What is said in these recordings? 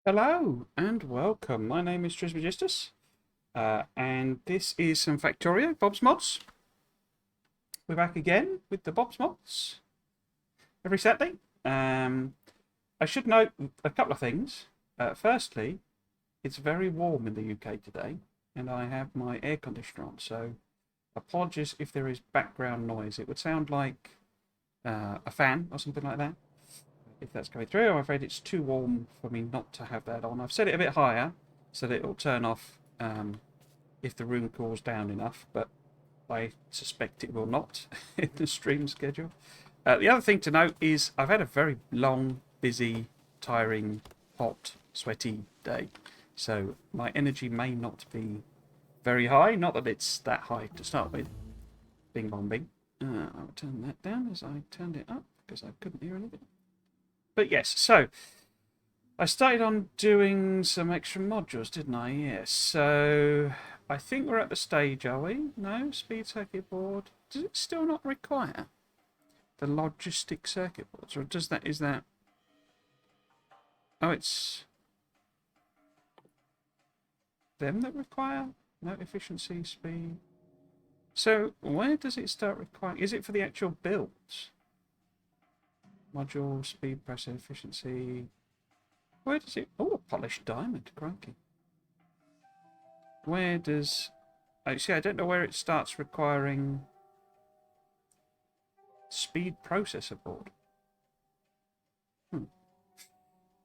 Hello and welcome. My name is Trismegistus, and this is some Factorio Bob's Mods. We're back again with the Bob's Mods every Saturday. I should note a couple of things. Firstly, it's very warm in the UK today, and I have my air conditioner on, so apologies if there is background noise. It would sound like a fan or something like that. If that's going through, I'm afraid it's too warm for me not to have that on. I've set it a bit higher so that it will turn off if the room cools down enough, but I suspect it will not in the stream schedule. The other thing to note is I've had a very long, busy, tiring, hot, sweaty day, so my energy may not be very high. Not that it's that high to start with. Bing bong bing. I'll turn that down as I turned it up because I couldn't hear anything. But yes, so I started on doing some extra modules, didn't I? Yes. So I think we're at the stage, are we? No? Speed circuit board. Does it still not require the logistic circuit boards? Or is that... Oh, it's them that require? No, efficiency, speed. So where does it start requiring? Is it for the actual builds? Module, speed, pressure, efficiency. Where does it... Oh, a polished diamond. Crikey. Where does... Actually, I don't know where it starts requiring speed processor board.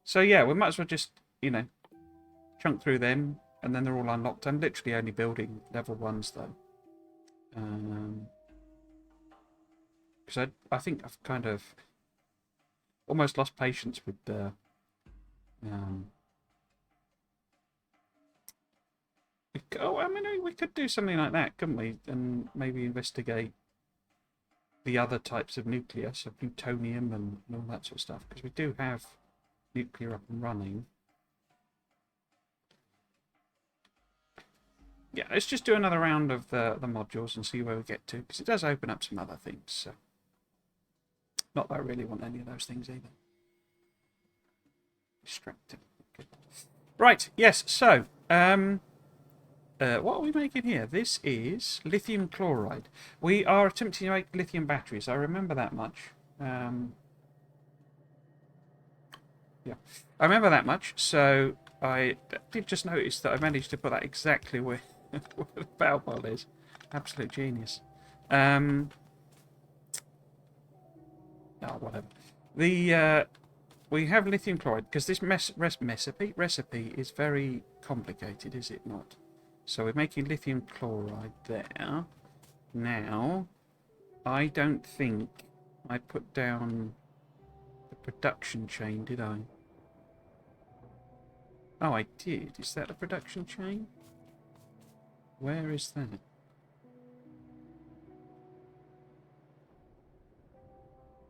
So yeah, we might as well just, chunk through them, and then they're all unlocked. I'm literally only building level 1s, though. Because I think I've kind of almost lost patience with the... I mean, we could do something like that, couldn't we? And maybe investigate the other types of nuclear, so plutonium and all that sort of stuff, because we do have nuclear up and running. Yeah, let's just do another round of the modules and see where we get to, because it does open up some other things. So, not that I really want any of those things either. Distracting. Okay. Right, yes, so, what are we making here? This is lithium chloride. We are attempting to make lithium batteries. I remember that much. Yeah, I remember that much. So I did just notice that I managed to put that exactly where, where the power pole is. Absolute genius. Oh, whatever. We have lithium chloride because this recipe is very complicated, is it not? So we're making lithium chloride there. Now, I don't think I put down the production chain, did I? Oh, I did. Is that the production chain? Where is that?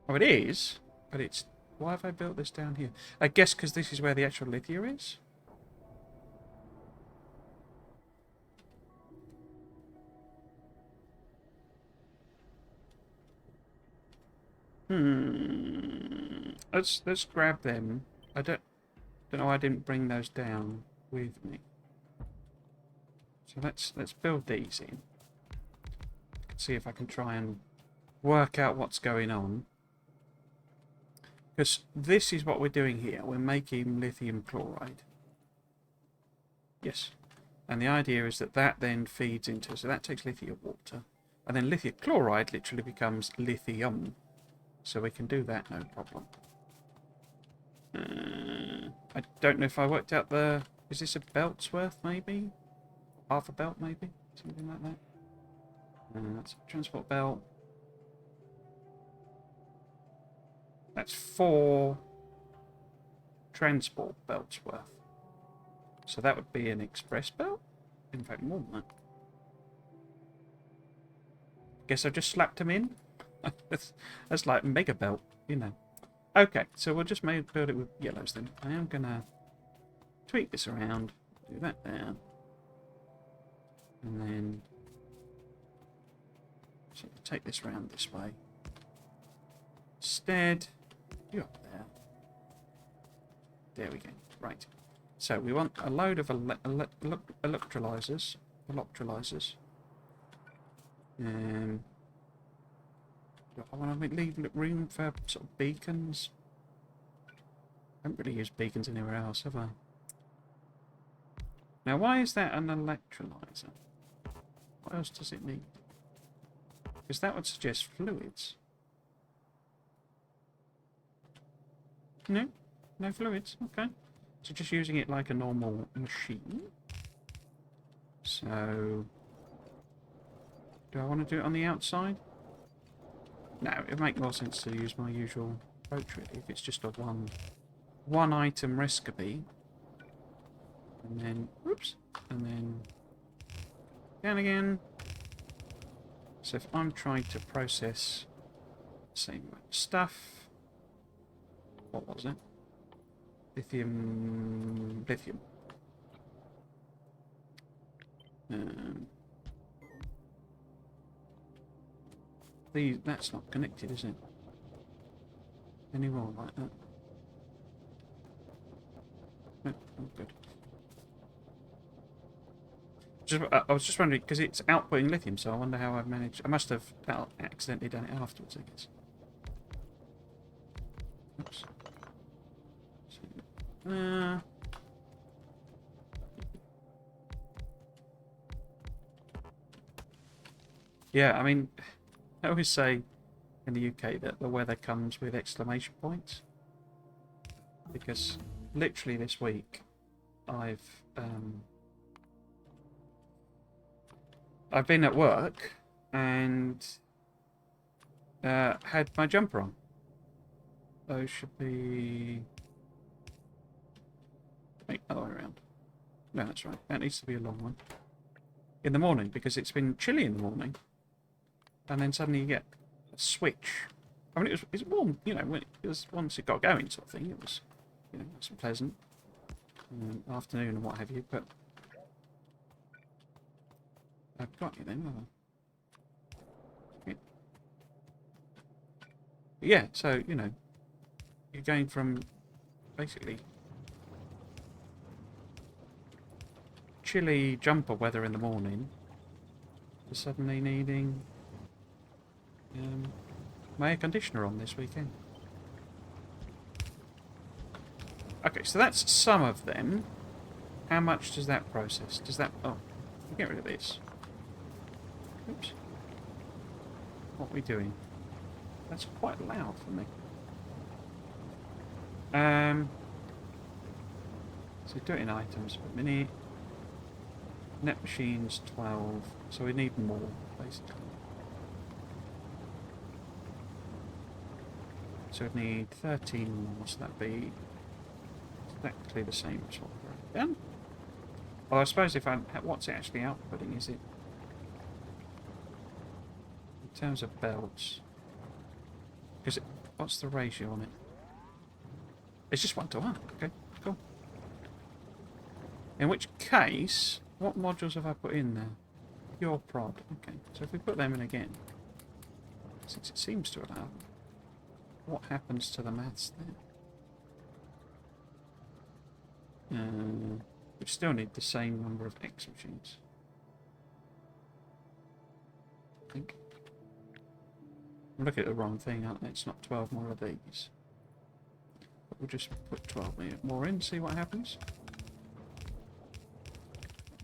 Oh, it is, but it's... Why have I built this down here? I guess because this is where the actual lithium is? Let's grab them. I don't know why I didn't bring those down with me. So let's build these in. See if I can try and work out what's going on. Because this is what we're doing here. We're making lithium chloride. Yes. And the idea is that that then feeds into... So that takes lithium water. And then lithium chloride literally becomes lithium. So we can do that, no problem. I don't know if I worked out the... Is this a belt's worth, maybe? Half a belt, maybe? Something like that. That's a transport belt. That's 4 transport belts worth. So that would be an express belt? In fact, more than that. Guess I just slapped them in. that's like mega belt, you know. Okay, so we'll just build it with yellows then. I am going to tweak this around. Do that there. And then... So we'll take this round this way. Instead, you up there. There we go. Right. So we want a load of electrolyzers. Electrolyzers. Do I want to leave room for sort of beacons? I haven't really used beacons anywhere else, have I? Now, why is that an electrolyzer? What else does it need? Because that would suggest fluids. No? No fluids? Okay. So just using it like a normal machine. So... do I want to do it on the outside? No, it would make more sense to use my usual approach really, if it's just a one item recipe. And then, whoops, and then down again. So if I'm trying to process the same stuff, what was it? Lithium. That's not connected, is it? Any more like that? No, oh, good. I was just wondering, because it's outputting lithium, so I wonder how I've managed... I must have accidentally done it afterwards, I guess. Oops. Yeah, I mean, I always say in the UK that the weather comes with exclamation points. Because literally this week, I've been at work and had my jumper on. Those should be... wait, other way around. No, that's right. That needs to be a long one. In the morning, because it's been chilly in the morning. And then suddenly you get a switch. I mean, it was warm, you know, when it was, once it got going sort of thing. It was, you know, nice and pleasant. Afternoon and what have you, but... I've got you then, haven't I? Yeah, so, you know, you're going from basically chilly jumper weather in the morning to suddenly needing my air conditioner on this weekend. Okay, so that's some of them. How much does that process? Does that... oh, get rid of this. Oops. What are we doing? That's quite loud for me. So do it in items per minute. Net machines 12. So we need more, basically. So we need 13 more, so that'd be exactly the same as what we've done. Well, I suppose if what's it actually outputting, is it? In terms of belts. Because what's the ratio on it? It's just 1:1. Okay, cool. In which case, what modules have I put in there? Pure prod. Okay, so if we put them in again, since it seems to allow, what happens to the maths there? We still need the same number of X machines. I think. I'm looking at the wrong thing, aren't I? It's not 12 more of these. But we'll just put 12 more in, see what happens.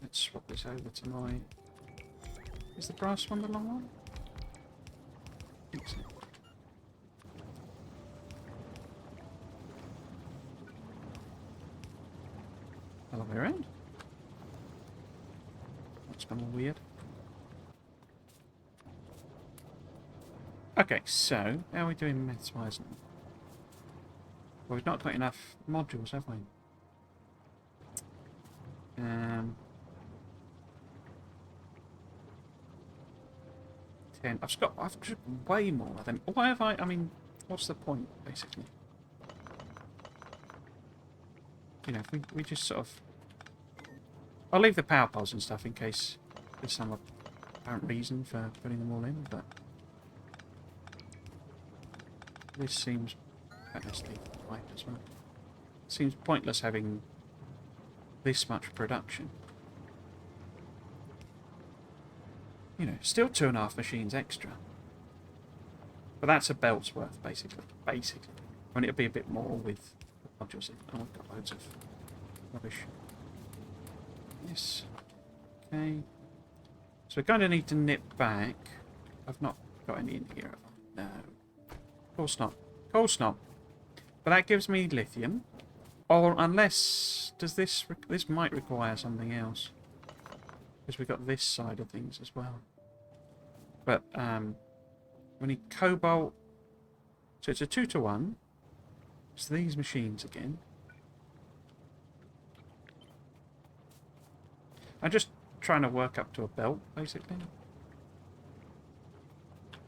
Let's swap this over to my... is the brass one the long one? I think so. Other way around. That's kind of weird. Okay, so how are we doing maths-wise now? Well, we've not got enough modules, have we? 10. I've got way more of them. Why have I mean, what's the point, basically? You know, if we just sort of... I'll leave the power poles and stuff in case there's some apparent reason for putting them all in, but... this seems... let's leave it white as well. Seems pointless having this much production. You know, still 2.5 machines extra. But that's a belt's worth, basically. Basically. I mean, it'll be a bit more with modules in. Oh, I've got loads of rubbish. Yes. Okay. So we're going to need to nip back. I've not got any in here, have I? No. Of course not. Of course not. But that gives me lithium. Or unless... Does this... This might require something else. Because we've got this side of things as well. But, we need cobalt. So it's a 2-to-1. It's these machines again. I'm just trying to work up to a belt, basically.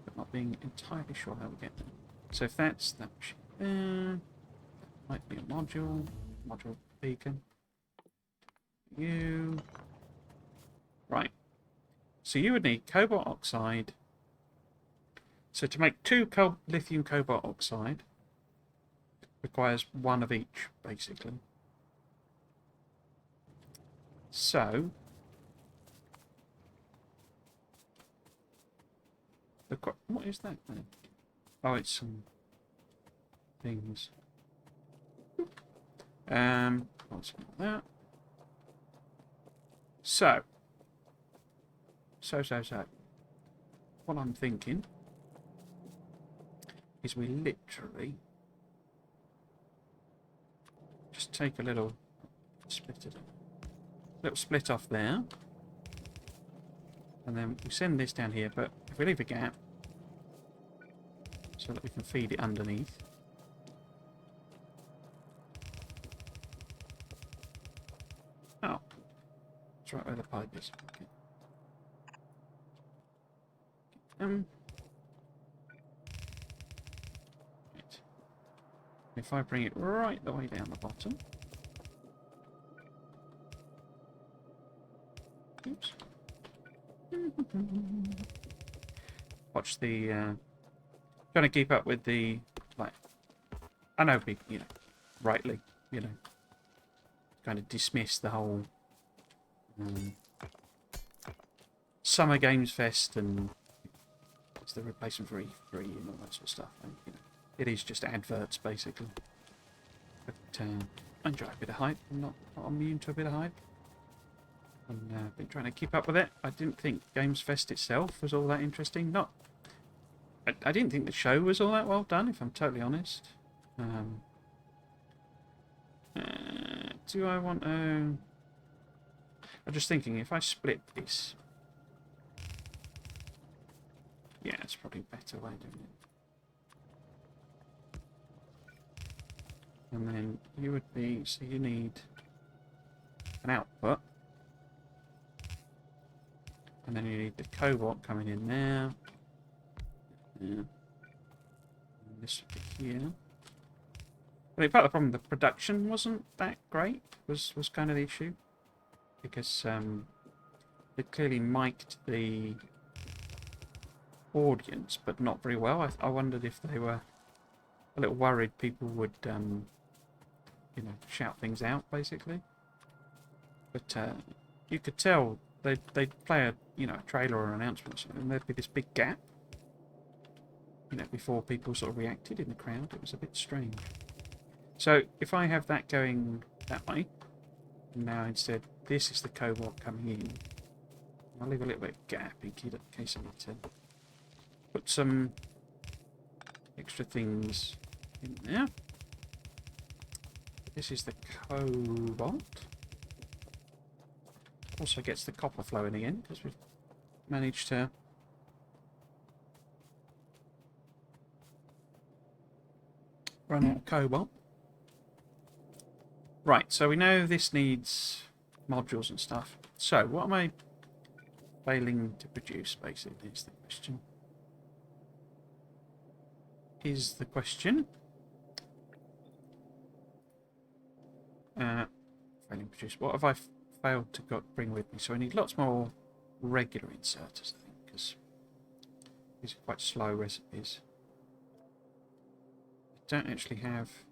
But not being entirely sure how we get there. So if that's that machine there, that might be a module. Module beacon. You. Right. So you would need cobalt oxide. So to make 2 lithium cobalt oxide requires 1 of each, basically. So what is that then? Oh, it's some things. What's that? So. What I'm thinking is we literally just take a little split off there, and then we send this down here. But if we leave a gap so that we can feed it underneath. Oh, that's right where the pipe is. Okay. Right. If I bring it right the way down the bottom. Oops. Watch the trying to keep up with the, like, I know people, you know, rightly, you know, kind of dismiss the whole Summer Games Fest and it's the replacement for E3 and all that sort of stuff. And, you know, it is just adverts, basically. But I enjoy a bit of hype. I'm not immune to a bit of hype. I've been trying to keep up with it. I didn't think Games Fest itself was all that interesting. I didn't think the show was all that well done, if I'm totally honest. Do I want to... I'm just thinking, if I split this... Yeah, it's probably a better way of doing it. And then you would be... So you need an output. And then you need the cobalt coming in there. Yeah. And this would be here. But part of the problem, the production wasn't that great, was kind of the issue. Because they clearly mic'd the audience, but not very well. I wondered if they were a little worried people would, you know, shout things out, basically. But you could tell they'd play a, you know, a trailer or an announcement, and there'd be this big gap, you know, before people sort of reacted in the crowd. It was a bit strange. So if I have that going that way, and now instead this is the cobalt coming in, I'll leave a little bit of gap in case I need to put some extra things in there. This is the cobalt. Also gets the copper flowing again, because we've managed to run out of cobalt. Right, so we know this needs modules and stuff. So, what am I failing to produce, basically, is the question. Failing to produce. What have I failed to bring with me? So I need lots more regular inserters, I think, because these are quite slow recipes. I don't actually have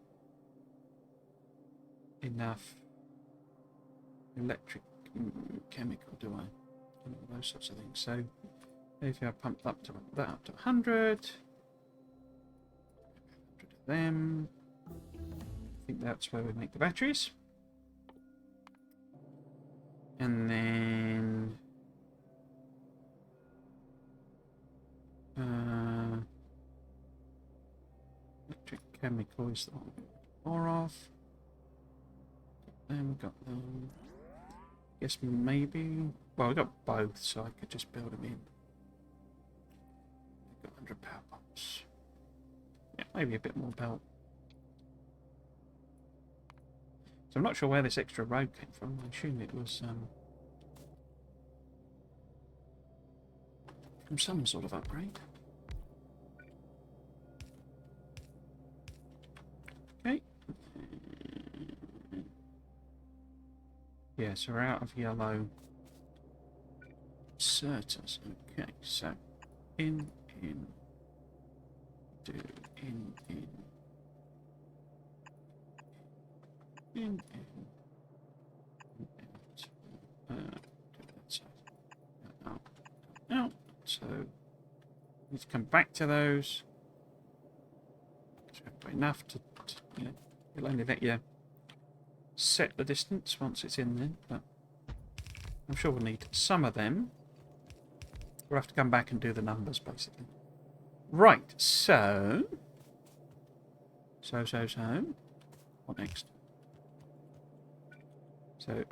enough electric, chemical, do I? And all those sorts of things. So if I pump up to that up to 100, 100 of them. I think that's where we make the batteries. And then electric chemical is the one more of. Then we've got them. Guess maybe. Well, we've got both, so I could just build them in. We've got 100 power pumps. Yeah, maybe a bit more belt. So I'm not sure where this extra road came from. I assume it was from some sort of upgrade. Okay. Yeah, so we're out of yellow inserters. Okay, so in, do in, out. So need to come back to those. So we've got enough to you know, it'll only let you set the distance once it's in there, but I'm sure we'll need some of them. We'll have to come back and do the numbers basically. Right, so what next? So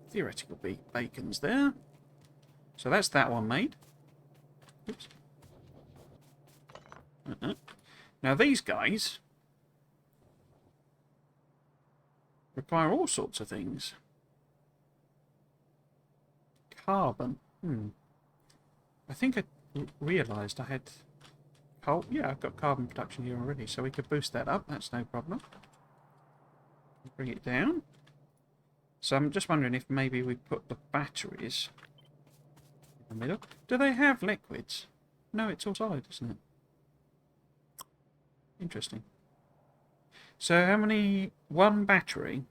theoretical bacon's there. So that's that one made. Oops. Now these guys require all sorts of things. Carbon. I think I realised I had coal. Yeah, I've got carbon production here already, so we could boost that up. That's no problem. Bring it down. So I'm just wondering if maybe we put the batteries in the middle. Do they have liquids? No, it's all solid, isn't it? Interesting. So how many? One battery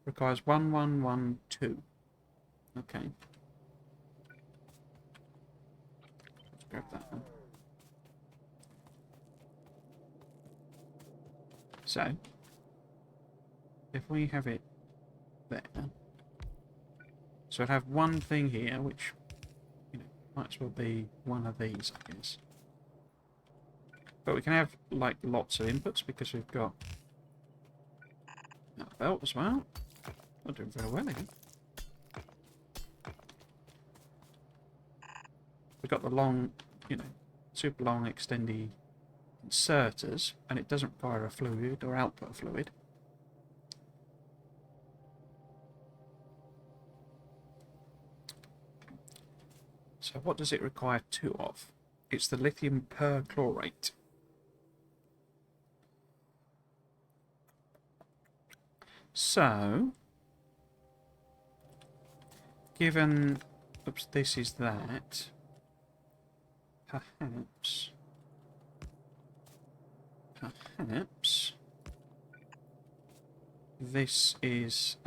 requires 1112. Okay. Let's grab that one. So if we have it there, so I'd have one thing here, which might as well be one of these, I guess. But we can have like lots of inputs because we've got that belt as well. Not doing very well again. We've got the long, super long extendy inserters, and it doesn't require a fluid or output fluid. So what does it require two of? It's the lithium perchlorate. So, given, oops, this is that, perhaps, this is,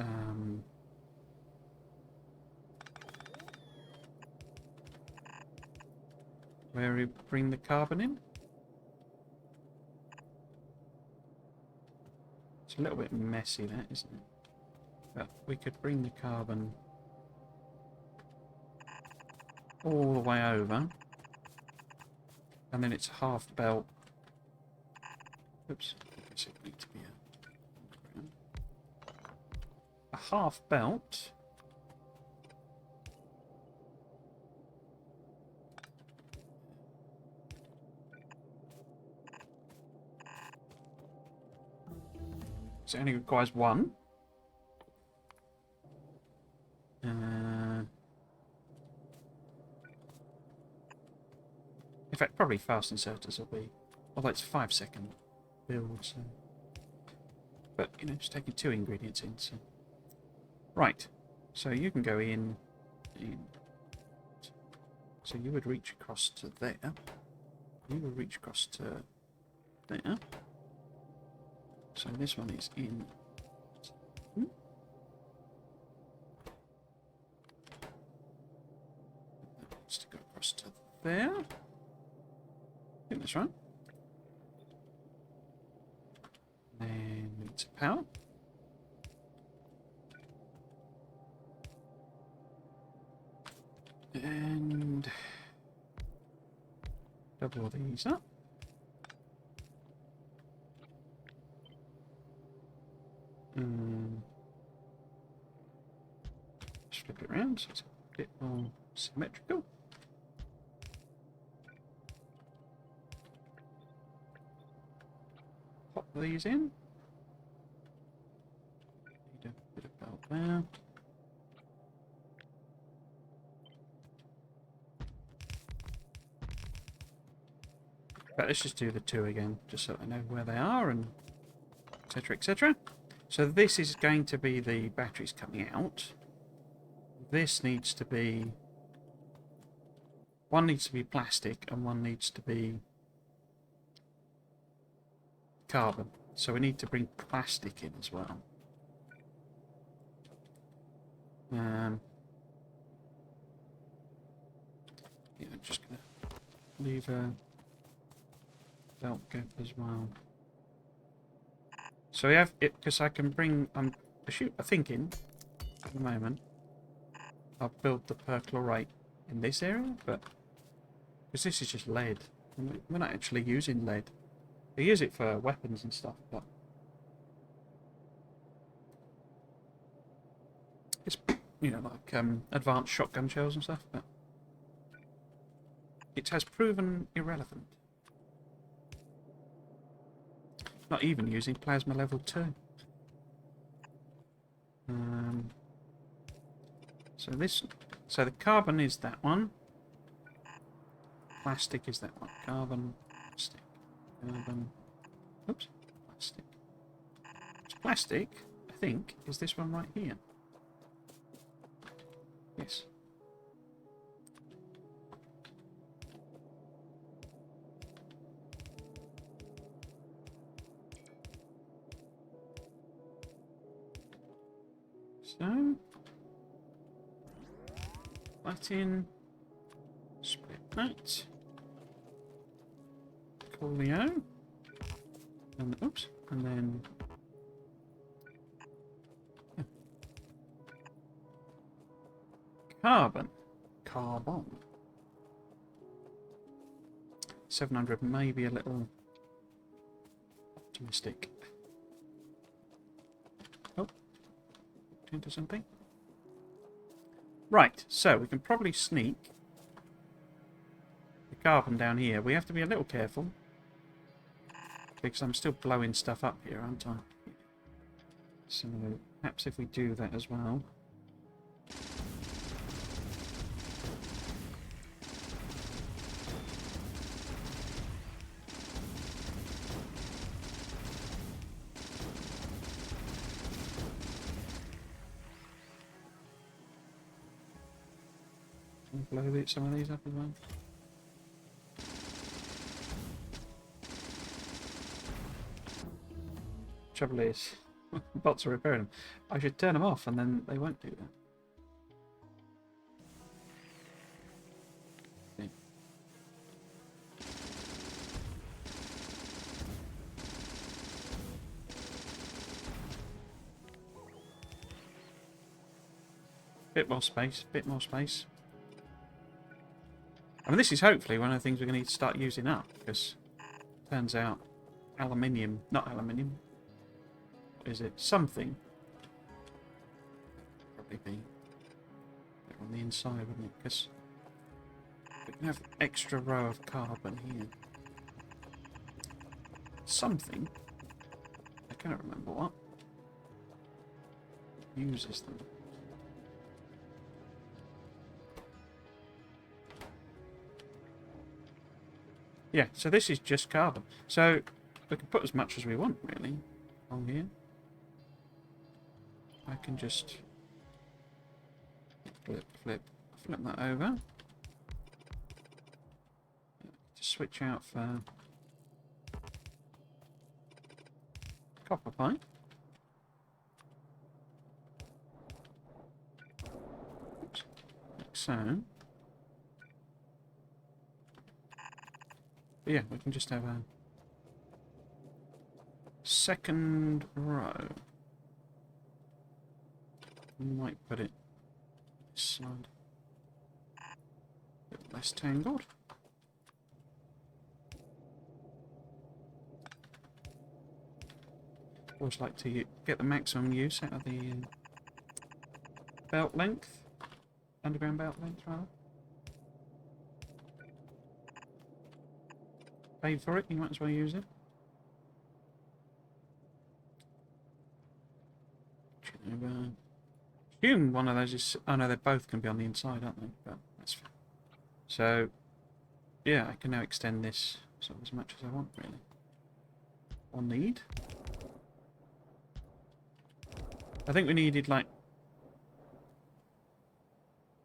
where we bring the carbon in. It's a little bit messy, that, isn't it? But we could bring the carbon all the way over, and then it's half belt. Oops, I guess it needs to be a half belt. So it only requires one. In fact, probably fast inserters will be, although it's 5-second build, so. But, just taking 2 ingredients in, so. Right, so you can go in. So you would reach across to there. You would reach across to there. So this one is in. across to there. I think that's right. Then meter power. And double these up. Just flip it around so it's a bit more symmetrical. Pop these in. Need a bit of belt there. But let's just do the two again, just so I know where they are, and etc. etc. So this is going to be the batteries coming out. This needs to be... one needs to be plastic and one needs to be carbon. So we need to bring plastic in as well. Yeah, I'm just going to leave a belt gap as well. So we have it, because I can bring... I'm thinking at the moment I'll build the perchlorate in this area, but because this is just lead. We're not actually using lead. We use it for weapons and stuff, but it's, you know, like advanced shotgun shells and stuff, but it has proven irrelevant. Not even using plasma level 2. So the carbon is that one. Plastic is that one. Carbon, plastic, carbon. Oops, plastic. So plastic, I think, is this one right here. Yes. So, that in, split that, Coolio, and oops, and then carbon. 700 may be a little optimistic. Oh, into something. Right, so we can probably sneak the carbon down here. We have to be a little careful because I'm still blowing stuff up here, aren't I? So perhaps if we do that as well. Blow some of these up as well. Trouble is, bots are repairing them. I should turn them off and then they won't do that. Okay. Bit more space, bit more space. I mean, this is hopefully one of the things we're going to need to start using up, because it turns out aluminium, not aluminium, what is it? Something. Probably be better on the inside, wouldn't it? Because we can have an extra row of carbon here. Something. I can't remember what. Uses them. Yeah, so this is just carbon. So we can put as much as we want, really, on here. I can just flip that over. Just switch out for copper pipe. Oops. Like so. But yeah, we can just have a second row. Might put it this side. A bit less tangled. Always like to get the maximum use out of the belt length. Underground belt length, rather. Paid for it, you might as well use it. Assume one of those is... Oh no, they both can be on the inside, aren't they? But that's fine. So, yeah, I can now extend this sort of as much as I want, really. Or need. I think we needed, like...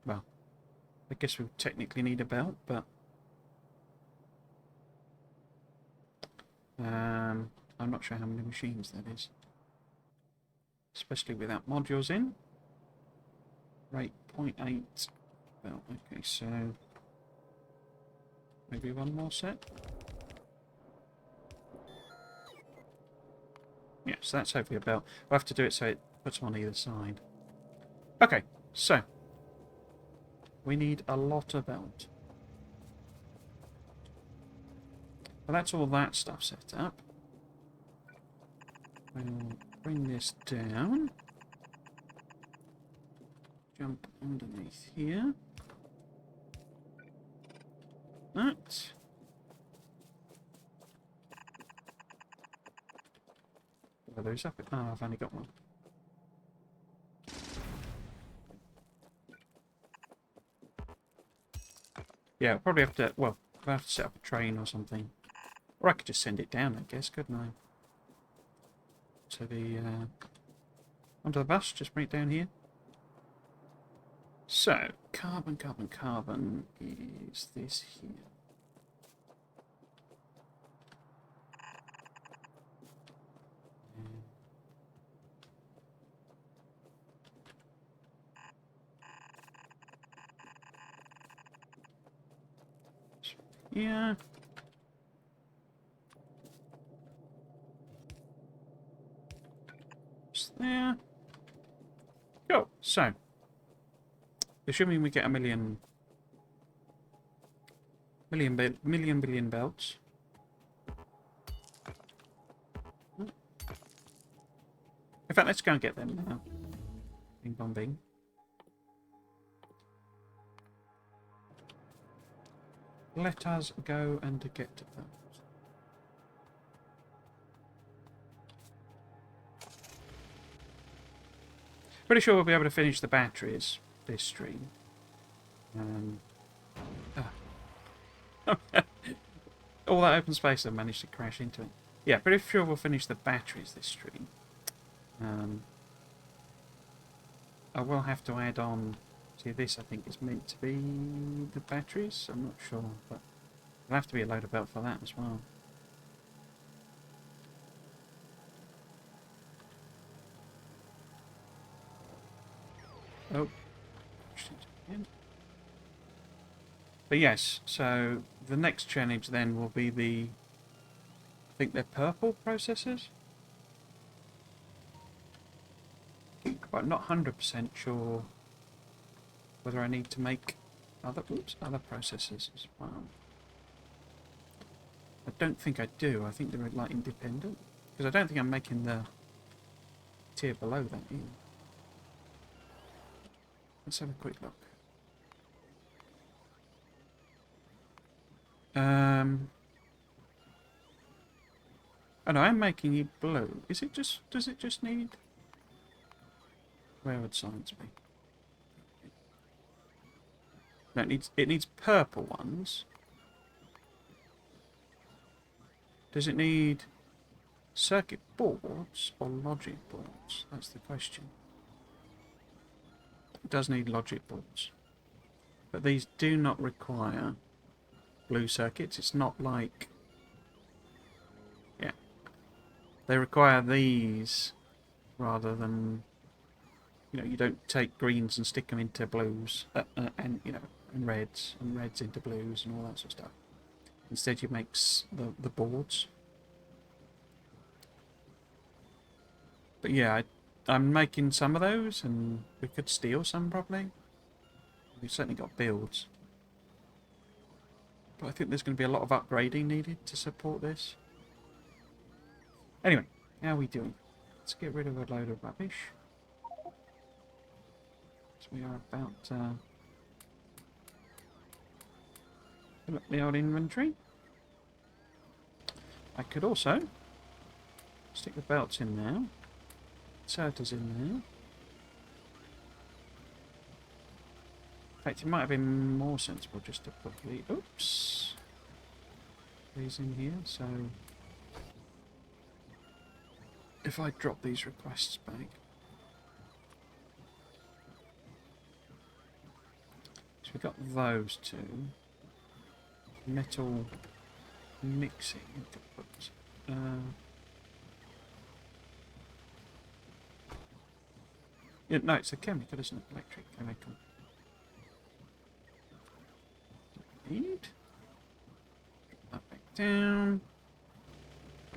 Well, I guess we technically need a belt, but... I'm not sure how many machines that is. Especially without modules in. Rate 0.8 belt. Okay, so... Maybe one more set? Yeah, so that's hopefully a belt. We'll have to do it so it puts them on either side. Okay, so... We need a lot of belt. Well, that's all that stuff set up. We'll bring this down. Jump underneath here. That. Are those up? Oh, I've only got one. Yeah, I'll probably have to... Well, I'll have to set up a train or something. Or I could just send it down, I guess, couldn't I? To the... onto the bus, just bring it down here. So, carbon, carbon, carbon is this here. Yeah. Just there. Go. So, assuming we get a million billion belts. In fact, let's go and get them now. Bing bong bing. Let us go and get them. Pretty sure we'll be able to finish the batteries this stream. All that open space I managed to crash into it. Yeah, pretty sure we'll finish the batteries this stream. I will have to add on... See, this I think is meant to be the batteries. I'm not sure, but there'll have to be a load of belt for that as well. Oh. But yes, so the next challenge then will be the... I think they're purple processors? But I'm not 100% sure whether I need to make other processors as well. I don't think I do. I think they're like independent. Because I don't think I'm making the tier below that either. Let's have a quick look. Oh no, I'm making it blue. Is it just... Does it just need... Where would science be? No, it needs purple ones. Does it need circuit boards or logic boards? That's the question. It does need logic boards. But these do not require blue circuits. It's not like... Yeah. They require these rather than... You know, you don't take greens and stick them into blues and, you know, and reds into blues and all that sort of stuff. Instead, you make the boards. But yeah, I'm making some of those, and we could steal some probably. We've certainly got builds. But I think there's going to be a lot of upgrading needed to support this. Anyway, how are we doing? Let's get rid of a load of rubbish. So we are about to fill up the old inventory. I could also stick the belts in there. Inserters in there. In fact, it might have been more sensible just to put the... Oops! These in here, so... If I drop these requests back... So we've got those two. Metal mixing. Yeah, no, it's a chemical, isn't it? Electric chemical. Need. That back down.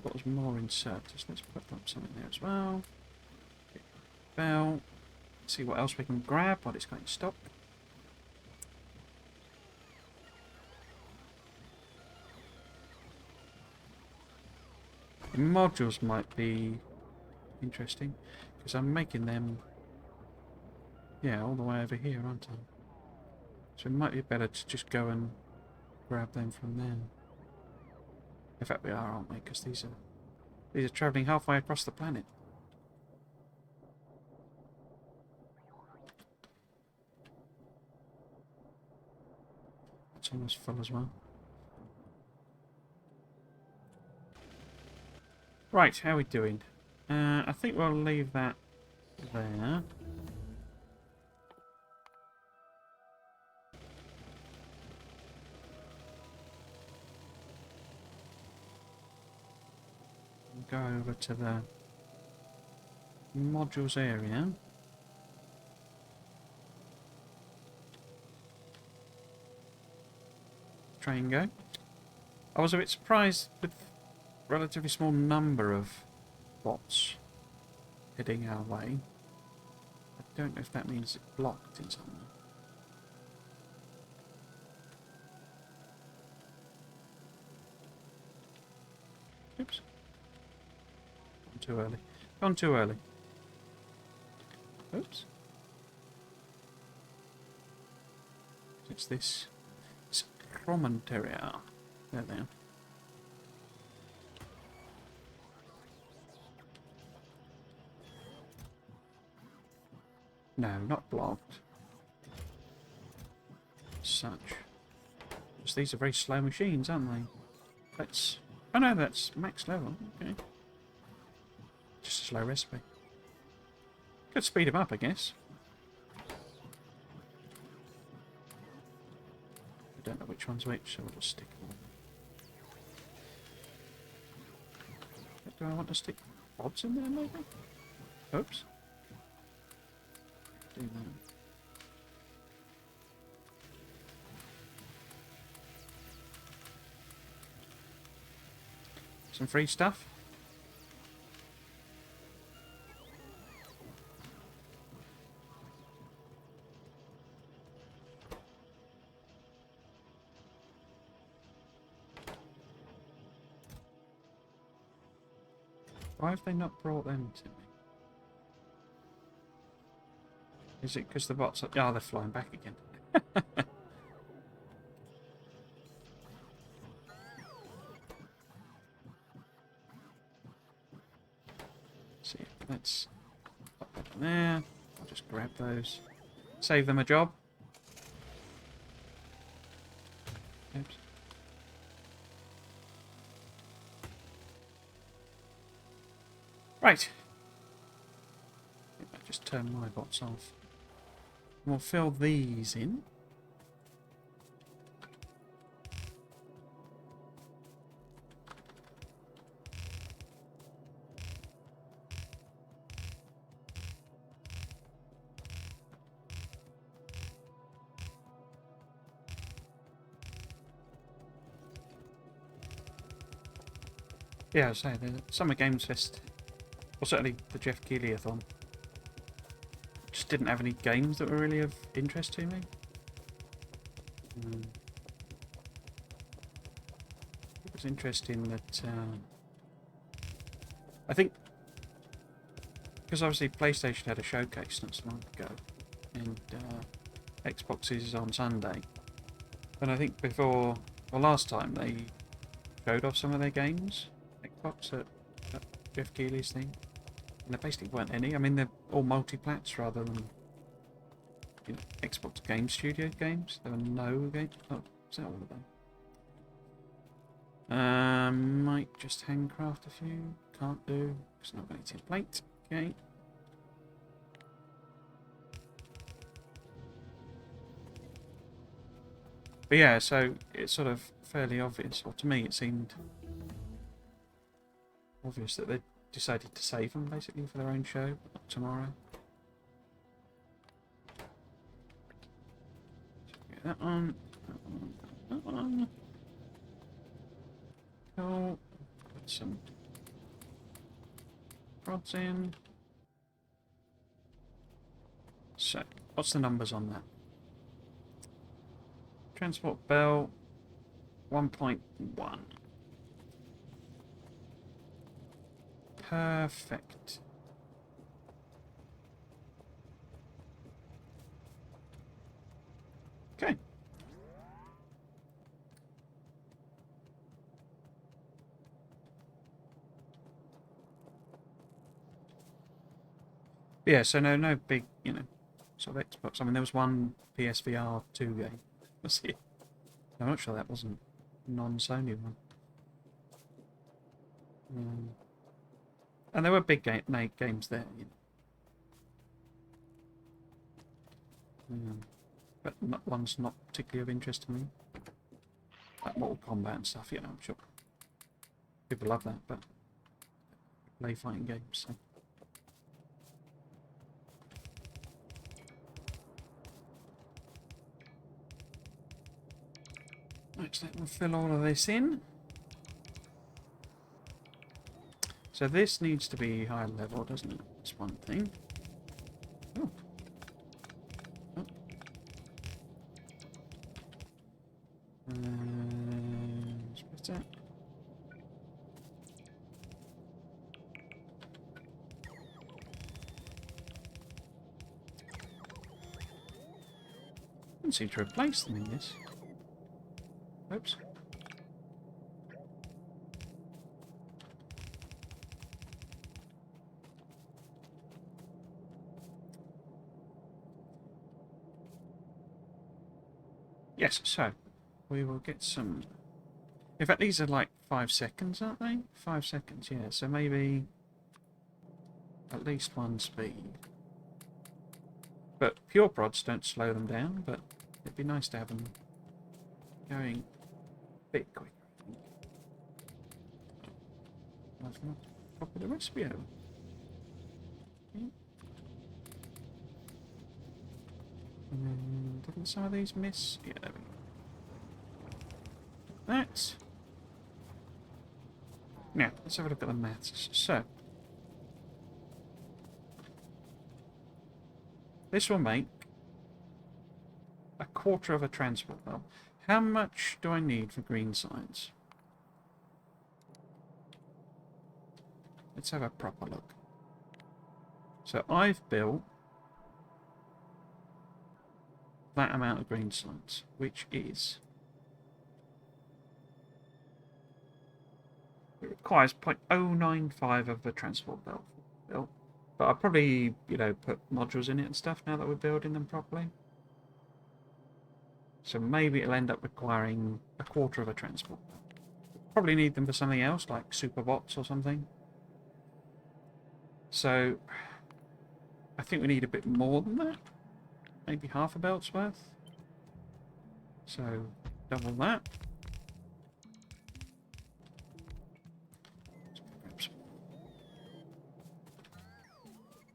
What was more inserters? Let's put up something there as well. Bell. See what else we can grab while it's going to stop. The modules might be interesting because I'm making them, yeah, all the way over here, aren't I? So it might be better to just go and grab them from there. In fact, we are, aren't we? Because these are travelling halfway across the planet. It's almost full as well. Right, how are we doing? I think we'll leave that there. Go over to the modules area. Train go. I was a bit surprised with relatively small number of bots heading our way. I don't know if that means it's blocked in some way. Oops. Gone too early. Gone too early. Oops. It's this promontory. There they are. No, not blocked. Such. Because these are very slow machines, aren't they? Let's... Oh no, that's max level. Okay. Just a slow recipe. Could speed them up, I guess. I don't know which one's which, so we'll just stick them. Do I want to stick VODs in there, maybe? Oops. Do that. Some free stuff. Why have they not brought them to me? Is it because the bots are... Oh, they're flying back again. See, let's pop that in there. I'll just grab those. Save them a job. Oops. Right. I just turn my bots off. We'll fill these in. Yeah, I was saying, the Summer Games Fest, or certainly the Jeff Keighley-a-thon, just didn't have any games that were really of interest to me. It was interesting that I think because obviously PlayStation had a showcase not so long ago, and Xbox is on Sunday. And I think before, well, last time they showed off some of their games, Xbox at Jeff Keighley's thing, and there basically weren't any. I mean, they're all multi-plats rather than Xbox Game Studio games. There were no games. Oh, is that all of them? Might just handcraft a few. Can't do. It's not going to template. Okay. But yeah, so it's sort of fairly obvious, or to me it seemed obvious that they decided to save them basically for their own show tomorrow. So that one, that one, that one. Cool. Put some rods in. So, what's the numbers on that? Transport bell 1.1. Perfect. Okay. Yeah, so no big, sort of Xbox. I mean, there was one PSVR 2 game. Was it? I'm not sure that wasn't non-Sony one. And there were big games there, but one's not particularly of interest to me. Like Mortal Kombat and stuff, I'm sure people love that, but play fighting games, so. Let's let them fill all of this in. So this needs to be higher level, doesn't it? That's one thing. Oh. Oh. What's that? I don't seem to replace them in this. Oops. Yes, so we will get some. In fact, these are like 5 seconds, aren't they? 5 seconds, yeah. So maybe at least one speed. But pure prods don't slow them down, but it'd be nice to have them going a bit quicker, I think. I've not copied the recipe over. Okay. Didn't some of these miss? Yeah, there we go. That. Now, let's have a look at the maths. So, this will make a quarter of a transport bell. How much do I need for green signs? Let's have a proper look. So I've built that amount of green signs, which is... It requires 0.095 of the transport belt built. But I'll probably, put modules in it and stuff now that we're building them properly. So maybe it'll end up requiring a quarter of a transport belt. Probably need them for something else, like super bots or something. So I think we need a bit more than that. Maybe half a belt's worth. So double that.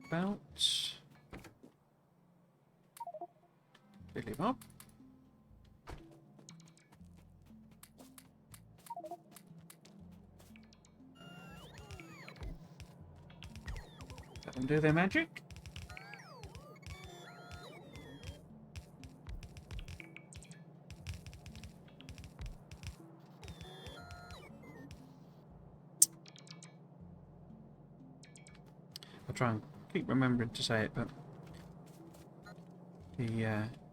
Belts. Fill him up. them do their magic. I'll try and keep remembering to say it, but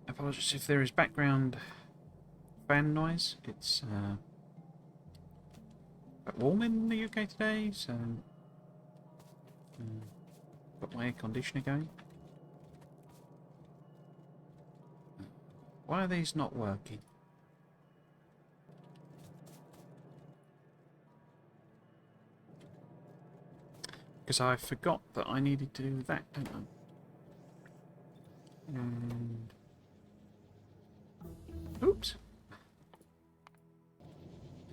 apologies if there is background fan noise. It's quite warm in the UK today, so got my air conditioner going. Why are these not working? Because I forgot that I needed to do that, don't I? And oops.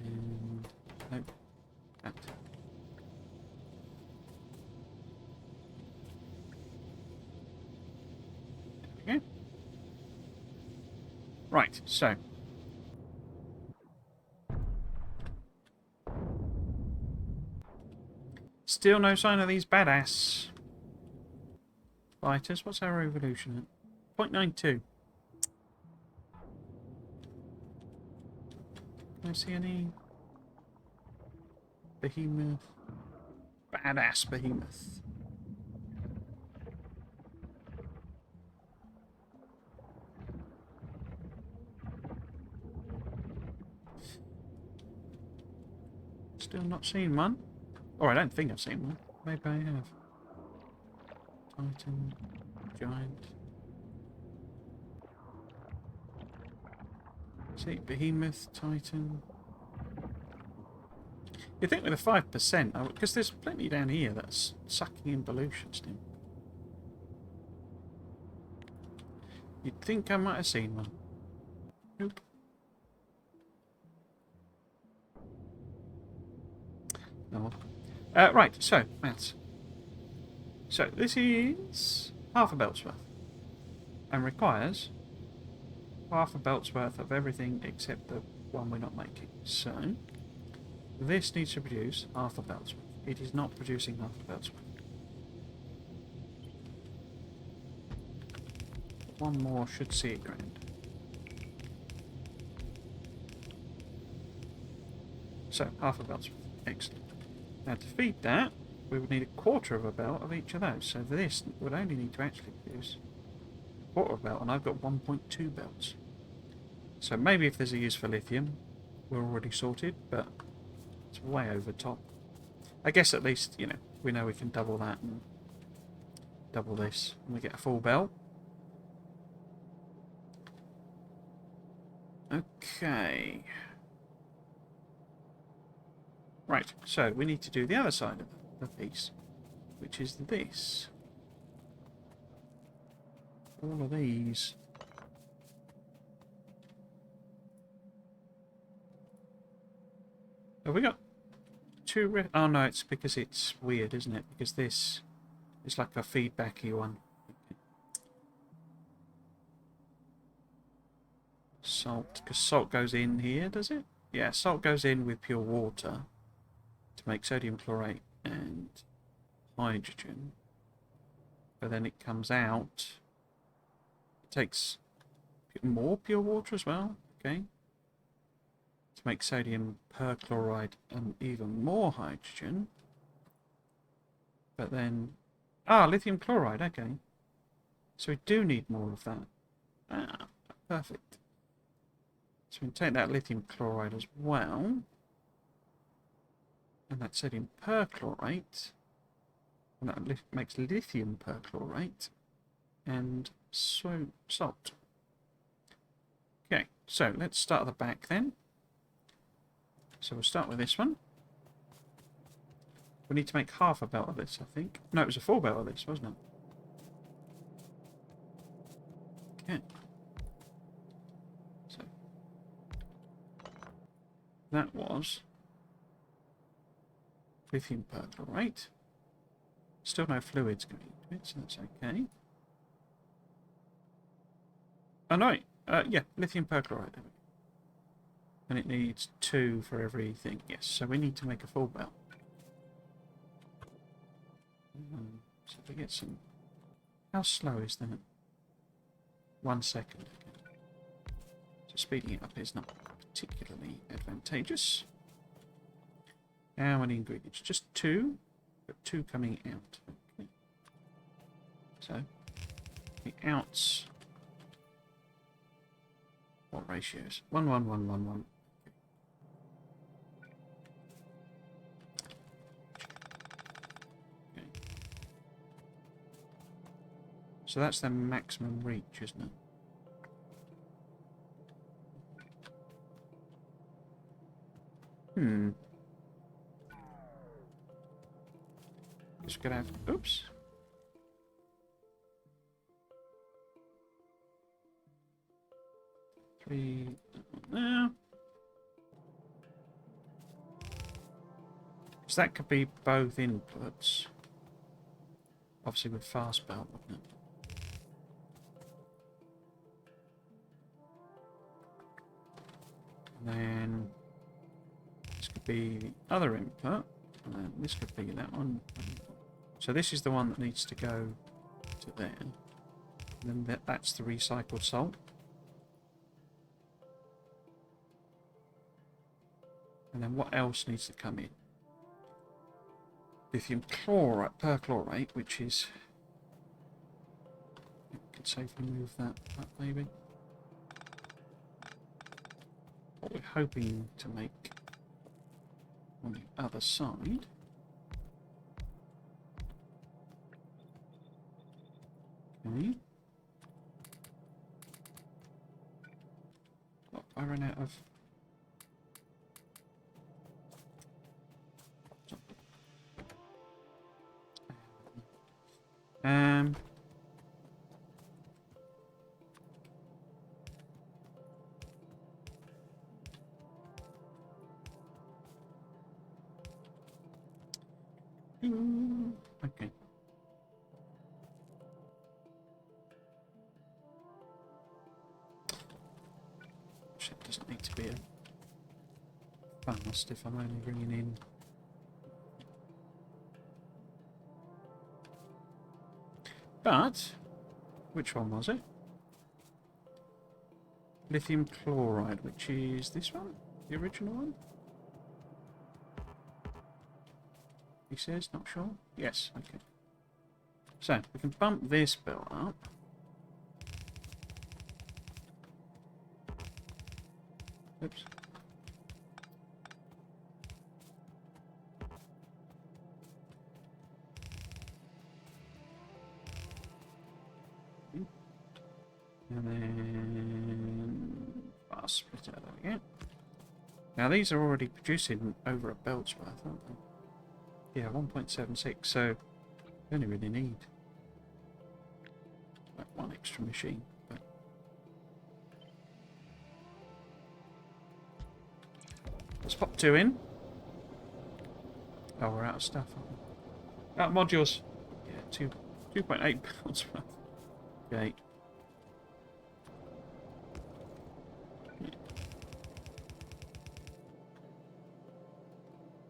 And nope. That. There we go. Right, so still no sign of these badass fighters. What's our evolution at? 0.92. Can I see any behemoth? Badass behemoth. Still not seen one. Or I don't think I've seen one. Maybe I have. Titan, giant. See, behemoth, titan. You think with a 5%, because there's plenty down here that's sucking in pollution still. You'd think I might have seen one. Nope. No. Right, so, maths. So, this is half a belt's worth. And requires half a belt's worth of everything except the one we're not making. So, this needs to produce half a belt's worth. It is not producing half a belt's worth. One more should see it grand. So, half a belt's worth. Excellent. Now, to feed that, we would need a quarter of a belt of each of those. So, this would only need to actually produce a quarter of a belt, and I've got 1.2 belts. So, maybe if there's a use for lithium, we're already sorted, but it's way over top. I guess at least, you know, we know we can double that and double this, and we get a full belt. Okay. Right, so we need to do the other side of the piece, which is this. All of these. Have we got two? Oh no, it's because it's weird, isn't it? Because this is like a feedbacky one. Salt, because salt goes in here, does it? Yeah, salt goes in with pure water to make sodium chlorate and hydrogen. But then it comes out. It takes more pure water as well. Okay. To make sodium perchloride and even more hydrogen. But then... Ah, lithium chloride, okay. So we do need more of that. Ah, perfect. So we can take that lithium chloride as well. And that sodium perchlorate. And that makes lithium perchlorate. And so salt. Okay, so let's start at the back then. So we'll start with this one. We need to make half a belt of this, I think. No, it was a full belt of this, wasn't it? Okay. So that was lithium perchlorate. Still no fluids going into it, so that's okay. Oh no, yeah, lithium perchloride. And it needs 2 for everything. Yes, so we need to make a full belt. So if we get some... How slow is that? 1 second. Okay. So speeding it up is not particularly advantageous. How many ingredients? Just 2, but 2 coming out. Okay. So the outs... What ratios? 1, 1, 1, 1, 1. Okay. So that's the maximum reach, isn't it? Just gonna have... Oops. Three... No. So that could be both inputs. Obviously with fast belt, wouldn't it? And then this could be the other input, and then this could be that one. So this is the one that needs to go to there. And then that's the recycled salt. And then what else needs to come in? Lithium chloride, perchlorate, which is... I could safely move that up, maybe. What we're hoping to make on the other side. Okay. Oh, I ran out of... Okay. It doesn't need to be a fast if I'm only bringing in. But, which one was it? Lithium chloride, which is this one? The original one? He says, not sure. Yes, okay. So, we can bump this bill up. Oops. And then fast splitter, there we go. Now these are already producing over a belt's worth, aren't they? Yeah, 1.76, so we only really need like one extra machine. But let's pop 2 in. Oh, we're out of stuff, aren't we? Out of modules. Yeah, 2.8 pounds worth. Okay.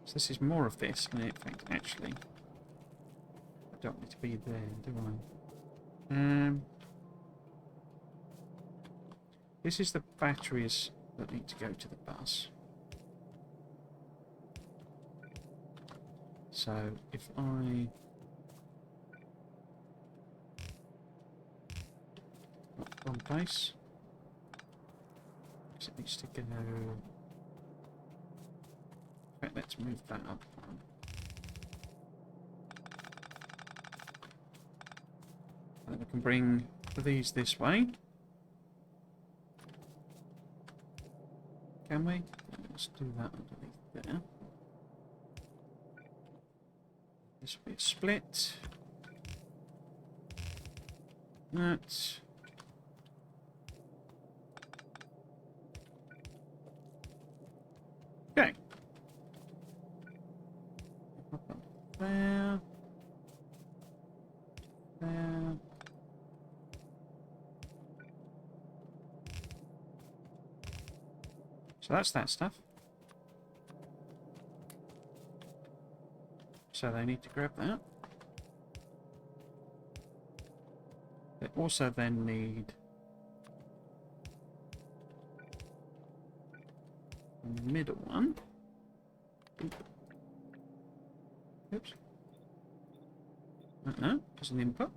So this is more of this, and in fact, actually, I don't need to be there, do I? This is the batteries that need to go to the bus. So if I wrong place, because it needs to go. In fact, let's move that up one. And then we can bring these this way. Can we? Let's do that underneath there. This will be a split. That. Okay. There. There. So that's that stuff. So they need to grab that. also then need the middle one. Oop. Oops. As an input.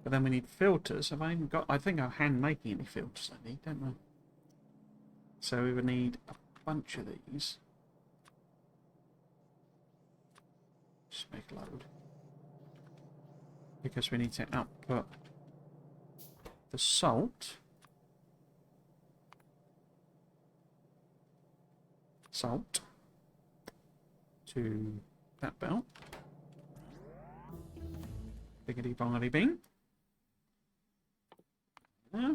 But then we need filters. Have I even got... I think I'm hand making any filters I need, don't I? So we would need a bunch of these. Just make a load. Because we need to output the salt. To that belt. Biggity bongity bing. Yeah.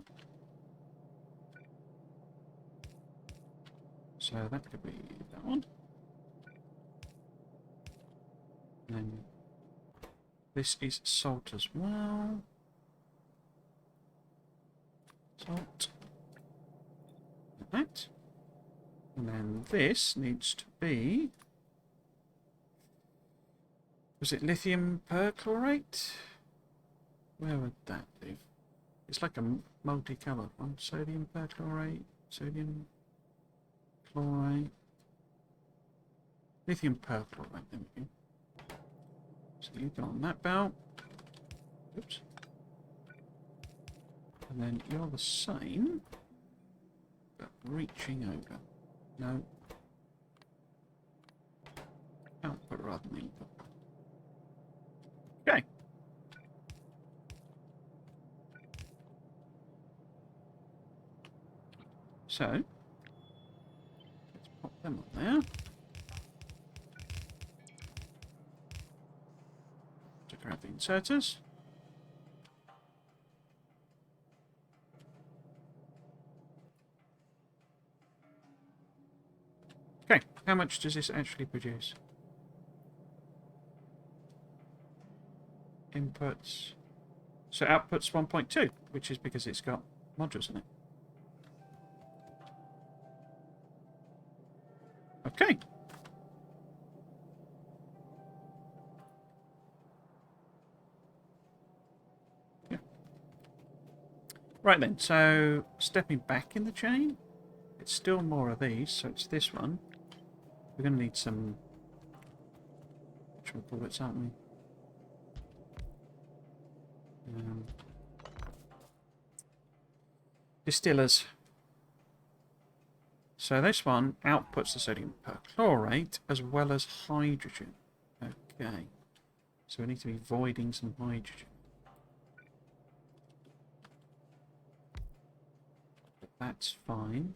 So that could be that one. And then this is salt as well. Salt. Like that. And then this needs to be... Was it lithium perchlorate? Where would that live? It's like a multicoloured one. Sodium perchlorate, sodium chlorate, lithium perchlorate. There we go. So you go on that belt. Oops. And then you're the same, but reaching over. No. Output rather than input. Okay. So, let's pop them on there. To grab the inserters. Okay, how much does this actually produce? Inputs. So output's 1.2, which is because it's got modules in it. Okay. Yeah. Right then, so stepping back in the chain, it's still more of these, so it's this one. We're going to need some bullets, aren't we? Distillers. So this one outputs the sodium perchlorate as well as hydrogen. Okay. So we need to be voiding some hydrogen. But that's fine.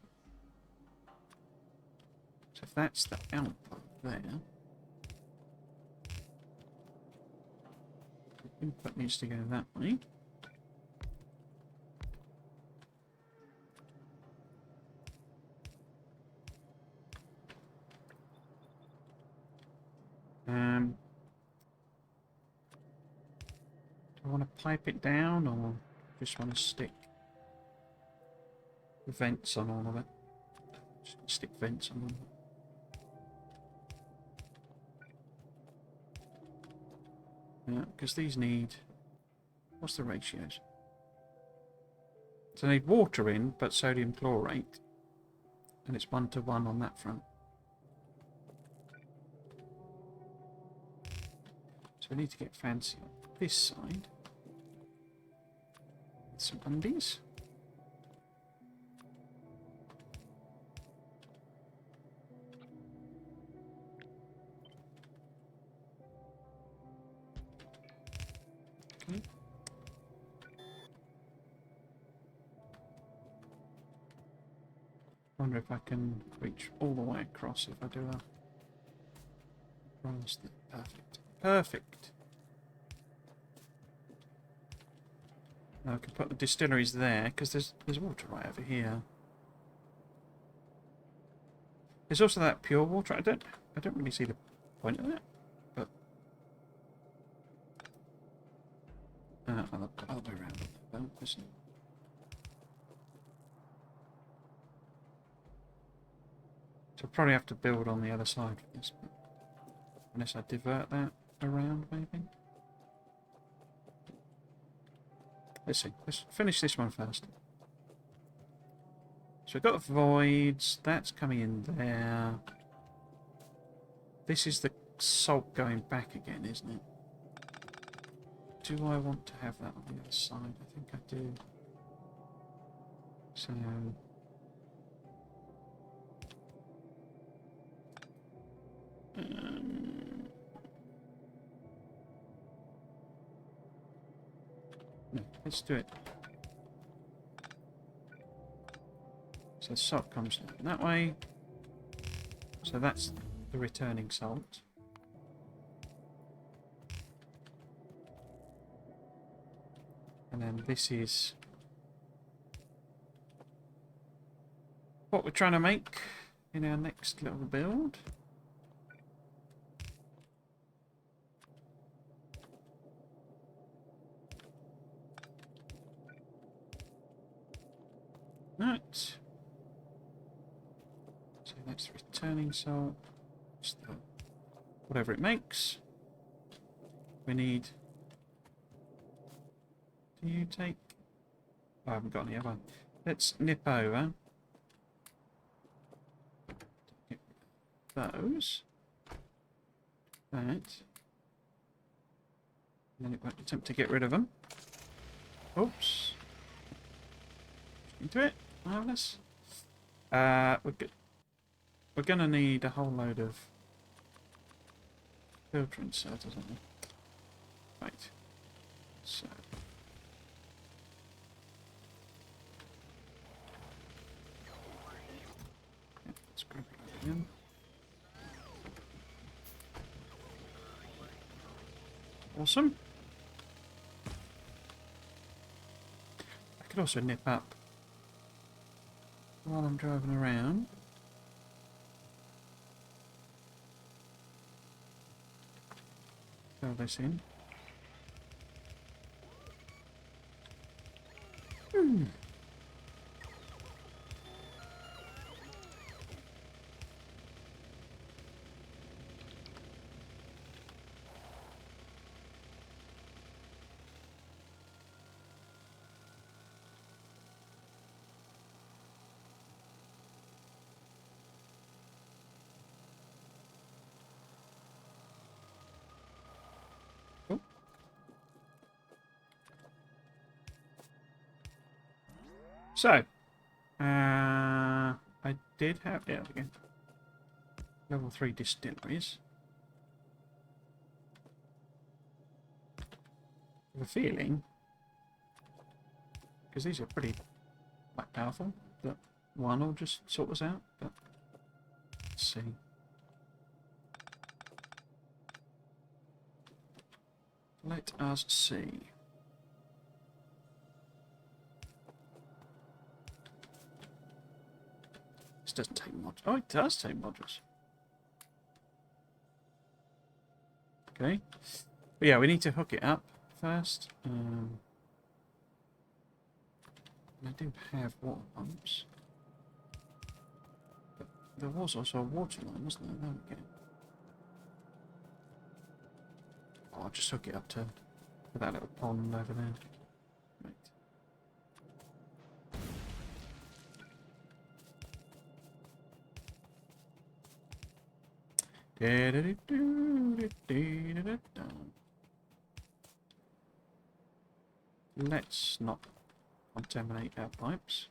So if that's the output there, the input needs to go that way. Do I want to pipe it down or just want to stick vents on all of it? Just stick vents on all of it. Yeah, because these need... What's the ratios? So they need water in, but sodium chlorate. And it's 1:1 on that front. So we need to get fancy on this side. With some undies. Okay. Wonder if I can reach all the way across if I do that. Perfect. Perfect. Now I can put the distilleries there because there's water right over here. There's also that pure water. I don't really see the point of that, but other way around. Don't listen. So I'll probably have to build on the other side for this, but unless I divert that around, maybe. Let's see. Let's finish this one first. So we've got the voids. That's coming in there. This is the salt going back again, isn't it? Do I want to have that on the other side? I think I do. So... no, let's do it. So the salt comes down that way. So that's the returning salt. And then this is what we're trying to make in our next little build. Right. So that's the returning salt. Whatever it makes. We need... Do you take... Oh, I haven't got any, have I? Let's nip over. Get those. That. And then it won't attempt to get rid of them. Oops. Into it. Marvellous. We're going to need a whole load of filter inserters, aren't we? Right. So... yeah, let's grab it again. Awesome. I could also nip up while I'm driving around. Fill this in. Oh. So, I did have, yeah, again, level 3 distilleries. I have a feeling, because these are pretty quite powerful, that one will just sort us out, but let's see. Let us see. This doesn't take modules. Oh, it does take modules. Okay. But yeah, we need to hook it up first. I do have water pumps. But there was also a water line, wasn't there? There we go. Oh, I'll just hook it up to that little pond over there. Right. Let's not contaminate our pipes.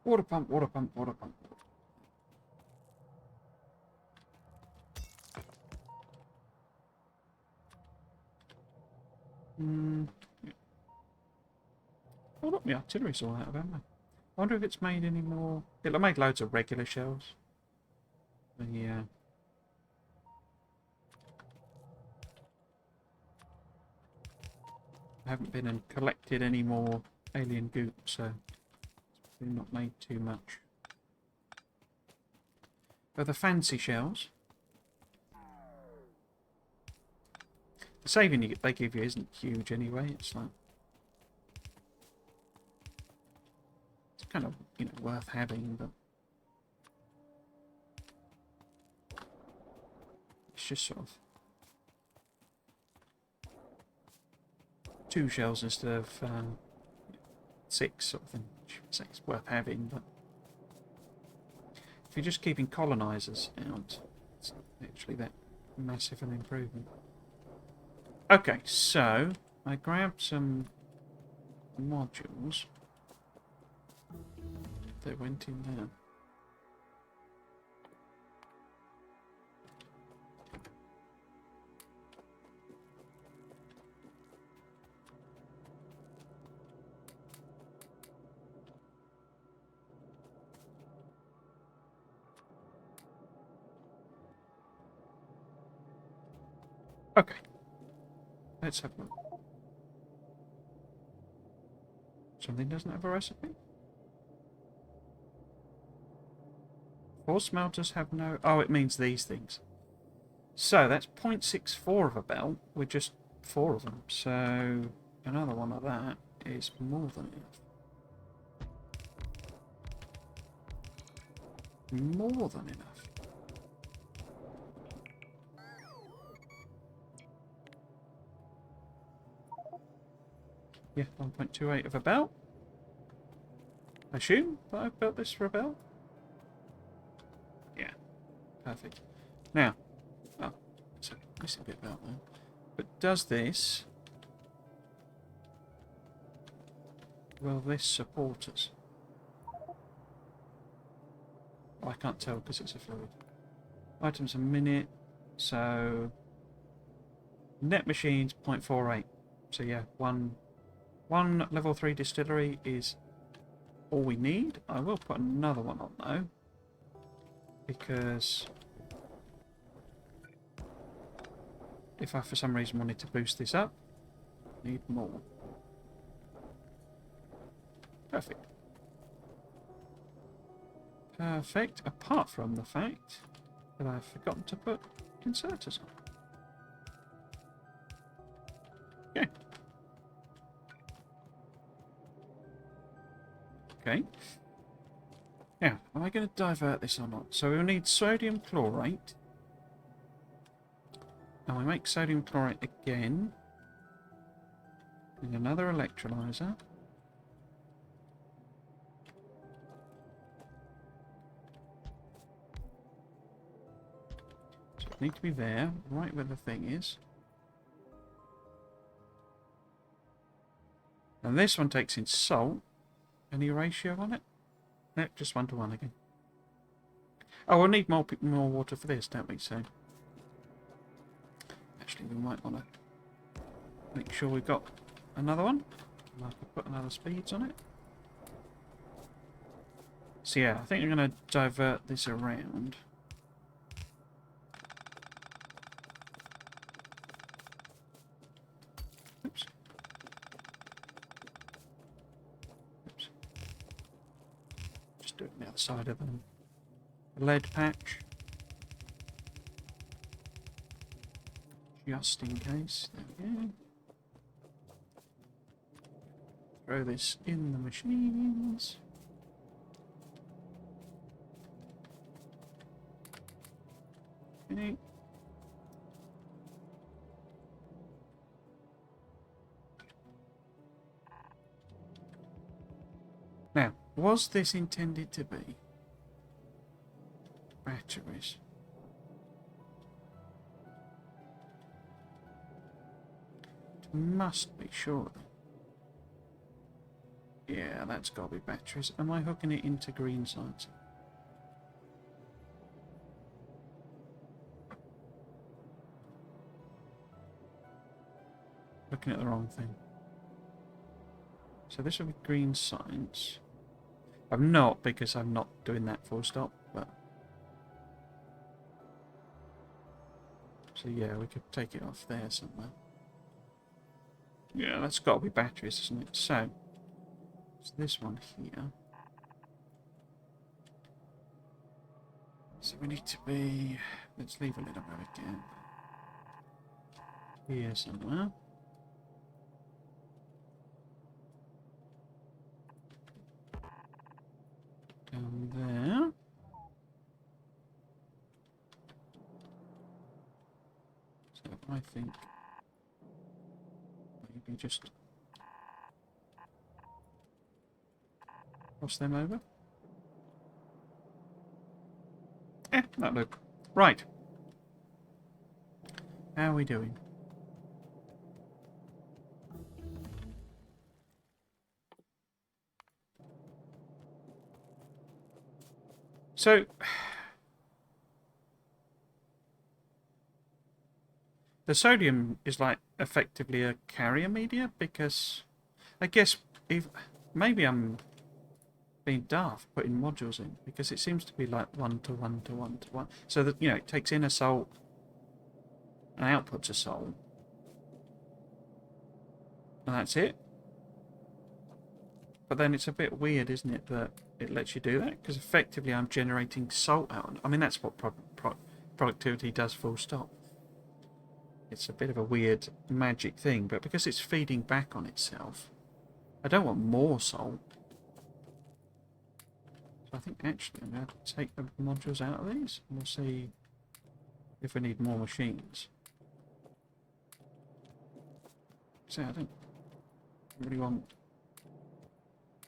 Water pump, water pump, water pump. Yeah. Oh look, my artillery's all out of ammo. I wonder if it's made any more... It'll make loads of regular shells. Yeah. I haven't been and collected any more alien goop, so it's not made too much. But the fancy shells, the saving they give you isn't huge anyway. It's like kind of, you know, worth having, but it's just sort of 2 shells instead of 6 sort of thing. I should say it's worth having, but if you're just keeping colonizers out, it's not actually that massive an improvement. Okay, so I grabbed some modules that went in there. Okay, let's have a look. Something doesn't have a recipe? 4 smelters have no... Oh, it means these things. So that's 0.64 of a belt with just 4 of them. So another one of that is more than enough. More than enough. Yeah, 1.28 of a belt. I assume that I've built this for a belt. Yeah, perfect. Now, oh, so missing a bit about that. But does this... Will this support us? Oh, I can't tell because it's a fluid. Items a minute, so... Net machines, 0.48. So yeah, one level 3 distillery is all we need. I will put another one on though, because if I for some reason wanted to boost this up, I need more. Perfect. Perfect, apart from the fact that I've forgotten to put inserters on. Okay. Okay. Now, am I going to divert this or not? So we'll need sodium chlorate. And we make sodium chlorate again. And another electrolyzer. So it need to be there, right where the thing is. And this one takes in salt. Any ratio on it? Nope, just 1 to 1 again. Oh, we'll need more water for this, don't we? So, actually, we might want to make sure we've got another one. I could put another speeds on it. So yeah, I think I'm going to divert this around. Oops. Oops. Just do it on the other side of the lead patch. Just in case. There we go. Throw this in the machines. Okay. Now, was this intended to be batteries? It must be, surely. Yeah, that's got to be batteries. Am I hooking it into green sites? Looking at the wrong thing. So this will be green science. I'm not, because I'm not doing that full stop, but... So yeah, we could take it off there somewhere. Yeah, that's got to be batteries, isn't it? So, it's this one here. So we need to be... Let's leave a little bit of gap. Here somewhere. Down there. So I think maybe just cross them over. That look. Right. How are we doing? So, the sodium is like effectively a carrier media because I guess if maybe I'm being daft putting modules in because it seems to be like 1 to 1 to 1 to 1. So that, you know, it takes in a salt and outputs a salt. And that's it. But then it's a bit weird, isn't it, that it lets you do that? Because effectively I'm generating salt out. I mean, that's what productivity does, full stop. It's a bit of a weird magic thing, but because it's feeding back on itself, I don't want more salt. So I think actually I'm going to take the modules out of these, and we'll see if we need more machines. So I don't really want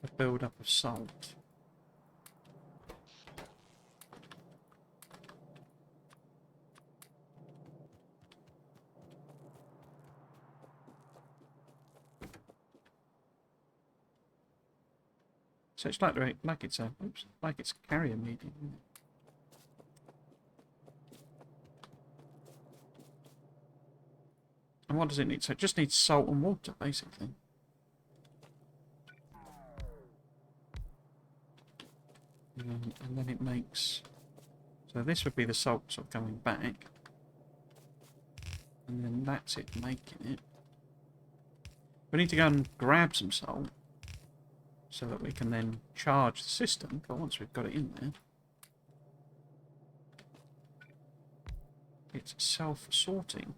a build-up of salt. So it's like it's a carrier medium. Isn't it? And what does it need? So it just needs salt and water, basically. And then it makes... So this would be the salt sort of coming back. And then that's it making it. We need to go and grab some salt so that we can then charge the system. But once we've got it in there, it's self-sorting.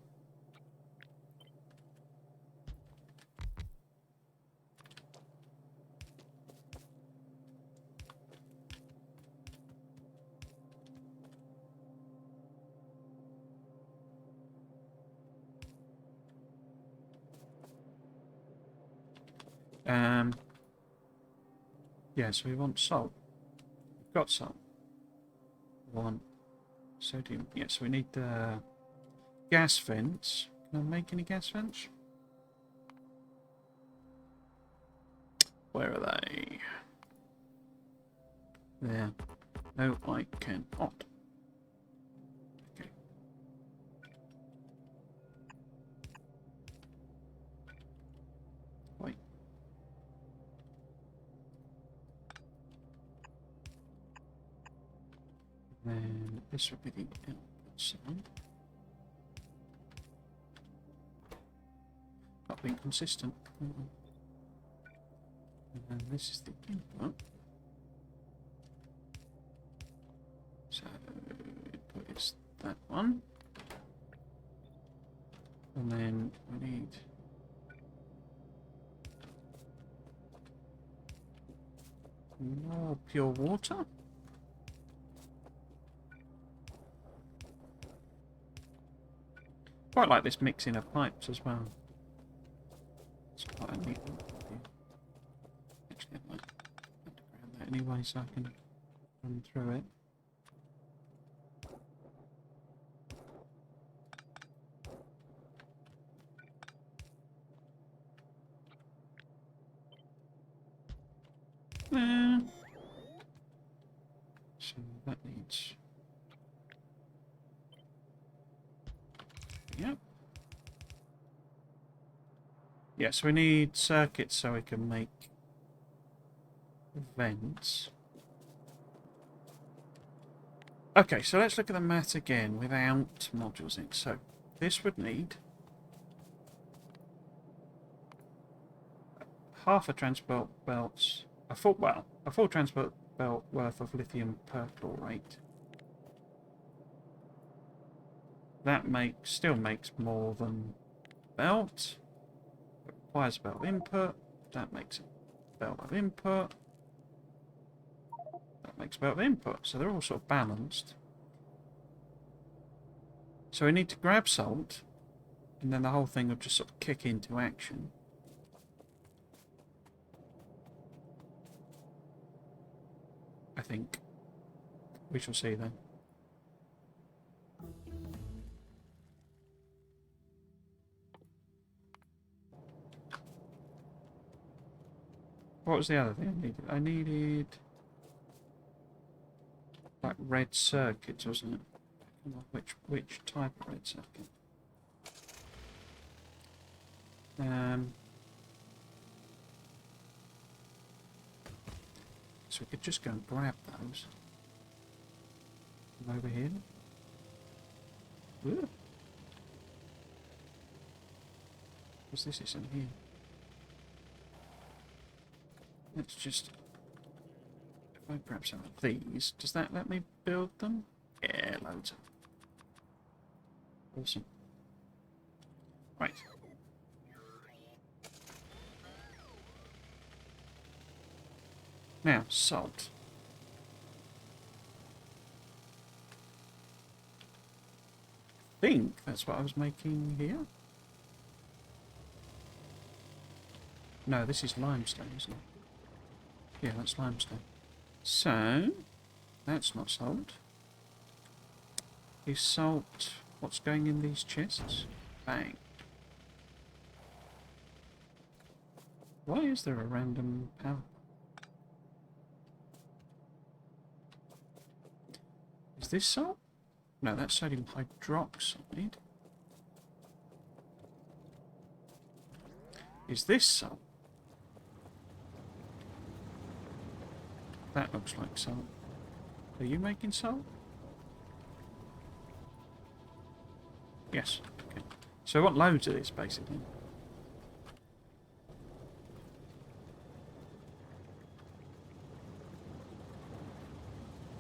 Yeah, so we want salt. We've got salt. We want sodium. Yeah, so we need gas vents. Can I make any gas vents? Where are they? There. No, I cannot. Okay. Wait. Then this would be the output side. Not being consistent. And then this is the input. So input is that one. And then we need more pure water. Quite like this mixing of pipes as well. It's quite a neat one. Actually, I might underground that anyway so I can run through it. So that needs... Yep. Yeah, so we need circuits so we can make vents. Okay, so let's look at the math again without modules in. So this would need half a transport belt's a full transport belt worth of lithium perchlorate. That still makes more than belt. It requires belt of input. That makes a belt of input. That max amount of input. So they're all sort of balanced. So we need to grab salt, and then the whole thing will just sort of kick into action. I think. We shall see then. What was the other thing I needed? I needed like red circuits, wasn't it? Which type of red circuit? So we could just go and grab those from over here. Ooh. Because this isn't here. Let's just... If I grab some of these, does that let me build them? Yeah, loads of them. Awesome. Right. Now, salt. I think that's what I was making here. No, this is limestone, isn't it? Yeah, that's limestone. So, that's not salt. Is salt what's going in these chests? Bang. Why is there a random power? Is this salt? No, that's sodium hydroxide. Is this salt? That looks like salt. Are you making salt? Yes. Okay. So I want loads of this, basically.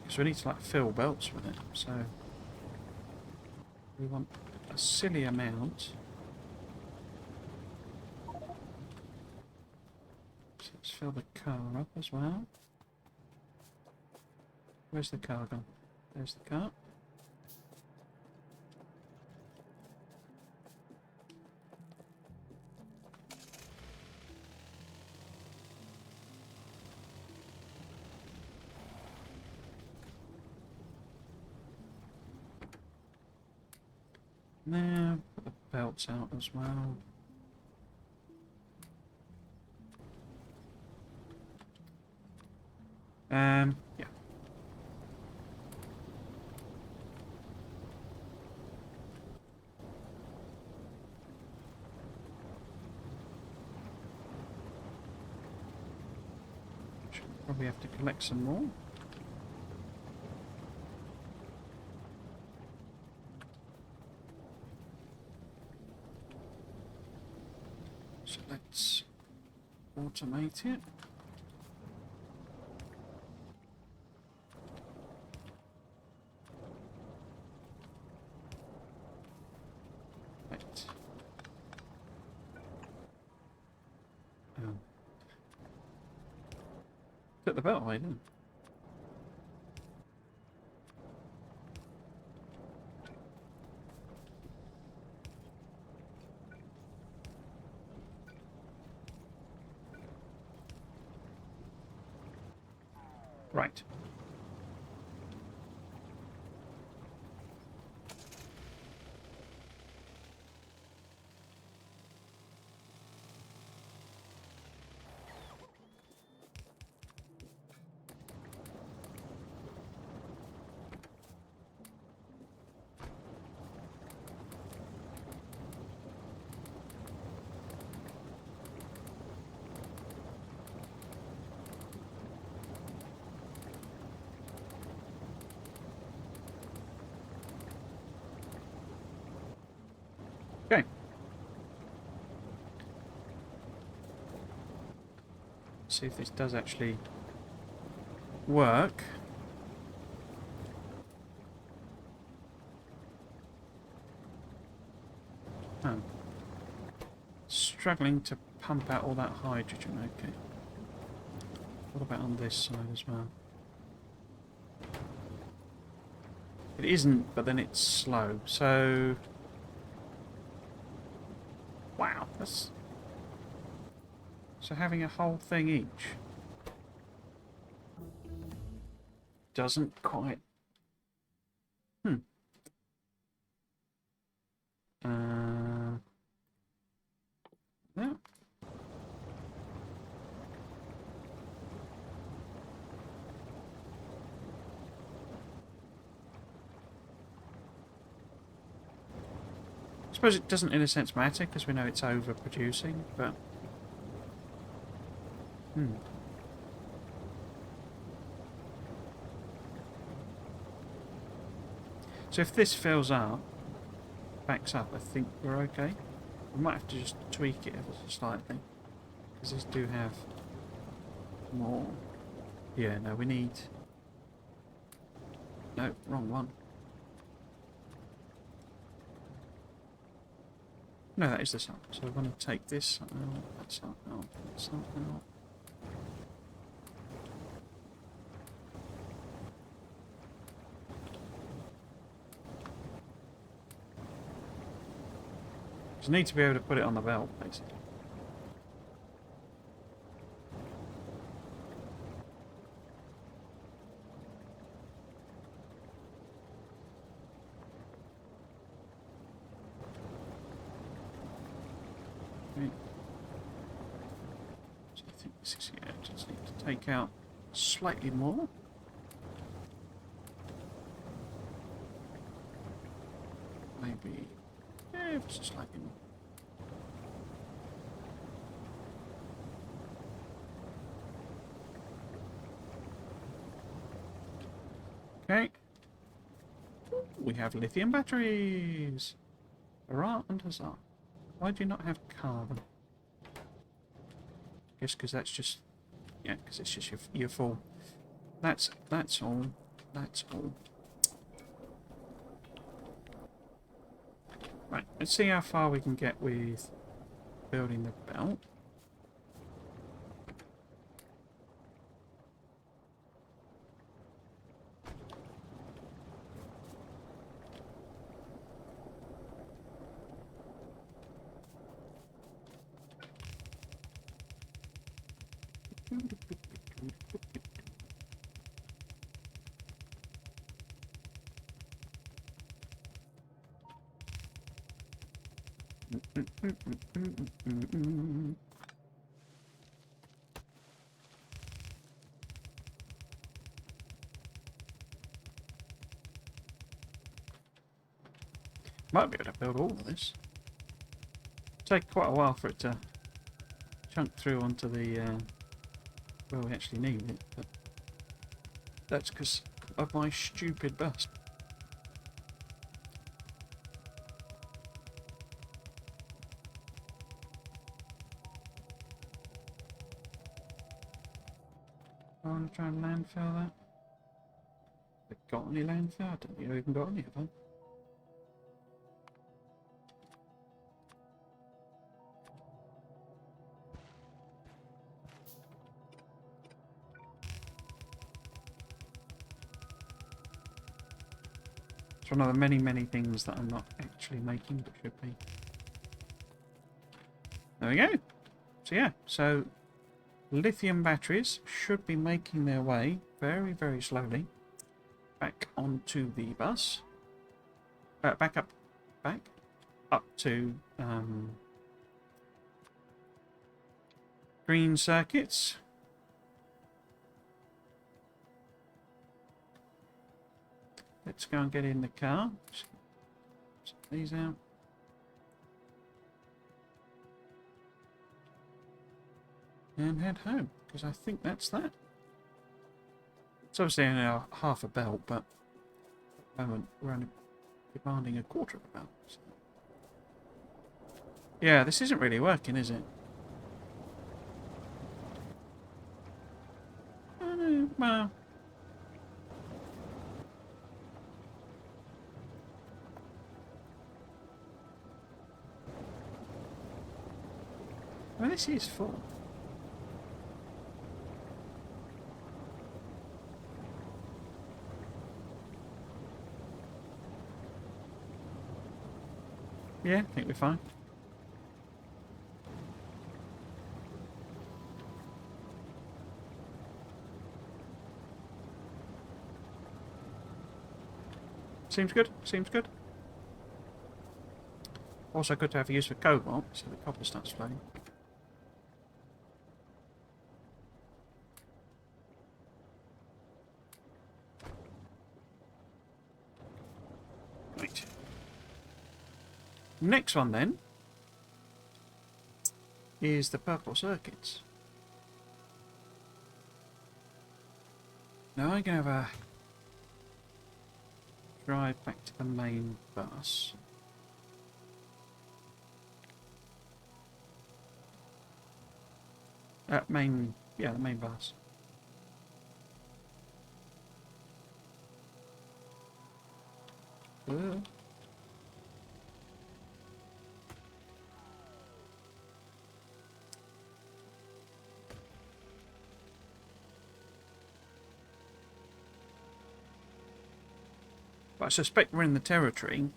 So we need to like fill belts with it. So we want a silly amount. So let's fill the car up as well. Where's the car gone? There's the car. Now, put the belts out as well. Yeah. Should probably have to collect some more. So let's automate it. Right. Took the belt away, didn't it? Right. Okay. See if this does actually work. Oh. Struggling to pump out all that hydrogen, okay. What about on this side as well? It isn't, but then it's slow. So, wow, that's so having a whole thing each doesn't quite. Hmm. Yeah. I suppose it doesn't, in a sense, matter because we know it's overproducing, but. Hmm. So if this fills up, backs up, I think we're okay. We might have to just tweak it ever so slightly because these do have more. Yeah, no, we need. No, wrong one. No, that is the sun. So we're going to take this out, that's out, that's out. Just need to be able to put it on the belt, basically. Okay. So I think this is, yeah, just need to take out slightly more. Maybe, yeah, just slightly more. Okay. We have lithium batteries. Hurrah and huzzah. Why do you not have carbon? Guess because that's just, yeah, because it's just your full. That's all. That's all. Right, let's see how far we can get with building the belt. Might be able to build all of this. Take quite a while for it to chunk through onto the where we actually need it, but that's because of my stupid bus. I want to try and landfill that. Have I got any landfill? I don't think I've even got any of them. It's one of the many, many things that I'm not actually making, but should be. There we go. So yeah, so lithium batteries should be making their way very, very slowly back onto the bus. Back up to green circuits. Let's go and get in the car. Set these out. And head home, because I think that's that. It's obviously only half a belt, but at the moment we're only demanding a quarter of a belt. So. Yeah, this isn't really working, is it? Well. I mean, this is full. Yeah, I think we're fine. Seems good. Seems good. Also good to have a use for cobalt, so the copper starts flowing. Right. Next one then is the purple circuits. Now I'm going to have a drive back to the main bus. The main bus. But I suspect we're in the territory.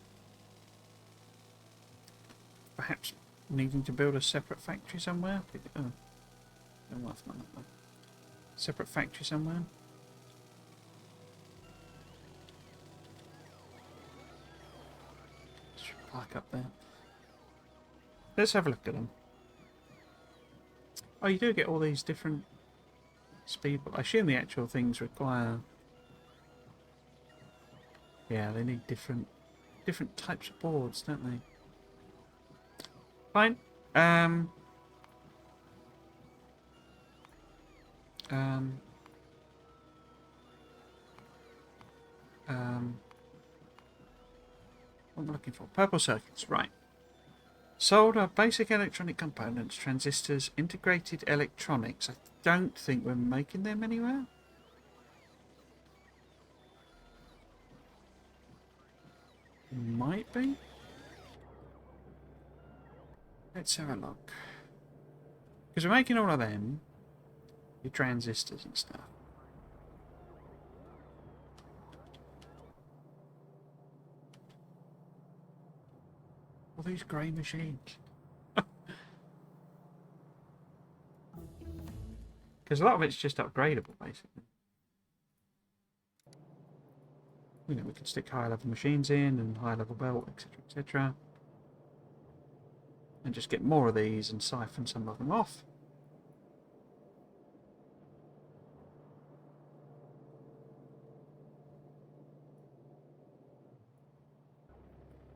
Perhaps needing to build a separate factory somewhere. Oh, separate factory somewhere. Let's park up there. Let's have a look at them. Oh, you do get all these different speed. I assume the actual things require. Yeah, they need different types of boards, don't they? Fine. What am I looking for? Purple circuits, right. Solder, basic electronic components, transistors, integrated electronics. I don't think we're making them anywhere. Might be. Let's have a look. Because we're making all of them. Your transistors and stuff. All these grey machines. Because a lot of it's just upgradable, basically. You know, we could stick higher level machines in and higher level belt, etc., etc. And just get more of these and siphon some of them off.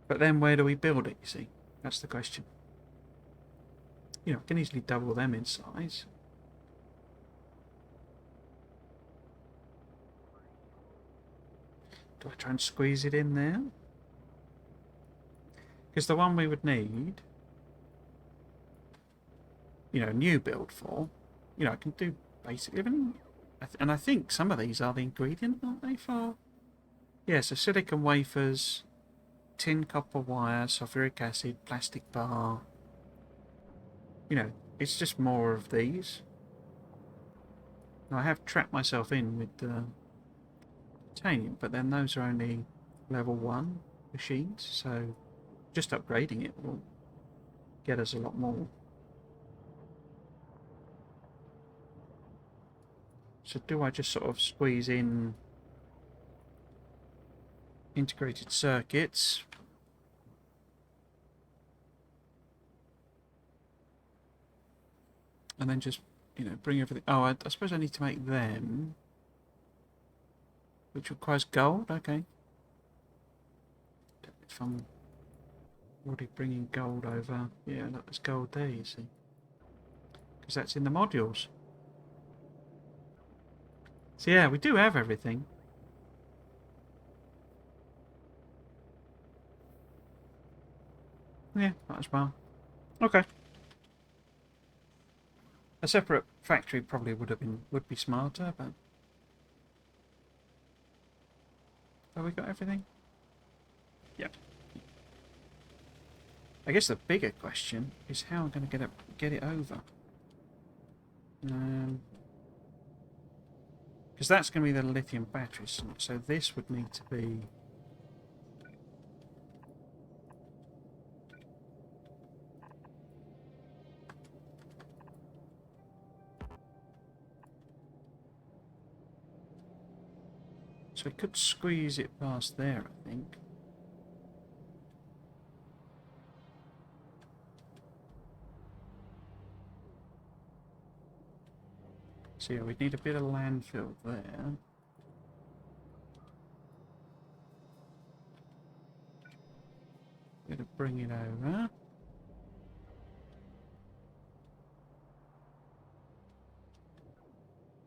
But then where do we build it, you see? That's the question. You know, we can easily double them in size. Do I try and squeeze it in there? Because the one we would need, you know, new build for, you know, I can do basic living. And I think some of these are the ingredient, aren't they, for... Yeah, so silicon wafers, tin copper wire, sulfuric acid, plastic bar. You know, it's just more of these. Now, I have trapped myself in with the titanium, but then those are only level 1 machines, so just upgrading it will get us a lot more. So do I just sort of squeeze in integrated circuits? And then just, you know, bring everything... Oh, I suppose I need to make them. Which requires gold? Okay. If I'm already bringing gold over... Yeah, look, there's gold there, you see. Because that's in the modules. So yeah, we do have everything. Yeah, might as well. Okay. A separate factory probably would be smarter, but have we got everything? Yep. I guess the bigger question is how I'm going to get it over. Because that's going to be the lithium batteries. So this would need to be So we could squeeze it past there, I think. So yeah, we'd need a bit of landfill there. Gonna bring it over.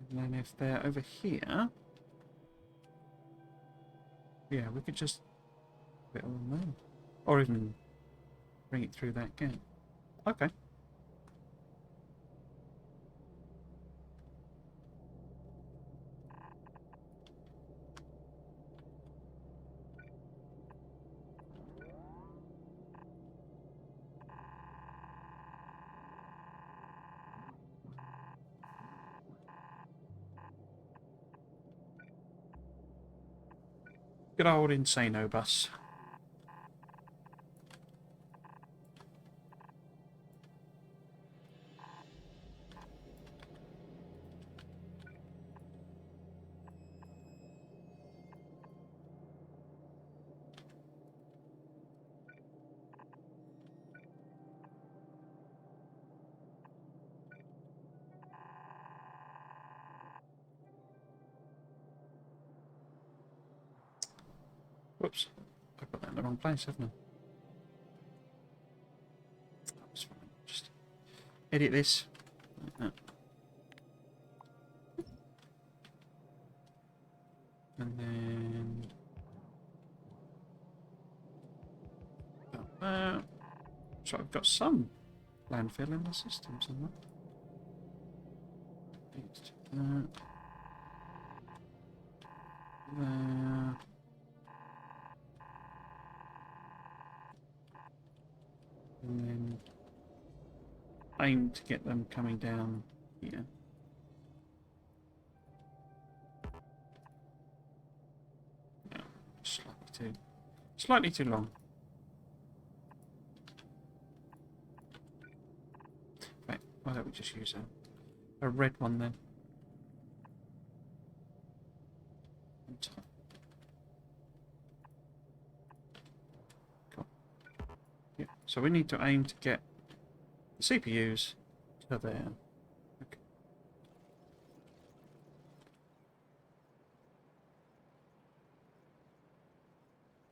And then if they're over here, yeah, we could just put it on there. Or even bring it through that gate. Okay. Good old Insano bus. Whoops. I put that in the wrong place, haven't I? That's fine. Just edit this. Like that. And then... so I've got some landfill in the system somewhere. That. There. And then aim to get them coming down here. No, slightly too long. Right, why don't we just use a red one then? On top. Cool. Yeah, so we need to aim to get the CPUs to there. Okay.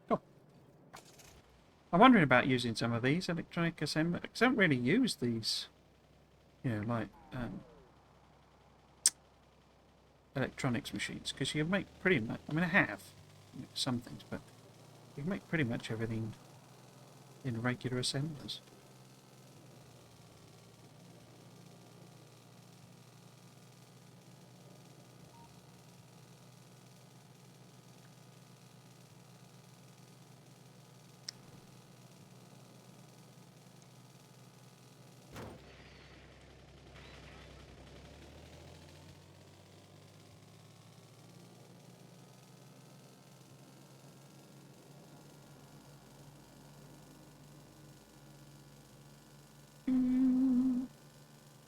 Cool. I'm wondering about using some of these electronic assembly. I don't really use these, you know, like electronics machines, because you can make pretty much. I mean, I have some things, but you can make pretty much everything in regular assemblers.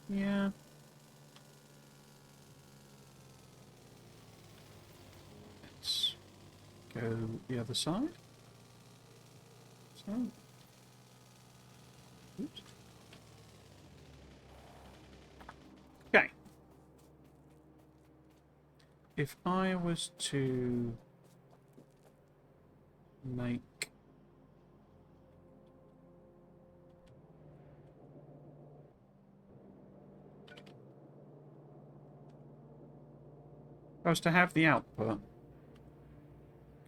Yeah. Let's go the other side. So. Oops. Okay. If I was to make if I was to have the output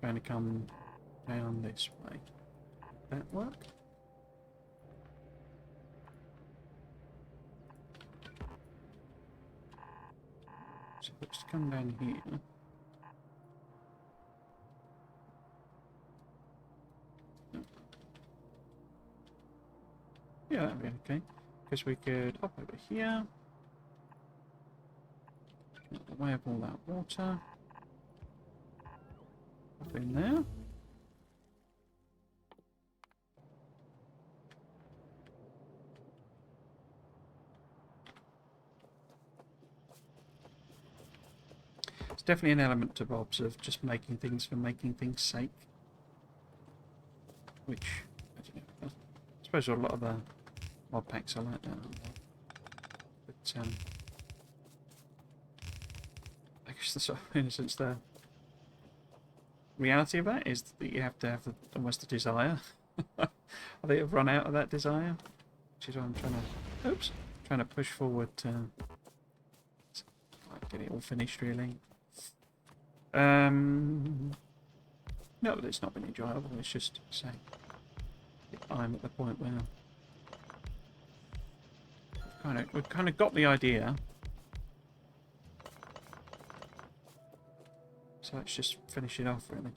going to come down this way, would that work? So if it's to come down here. Yeah, that'd be okay. Because we could hop over here. Get away of all that water. Up in there. definitely an element to Bob's of just making things for making things' sake. Which, I don't know, I suppose a lot of the mod packs are like that, aren't they? But, I guess the sort of, in a sense, the reality of that is that you have to have almost the desire. I think I've run out of that desire, which is why I'm trying to push forward to like, get it all finished, really. No, it's not been enjoyable. It's just say I'm at the point where we've kind of got the idea. So let's just finish it off, really.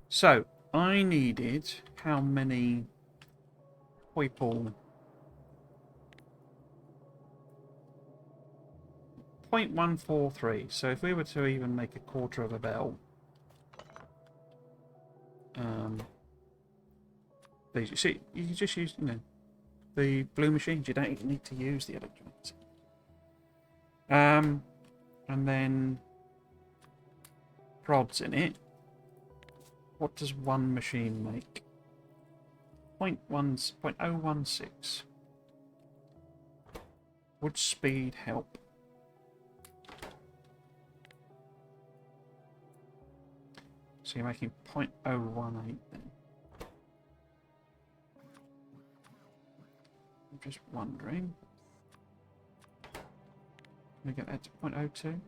So I needed how many people? 0.143. So if we were to even make a quarter of a bell, these, you see, you can just use, the blue machines. You don't even need to use the electronics. And then prods in it. What does one machine make? 0.016. Would speed help? So you're making 0.018 then. I'm just wondering. Can we get that to 0.02?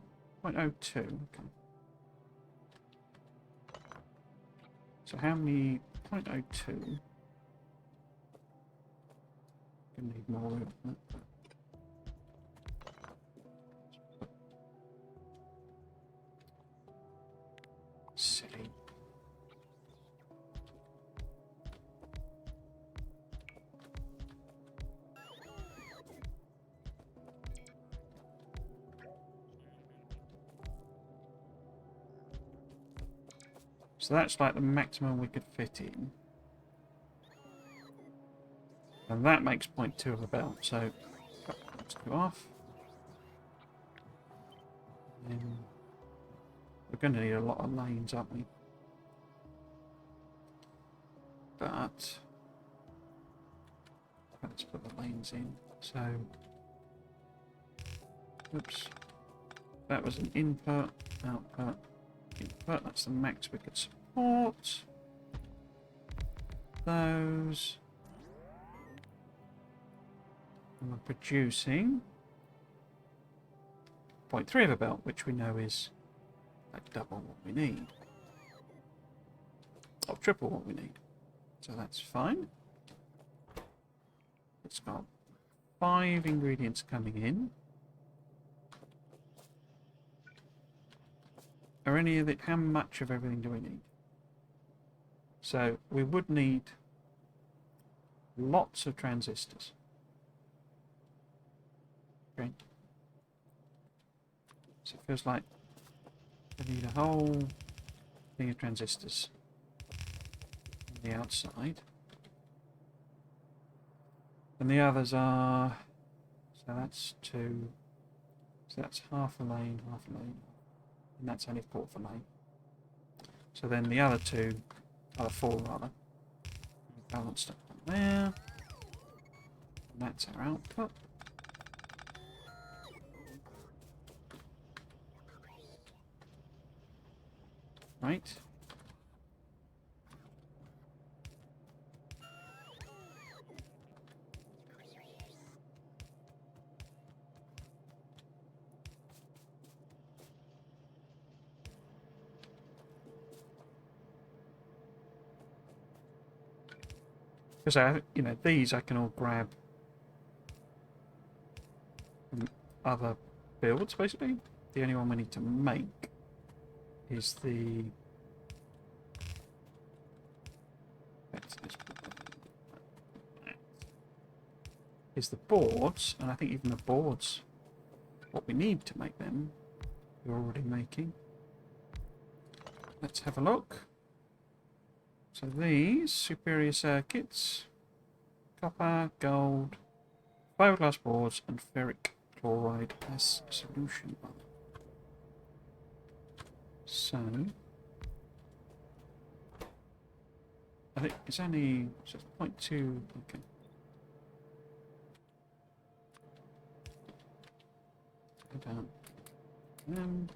0.02, okay. So how many 0.02? Gonna need more room. Silly. So that's like the maximum we could fit in. And that makes 0.2 of a belt, so let's go off. And we're going to need a lot of lanes, aren't we? But let's put the lanes in. So, oops, that was an input, output, input. That's the max we could support. Those. And we're producing 0.3 of a belt, which we know is like double what we need. Or triple what we need. So that's fine. It's got 5 ingredients coming in. Are any of it, how much of everything do we need? So we would need lots of transistors. Okay. So it feels like we need a whole thing of transistors on the outside. And the others are, so that's 2, so that's half a lane, and that's only a quarter of a lane. So then the other 2, other 4 rather, balanced up on there, and that's our output. Right. Because these I can all grab from other builds, basically. The only one we need to make is the boards, and I think even the boards, what we need to make them, we're already making. Let's have a look. So these superior circuits, copper, gold, fiberglass boards, and ferric chloride as solution. So I think it's only so it's 0.2. Okay. Go down. Um,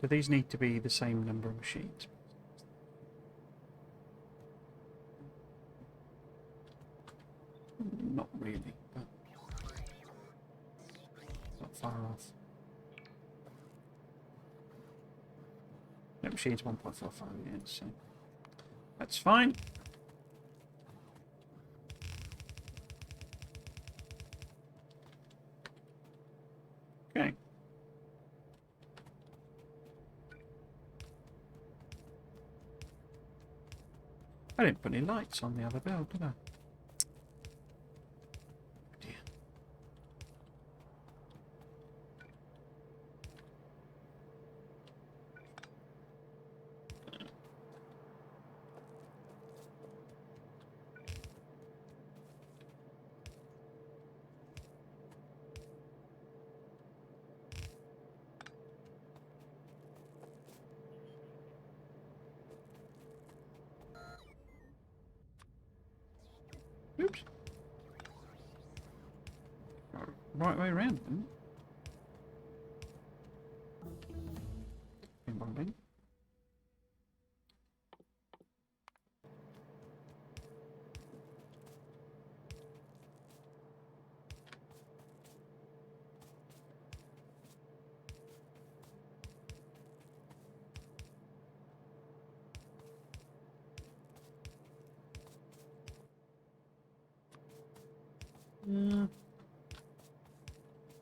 do these need to be the same number of machines? Not really, but not far off. No, machine's 1.45, yeah, so that's fine. Okay. I didn't put any lights on the other build, did I? Dear. Oops. Right way around, then. Involving.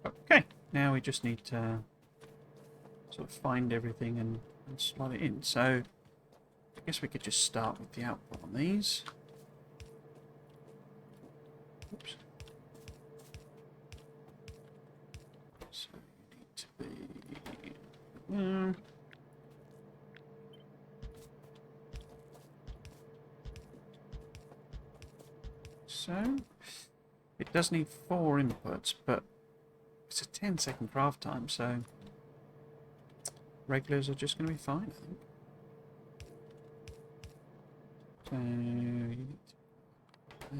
Okay, now we just need to sort of find everything and slot it in. So I guess we could just start with the output on these. Oops. So you need to be there. So it does need 4 inputs, but it's a 10-second craft time, so regulars are just going to be fine, I think. So you need to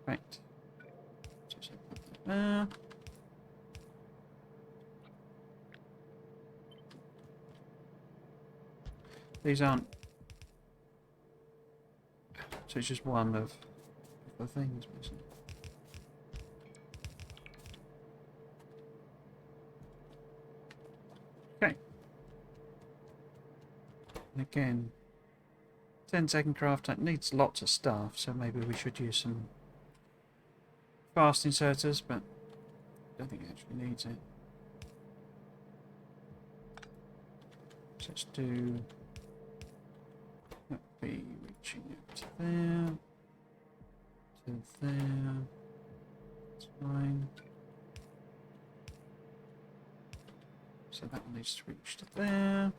right. Just put that there. These aren't. So it's just one of the things, isn't it? Okay. And again, 10-second craft time needs lots of stuff, so maybe we should use some fast inserters, but I don't think it actually needs it. So let's do that be reaching out to there, to there. That's fine. So that one needs to reach to there,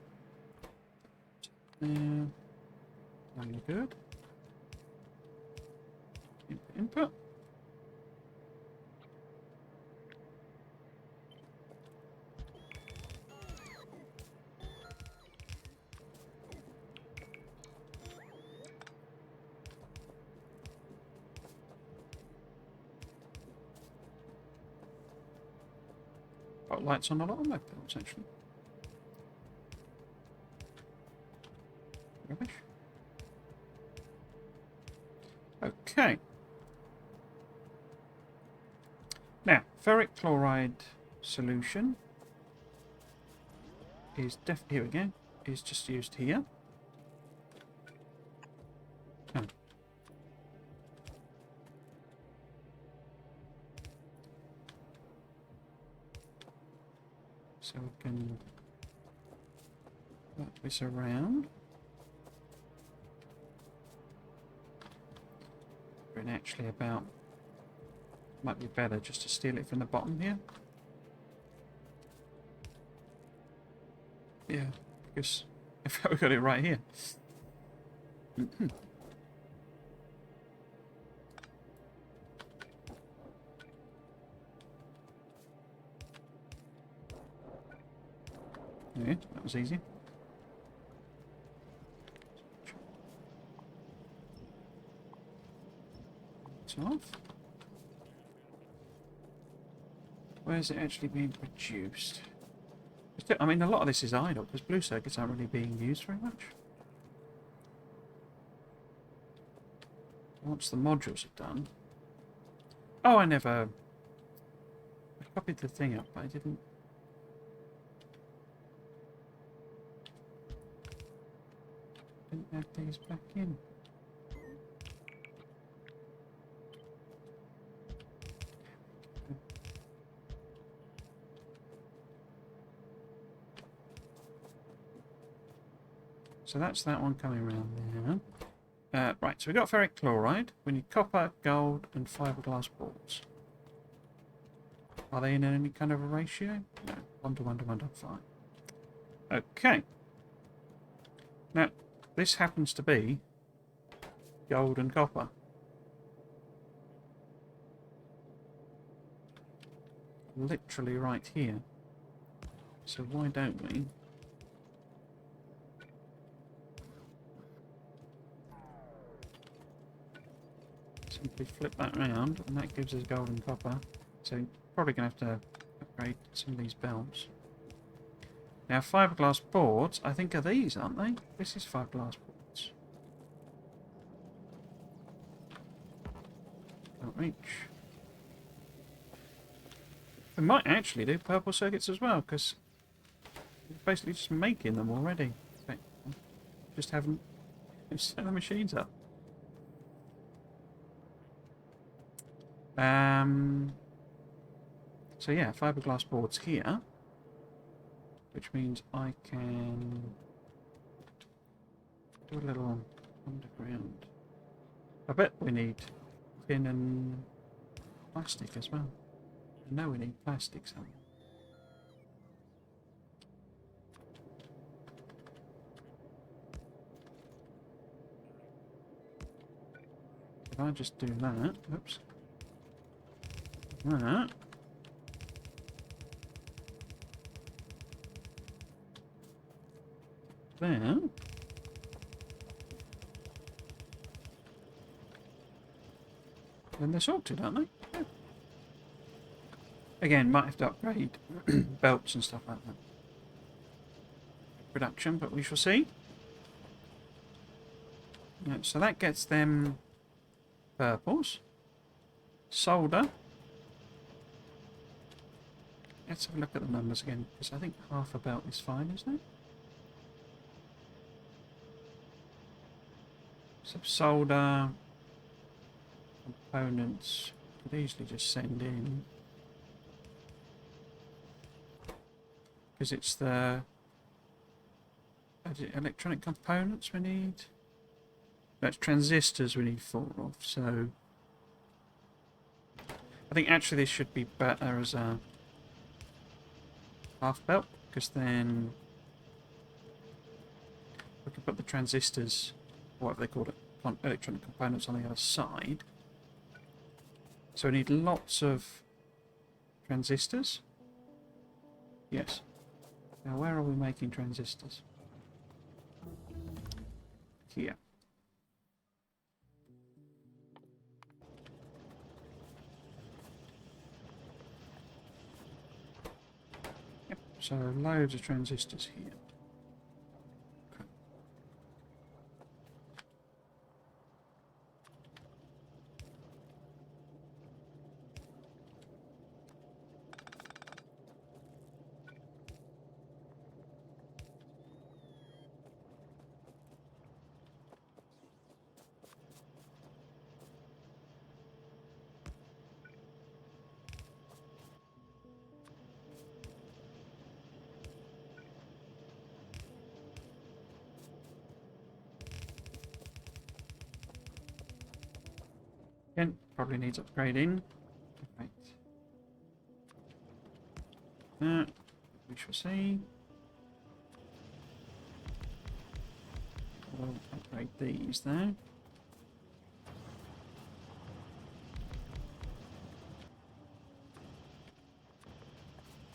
to there. And good. Input. Got lights on a lot of my builds, actually. Rubbish. Okay. Now, ferric chloride solution is here again. Is just used here. Oh, So we can work this around. And actually about might be better just to steal it from the bottom here. Yeah, because if we got it right here. Yeah, that was easy. It's off. Where's it actually being produced? I mean, a lot of this is idle because blue circuits aren't really being used very much. Once the modules are done. Oh, I copied the thing up, but I didn't. Didn't add these back in. So that's that one coming around there. Right, so we've got ferric chloride. We need copper, gold, and fiberglass boards. Are they in any kind of a ratio? No, 1 to 1 to 1.5. Okay. Now, this happens to be gold and copper. Literally right here. So why don't we simply flip that around, and that gives us gold and copper. So you're probably going to have to upgrade some of these belts. Now fiberglass boards, I think are these, aren't they? This is fiberglass boards. Can't reach. We might actually do purple circuits as well, because we're basically just making them already. Just haven't set the machines up. So yeah, fiberglass boards here, which means I can do a little underground. I bet we need tin and plastic as well. I know we need plastic somewhere. If I just do that, oops, that. There. Then they're sorted, aren't they? Yeah. Again, might have to upgrade belts and stuff like that. Production, but we shall see. Yeah, so that gets them purples. Solder. Let's have a look at the numbers again, because I think half a belt is fine, isn't it? Some solder components could easily just send in, because it's the electronic components we need. That's transistors we need 4 of. So I think actually this should be better as a half belt, because then we can put the transistors, whatever they call it, electronic components on the other side. So we need lots of transistors. Yes. Now where are we making transistors? Here. Yep. So loads of transistors here. probably needs upgrading. Right. That we shall see. We'll upgrade these there.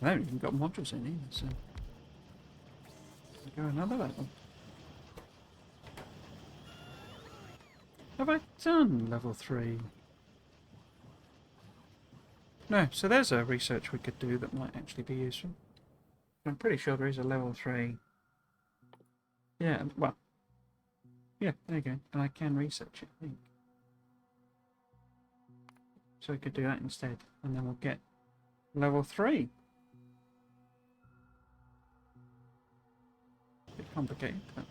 I haven't even got modules in either, so we'll go another level. Have I done level 3? No, so there's a research we could do that might actually be useful. I'm pretty sure there is a level 3. Yeah, well, yeah, there you go. And I can research it, I think. So we could do that instead, and then we'll get level 3. A bit complicated, but...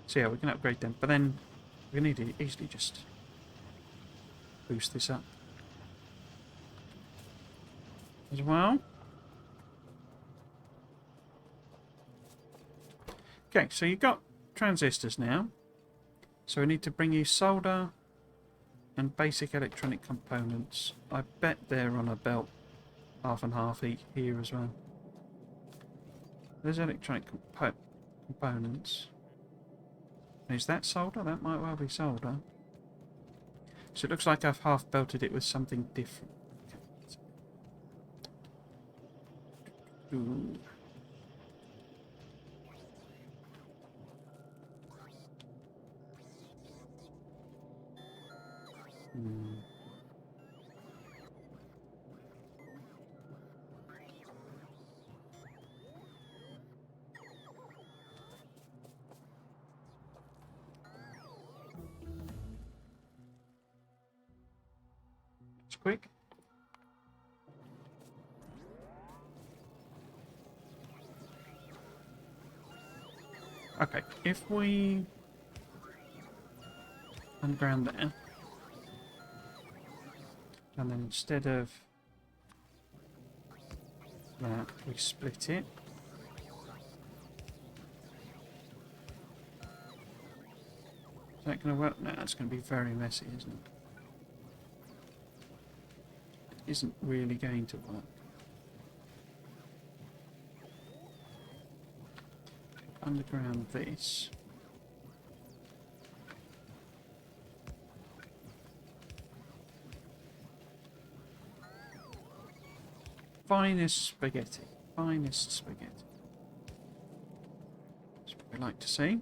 So yeah, we can upgrade them, but then we need to easily just boost this up as well. Okay, so you've got transistors now. So we need to bring you solder and basic electronic components. I bet they're on a belt half and half here as well. There's electronic components. Is that solder? That might well be solder. So it looks like I've half belted it with something different. Ooh. It's quick. Okay, if we underground there, and then instead of that, we split it. Is that going to work? No, that's going to be very messy, isn't it? It isn't really going to work. Underground this. Finest spaghetti. Finest spaghetti. That's what we like to see.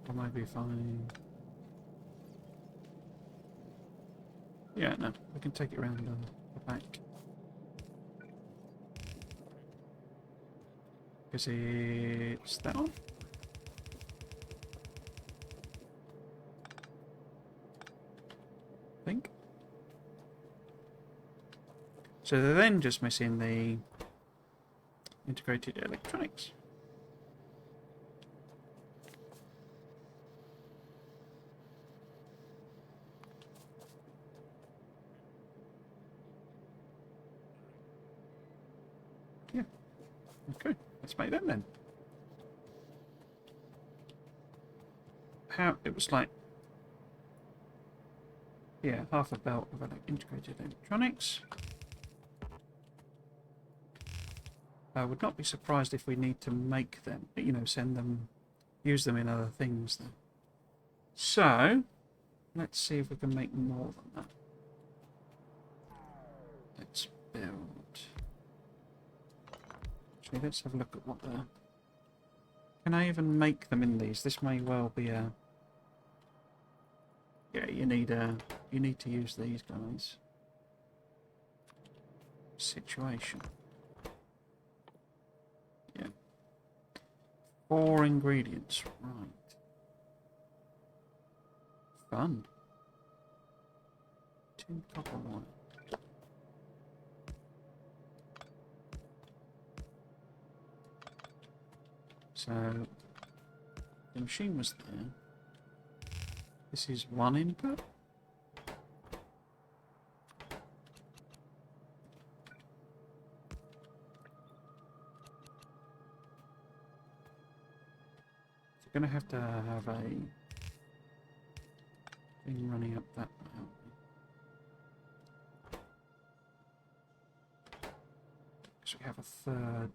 Or maybe fine. Yeah, no, we can take it around the back. Because it's that one. I think. So they're then just missing the integrated electronics. Yeah. Okay, let's make them then. How it was like, yeah, half a belt of integrated electronics. I would not be surprised if we need to make them, you know, send them, use them in other things then. So, let's see if we can make more than that. Let's build. Actually, let's have a look at what the... Can I even make them in these? This may well be a... Yeah, you need to use these guys. Situation. Yeah. 4 ingredients, right. Fun. Tin copper wire. So the machine was there. This is 1 input. going to have a thing running up that way. So we have a third.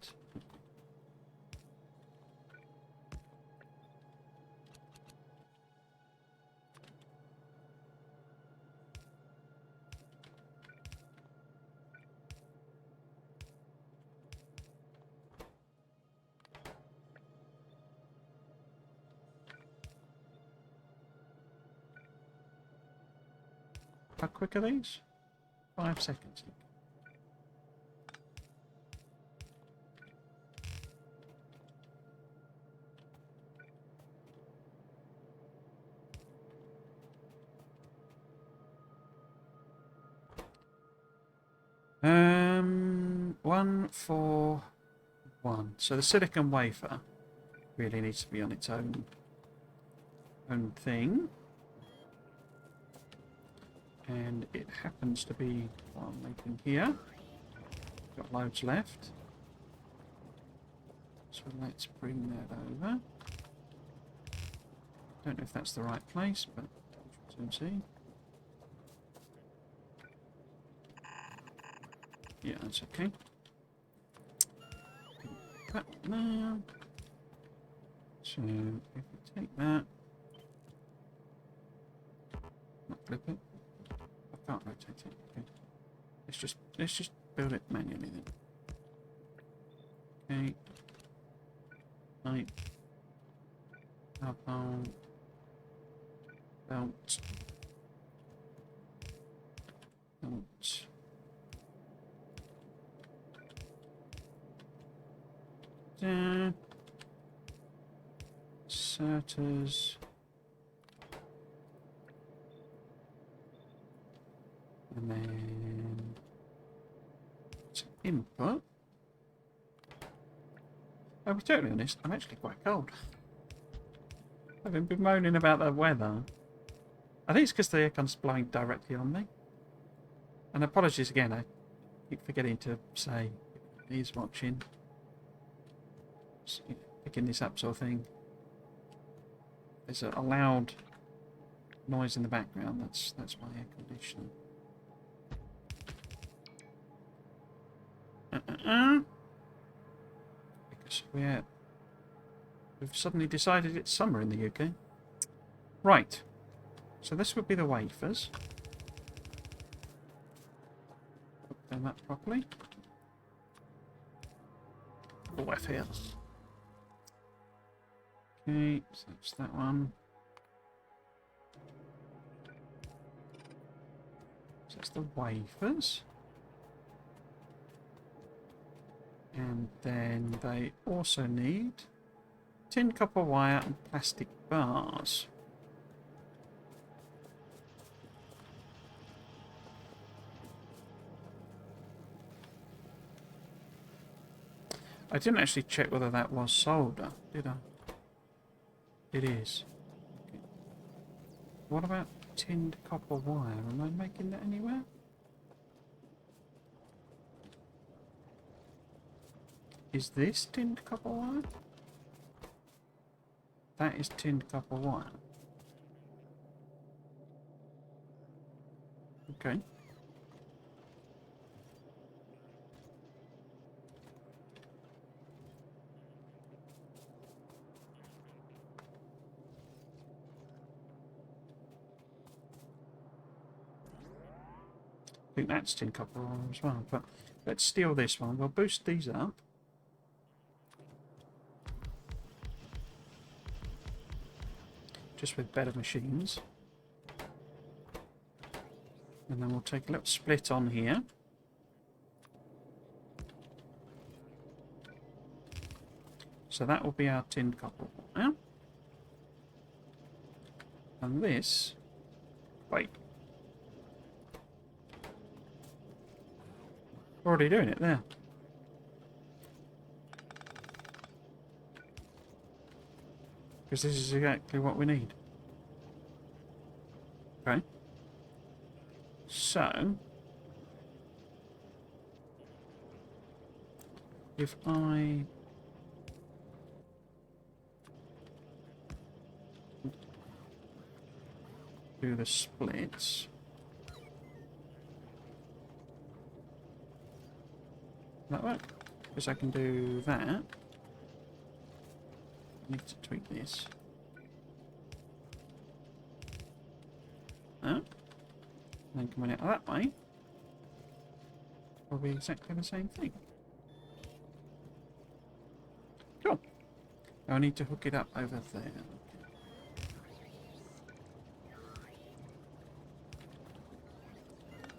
How quick are these? 5 seconds. One for one. So the silicon wafer really needs to be on its own thing. And it happens to be what I'm making here. Got loads left. So let's bring that over. Don't know if that's the right place, but we'll soon see. Yeah, that's okay. That now. So if we take that, not flip it. I can't rotate it. Okay. Let's just build it manually then. Okay. Right. Up on belt. Belt. There. Inserters. And then to input. I'll be totally honest, I'm actually quite cold. I've been bemoaning about the weather. I think it's because the aircon's blowing directly on me. And apologies again, I keep forgetting to say he's watching. Picking this up sort of thing. There's a loud noise in the background, that's my air conditioner. Because we've suddenly decided it's summer in the UK. Right. So this would be the wafers. Put them up properly. Oh, F here. Okay, so that's that one. So that's the wafers. And then they also need tin copper wire and plastic bars. I didn't actually check whether that was solder, did I? It is. Okay. What about tinned copper wire? Am I making that anywhere? Is this tinned copper wire? That is tinned copper wire. Okay. I think that's tin copper wire as well, but let's steal this one. We'll boost these up. Just with better machines. And then we'll take a little split on here. So that will be our tin copper wire. And this... Wait. Already doing it there. Because this is exactly what we need. Okay. So, if I do the splits. That work? Because I can do that. I need to tweak this. That. And then coming out that way will be exactly the same thing. Cool. Now I need to hook it up over there.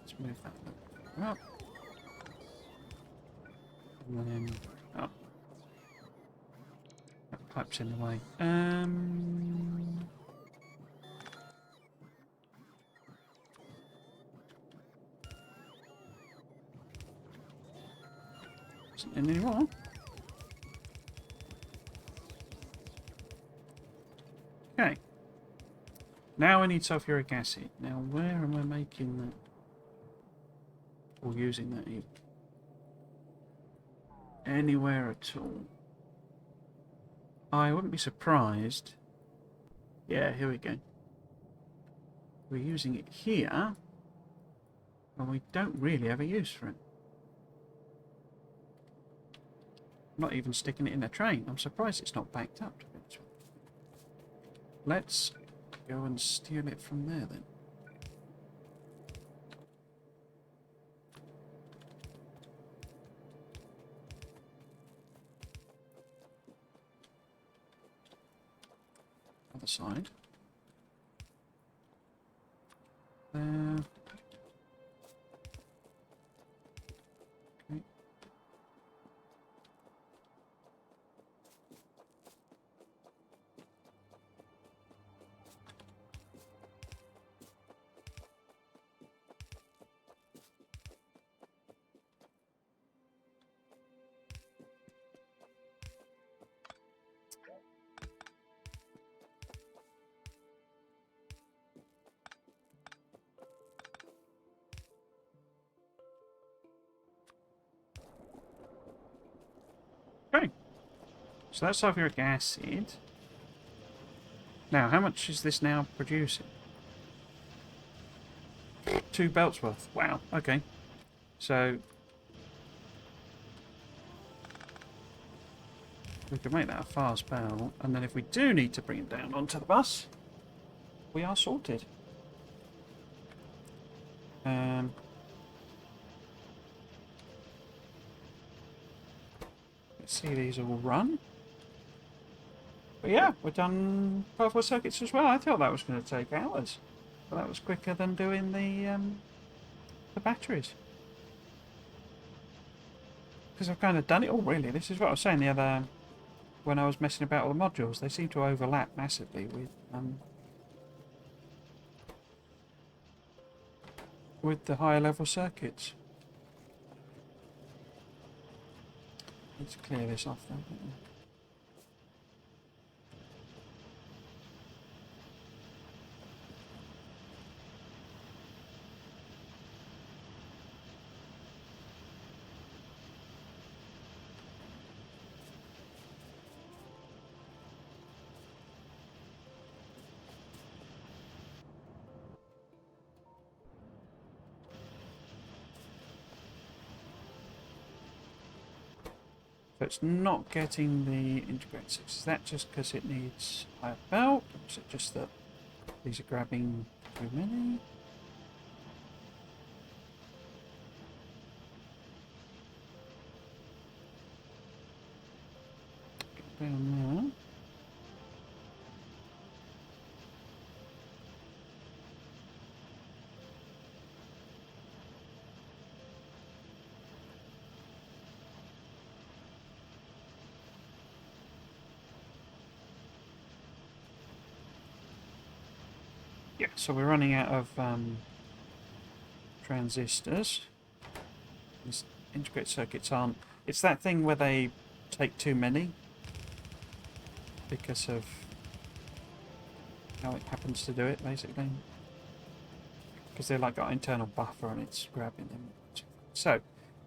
Let's move that a little up. And then up. That pipe's in the way. Isn't in anymore. Okay. Now I need sulfuric acid. Now where am I making that? Or using that even? Anywhere at all. I wouldn't be surprised. Yeah, here we go. We're using it here, and we don't really have a use for it. I'm not even sticking it in a train. I'm surprised it's not backed up, to be honest with you. Let's go and steal it from there then. Other side. There. Okay. Okay. So that's sulfuric acid. Now, how much is this now producing? 2 belts worth. Wow. Okay. So we can make that a fast bell, and then if we do need to bring it down onto the bus, we are sorted. Let's see these all run. But yeah, we've done 12 circuits as well. I thought that was going to take hours, but that was quicker than doing the batteries. Because I've kind of done it all really. This is what I was saying the other when I was messing about with the modules. They seem to overlap massively with the higher level circuits. Let's clear this off then, don't we? So it's not getting the integrated 6. Is that just because it needs higher belt? Or is it just that these are grabbing too many? Get down there. Yeah, so we're running out of transistors. These integrated circuits aren't... It's that thing where they take too many because of how it happens to do it, basically. Because they're like got an internal buffer and it's grabbing them. So,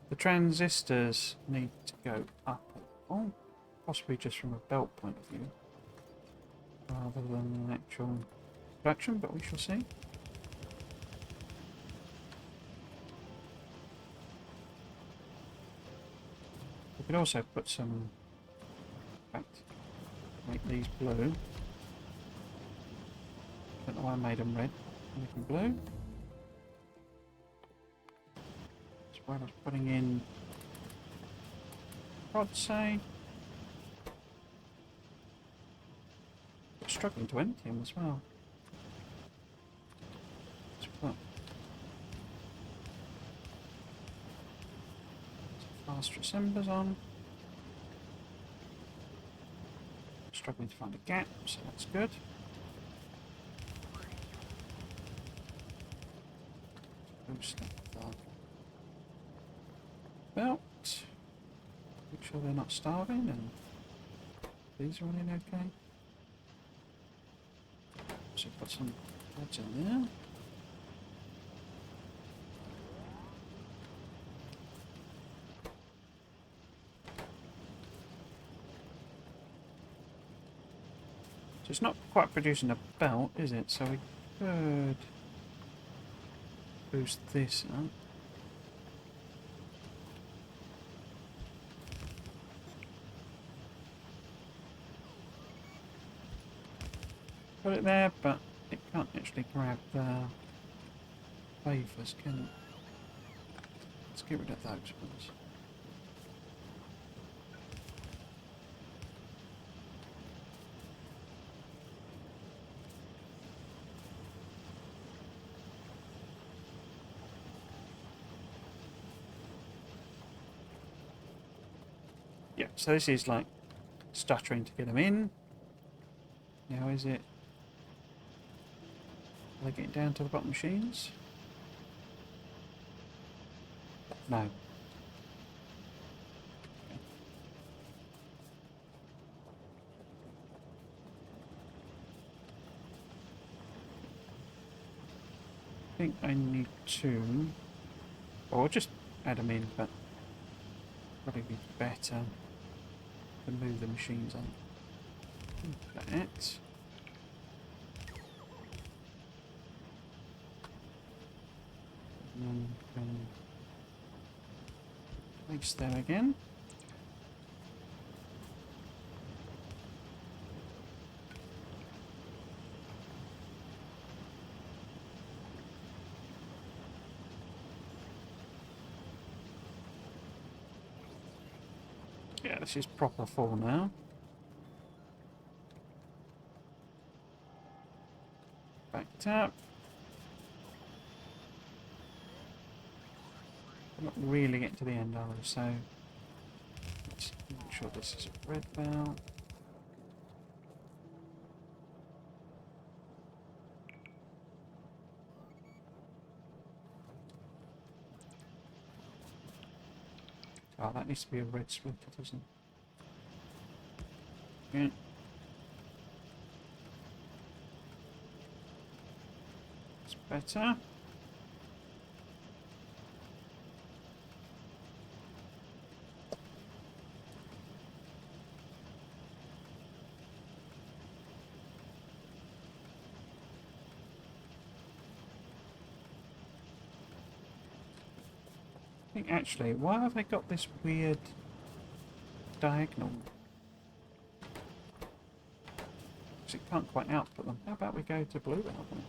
the transistors need to go up a little, possibly just from a belt point of view, rather than an actual production, but we shall see. We could also put some, in fact, make these blue. Don't know why I made them red. Make them blue. That's why I was putting in, I'd say, struggling to empty them as well. Let's put some faster assemblers on. Struggling to find a gap, so that's good. Boost up the belt. Make sure they're not starving, and these are running okay. So put some pads in there. So it's not quite producing a belt, is it? So we could boost this up. Put it there, but it can't actually grab the wafers, can it? Let's get rid of those ones. Yeah, so this is like stuttering to get them in. Now is it? Are they getting down to the bottom machines? No. Okay. I think I need to, or just add them in, but probably be better to move the machines on. That. And then place them again. Yeah, this is proper full now. Backed up. I'm not really getting to the end, are we? So let's make sure this is a red belt. Oh, that needs to be a red splitter, doesn't it? Yeah. It's better. I think actually, why have they got this weird diagonal? Because it can't quite output them. How about we go to blue belt then?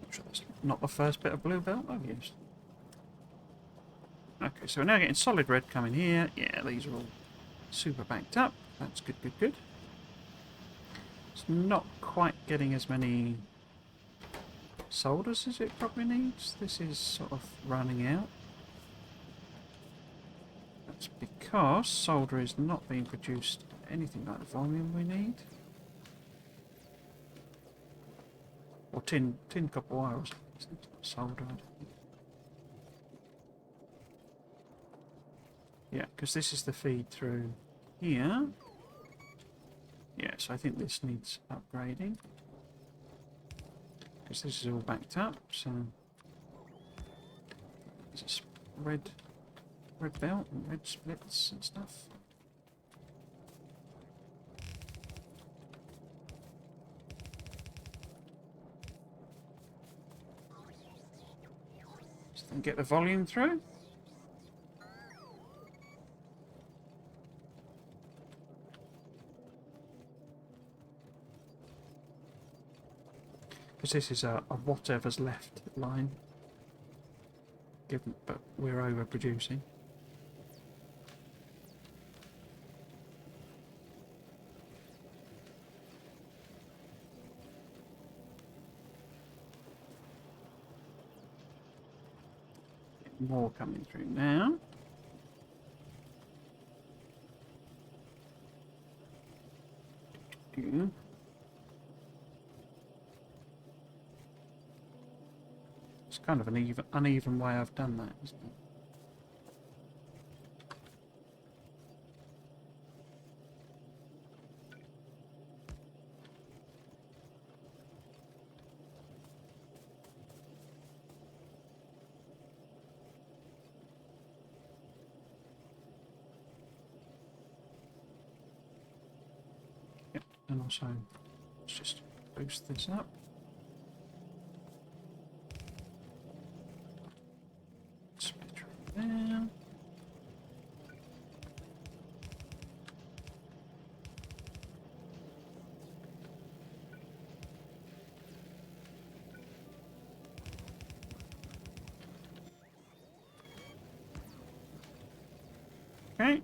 Not sure that's not the first bit of blue belt I've used. Okay, so we're now getting solid red coming here. Yeah, these are all super banked up. That's good, good, good. It's not quite getting as many solders as it probably needs. This is sort of running out. That's because solder is not being produced at anything like the volume we need. Or tin copper wire or something. It's not solder, I don't think. Yeah, because this is the feed through here. Yeah, so I think this needs upgrading. because this is all backed up, so there's a red belt and red splits and stuff. Just then get the volume through. Because this is a whatever's left line. Given, but we're overproducing. More coming through now. It's kind of an uneven way I've done that, isn't it? Yep, and also let's just boost this up. Split right there. Okay.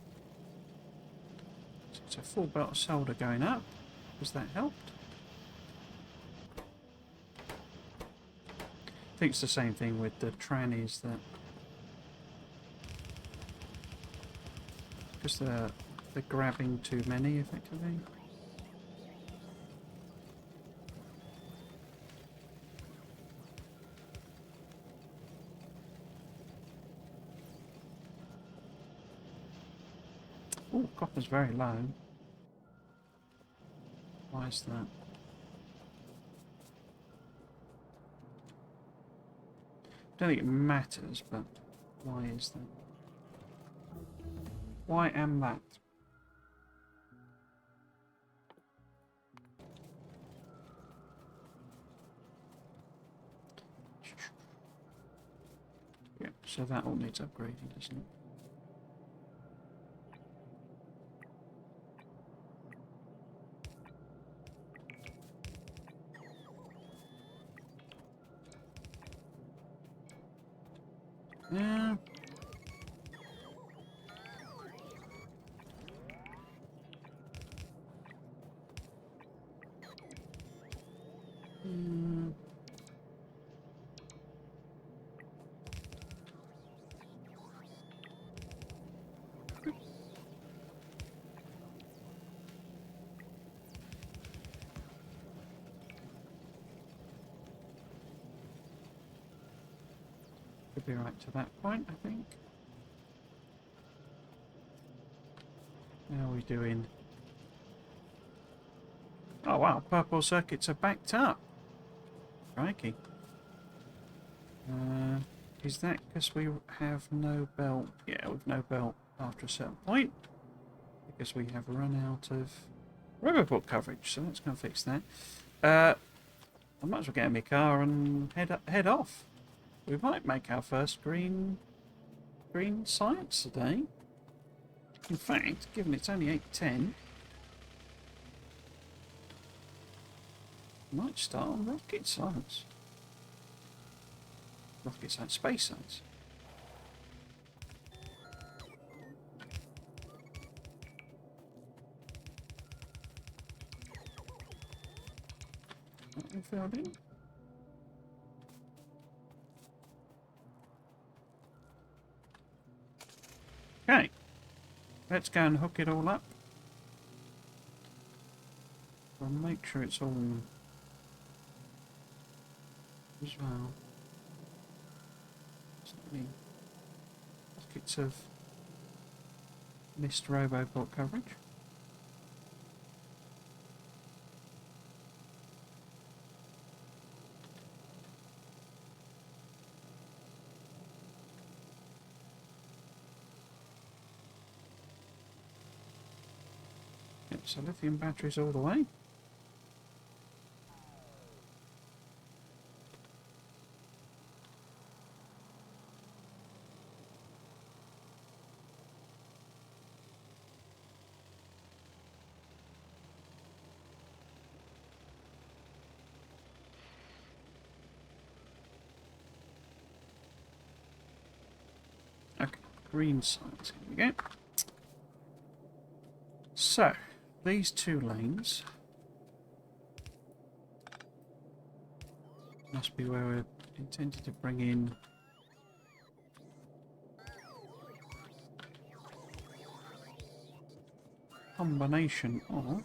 So it's a full belt of solder going up. Has that helped? I think it's the same thing with the trannies, that because they're grabbing too many effectively. Oh, copper's very low. Why is that? I don't think it matters, but why is that? Why am that? Yeah, so that all needs upgrading, doesn't it? Yeah. Could be right to that point, I think. How are we doing? Oh wow, purple circuits are backed up. Crikey. Is that because we have no belt? Yeah, we've no belt after a certain point. Because we have run out of riverboat coverage, so that's going to fix that. I might as well get in my car and head off. We might make our first green science today. In fact, given it's only 8:10, I might start on rocket science. Rocket science, space science. Filled in. Okay, let's go and hook it all up. I'll make sure it's all as well. There's not any pockets of missed roboport coverage. so lithium batteries all the way. Okay, green signs. Here we go. So, these 2 lanes must be where we're intended to bring in combination of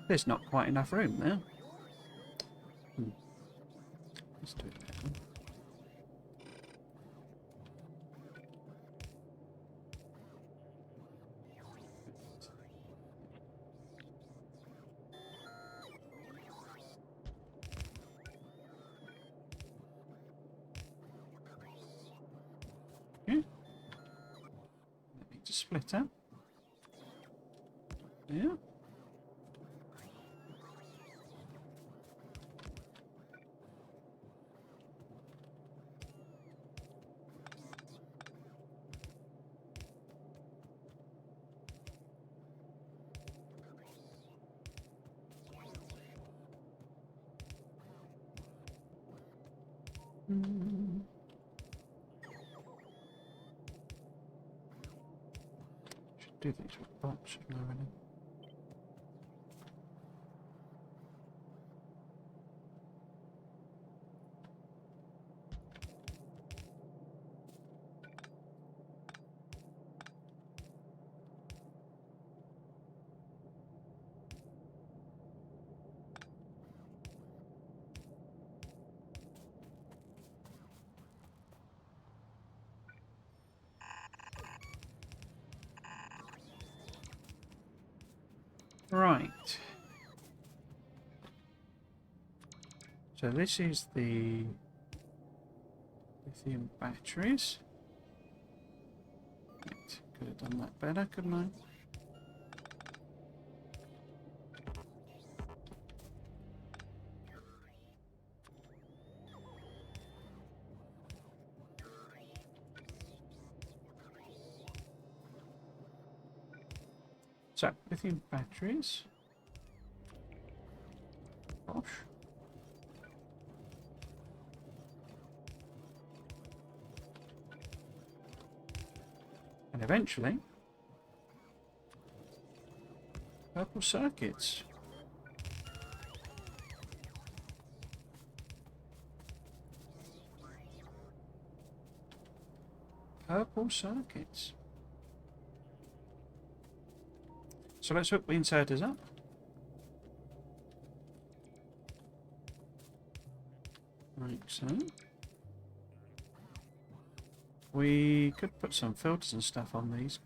there's not quite enough room there. Let's do it that way. Okay. That needs to split up. Yeah. Should do these with box, shouldn't I, really? Right. So this is the lithium batteries. Right. Could have done that better, couldn't I? So, lithium batteries. Gosh. And eventually, purple circuits. Purple circuits. So let's hook the inserters up. Like so. We could put some filters and stuff on these.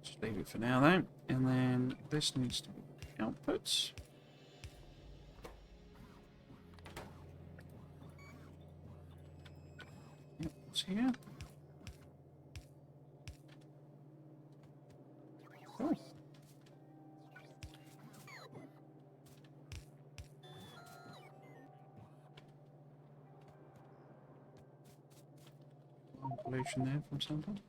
Just leave it for now though. And then this needs to be outputs. Yep, it's here. Cool. Pollution there from something.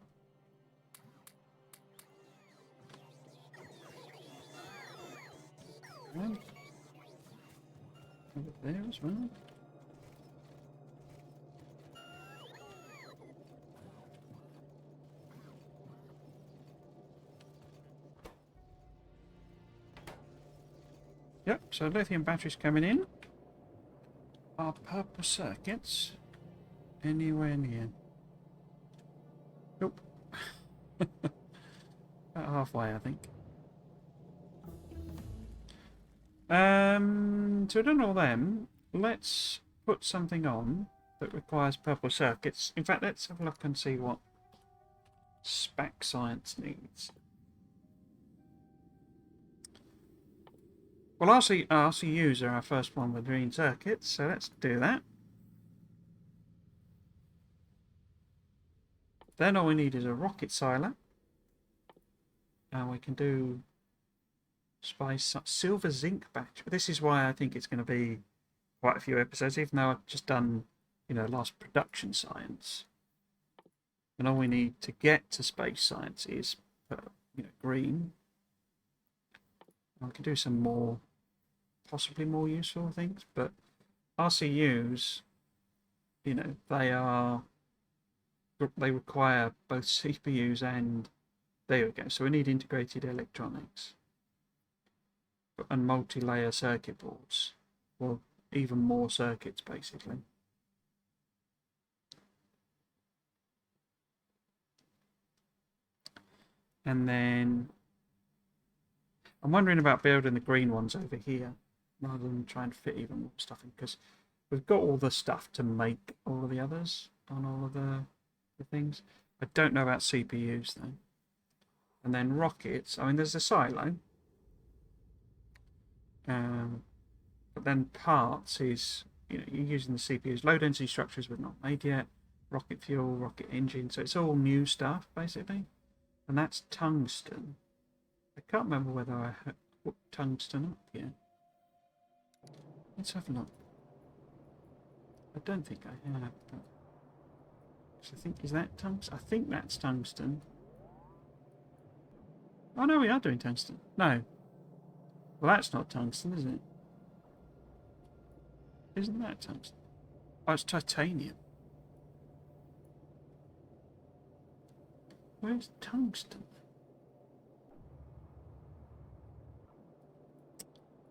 And over there as well. Yep, so lithium batteries coming in. Are purple circuits anywhere near? Nope. About halfway, I think. So we've done all them. Let's put something on that requires purple circuits. In fact, let's have a look and see what Spec Science needs. Well, RCUs are our first one with green circuits, so let's do that. Then all we need is a rocket silo. And we can do silver zinc battery. This is why I think it's going to be quite a few episodes, even though I've just done, last production science. And all we need to get to space science is, green. I can do some more, possibly more useful things, but RCUs, they require both CPUs and, there we go. So we need integrated electronics and multi-layer circuit boards, or even more circuits, basically. And then I'm wondering about building the green ones over here rather than trying to fit even more stuff in, because we've got all the stuff to make all of the others on all of the things. I don't know about CPUs though. And then rockets, I mean, there's a silo. But then parts is, you're using the CPUs. Low density structures we've not made yet. Rocket fuel, rocket engine. So it's all new stuff, basically. And that's tungsten. I can't remember whether I put tungsten up yet. Let's have a look. I don't think I have. But I think, is that tungsten? I think that's tungsten. Oh no, we are doing tungsten. No. Well, that's not tungsten, is it? Isn't that tungsten? Oh, it's titanium. Where's tungsten?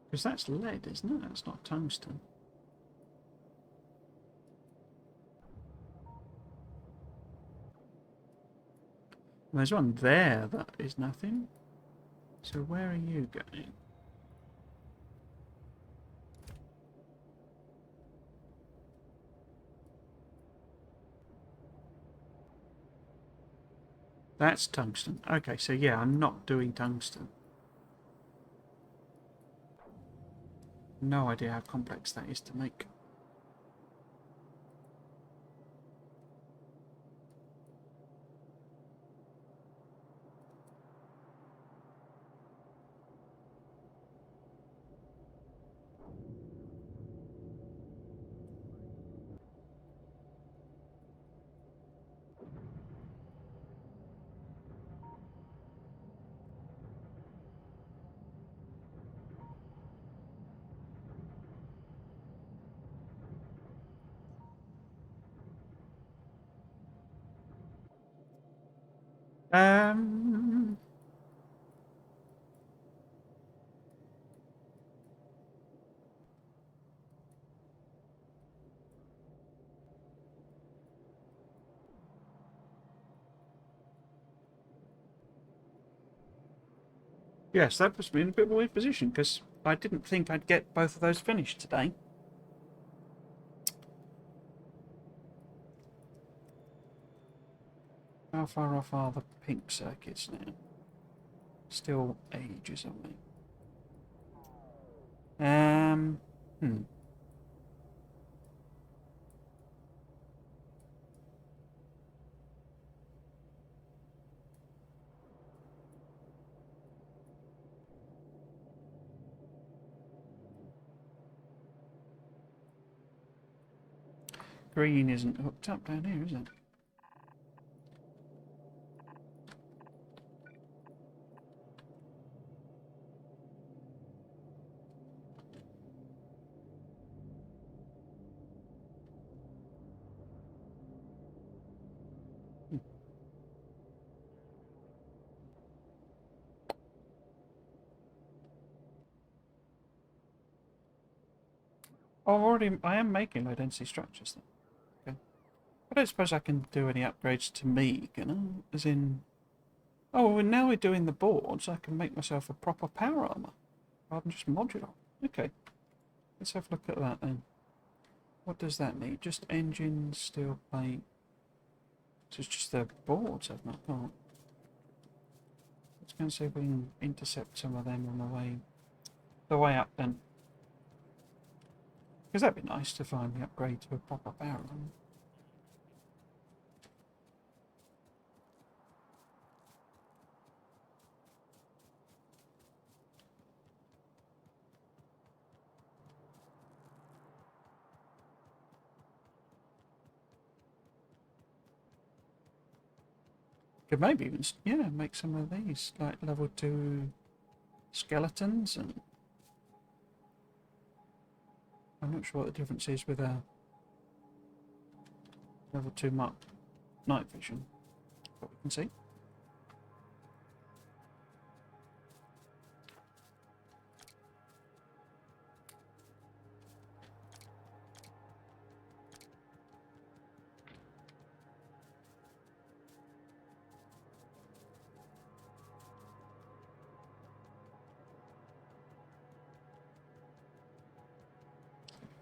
Because that's lead, isn't it? That's not tungsten. And there's one there that is nothing. So where are you going? That's tungsten. Okay, so yeah, I'm not doing tungsten. No idea how complex that is to make. Um, yes, that puts me in a bit of a weird position because I didn't think I'd get both of those finished today. How far off are the pink circuits now? Still ages away. Hmm. Green isn't hooked up down here, is it? Oh, I am making low density structures then. Okay. I don't suppose I can do any upgrades to me, can I? As in, oh, well, now we're doing the boards, I can make myself a proper power armor rather than just modular. Okay, let's have a look at that then. What does that need? Just engine, steel plate. So it's just the boards I've not got. Let's go and see if we can intercept some of them on the way. the way up then. Because that'd be nice to finally upgrade to a proper barrel. Could maybe even, yeah, make some of these, like level 2 skeletons, and I'm not sure what the difference is with a level 2 night vision, but we can see.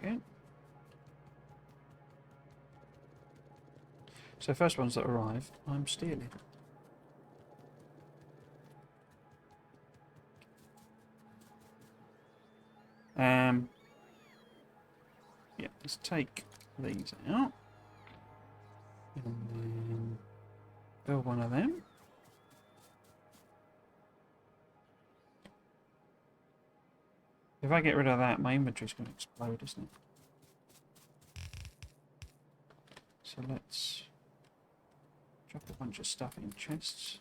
Okay. So first ones that arrive, I'm stealing. Yeah, let's take these out. And then build one of them. If I get rid of that, my inventory's going to explode, isn't it? So let's drop a bunch of stuff in chests.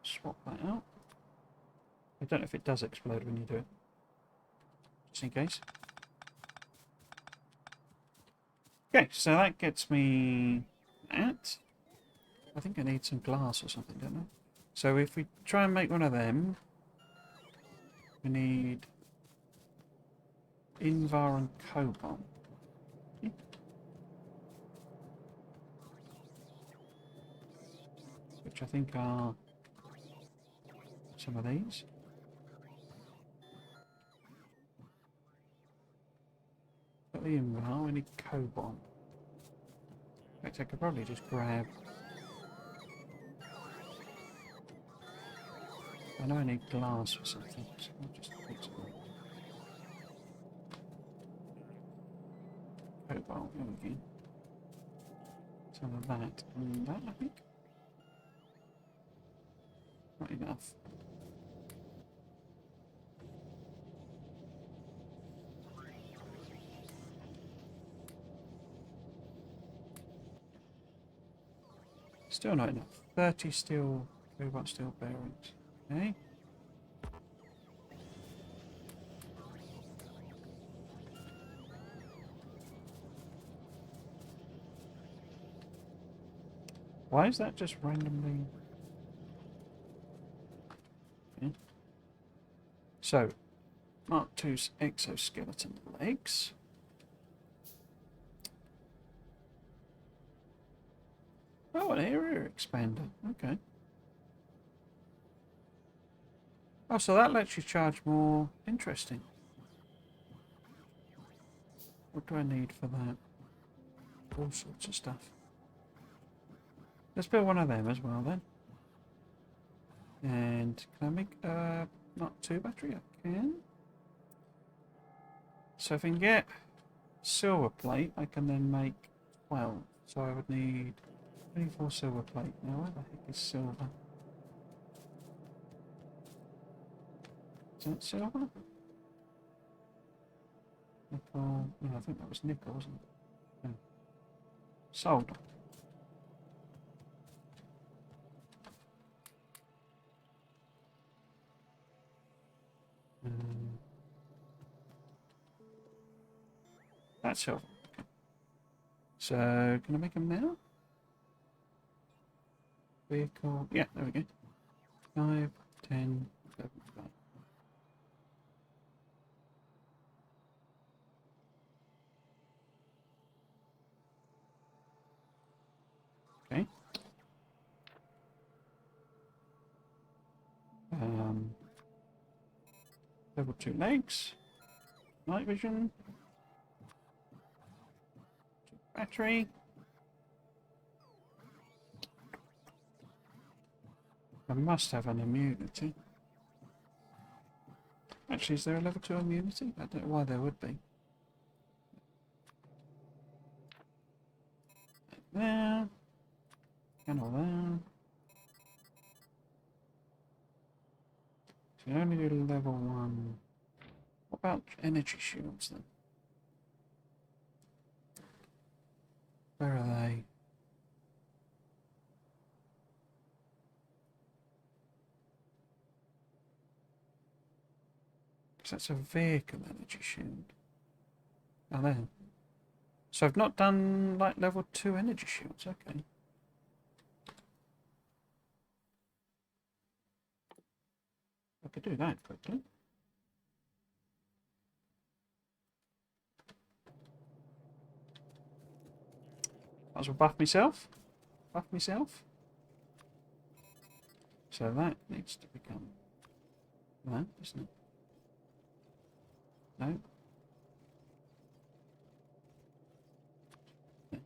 Swap that out. I don't know if it does explode when you do it. Just in case. Okay, so that gets me that. I think I need some glass or something, don't I? So if we try and make one of them, we need Invar and Cobalt. Which I think are some of these. Got the Invar, we need Cobalt. In fact, I could probably just grab... I know I need glass or something, so I'll just take some Cobalt, there we go. Some of that and that, I think. Not enough. Still not enough. 30 steel, cobalt steel bearings. Okay. Why is that just randomly... Okay. So, Mark II's exoskeleton legs. Oh, an area expander. Okay. Oh, so that lets you charge more. Interesting. What do I need for that? All sorts of stuff. Let's build one of them as well then. And can I make a Mark II battery? I can. So if I can get silver plate, I can then make 12. So I would need 24 silver plate. Now where the heck is silver? Is that silver? Nickel. No, I think that was nickel, wasn't it? Yeah. Solder. That's silver. Okay. So can I make them now? Vehicle. Yeah, there we go. 5, 10, 11, 5. Okay. Level 2 legs. Night vision. Battery. I must have an immunity. Actually, is there a level 2 immunity? I don't know why there would be. There. And all there. So you only do level 1. What about energy shields then? Where are they? Because that's a vehicle energy shield. Oh, there. So I've not done like level 2 energy shields, okay. I could do that quickly. Might as well buff myself. Buff myself. So that needs to become that, isn't it? No. Yeah.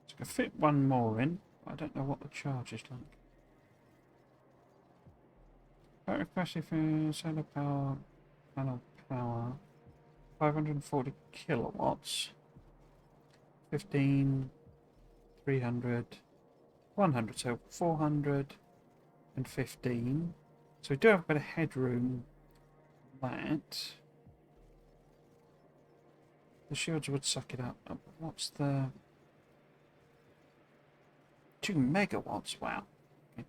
So I could fit one more in. But I don't know what the charge is like. Battery capacity for solar power, panel power, 540 kilowatts, 15, 300, 100, so 415. So we do have a bit of headroom. That the shields would suck it up. What's the 2 megawatts? Wow. Okay.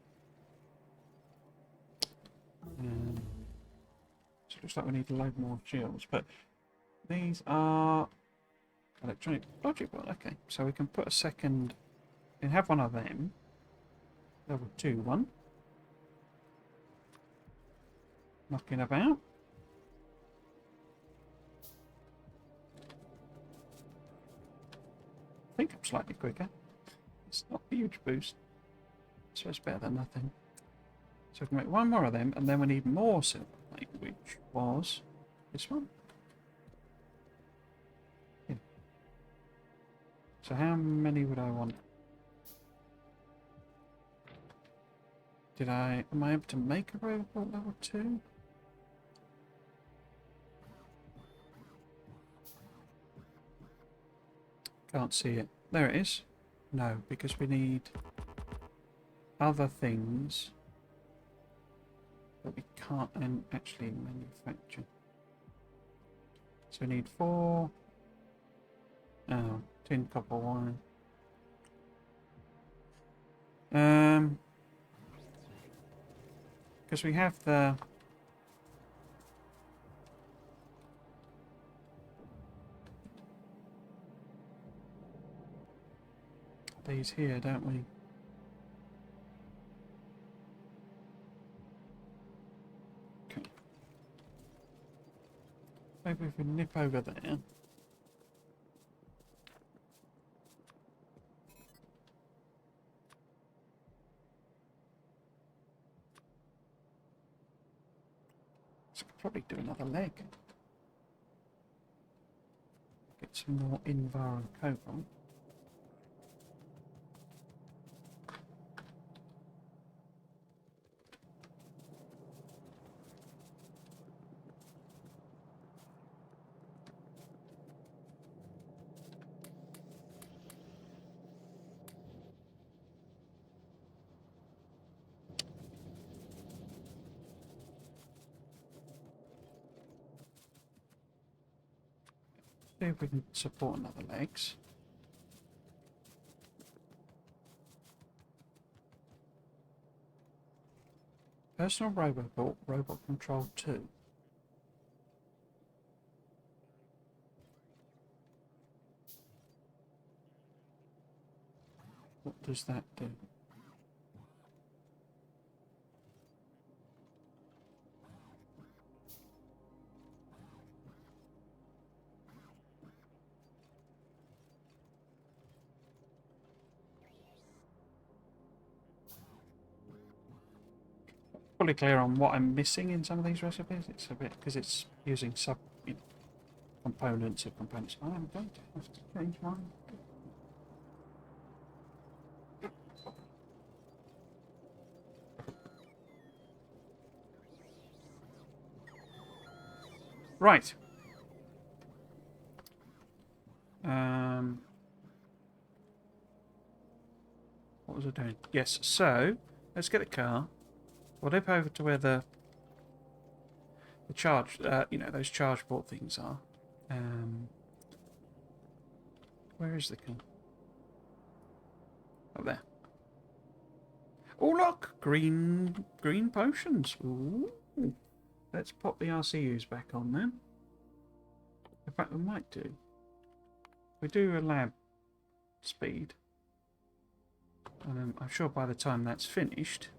So it looks like we need to load more shields, but these are electronic logic. Well, okay, so we can put a second. We can have one of them. Level 2 one. Knocking about. I think I'm slightly quicker. It's not a huge boost, so it's better than nothing. So we can make one more of them, and then we need more silver plate, which was this one. Yeah. So how many would I want? Am I able to make a robot level 2? Can't see it. There it is. No, because we need other things that we can't actually manufacture. So we need 4 tin copper wire. Because we have these here, don't we? Okay. Maybe if we nip over there. So I could probably do another leg. Get some more Invar and cobalt. See if we can support another legs. Personal robot control 2. What does that do? Fully clear on what I'm missing in some of these recipes. It's a bit because it's using sub components of components. I'm going to have to change mine. Right. What was I doing? Yes. So let's get the car. We'll nip over to where the charge, those charge port things are. Where is the car? Up there. Oh look, green potions. Ooh. Let's pop the RCUs back on then. In fact, we might do. We do a lab speed, and I'm sure by the time that's finished,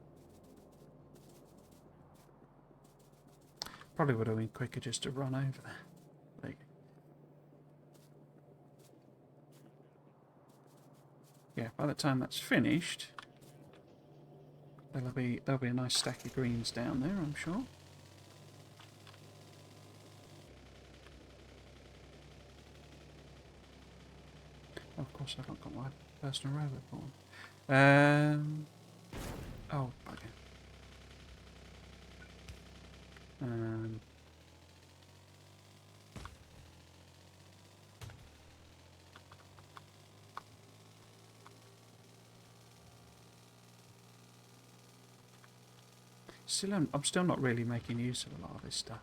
probably would have been quicker just to run over there. There you go. Yeah, by the time that's finished, there'll be a nice stack of greens down there, I'm sure. Of course, I've not got my personal robot on. Oh, bugger. I'm still not really making use of a lot of this stuff.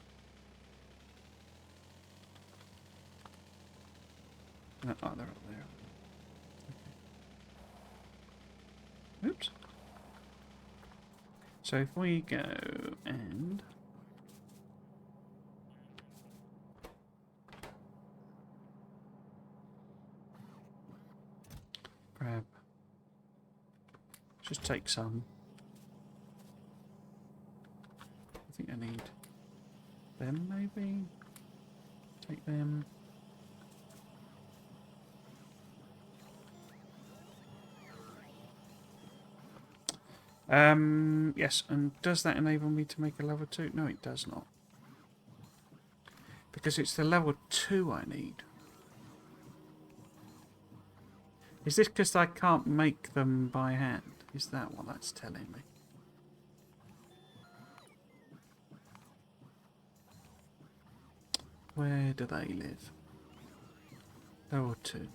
Oh, they're up there. Okay. Oops. So if we go and grab, just take some. I think I need them maybe. Take them. Yes, and does that enable me to make a level 2? No, it does not. Because it's the level 2 I need. Is this because I can't make them by hand? Is that what that's telling me? Where do they live? Level 2.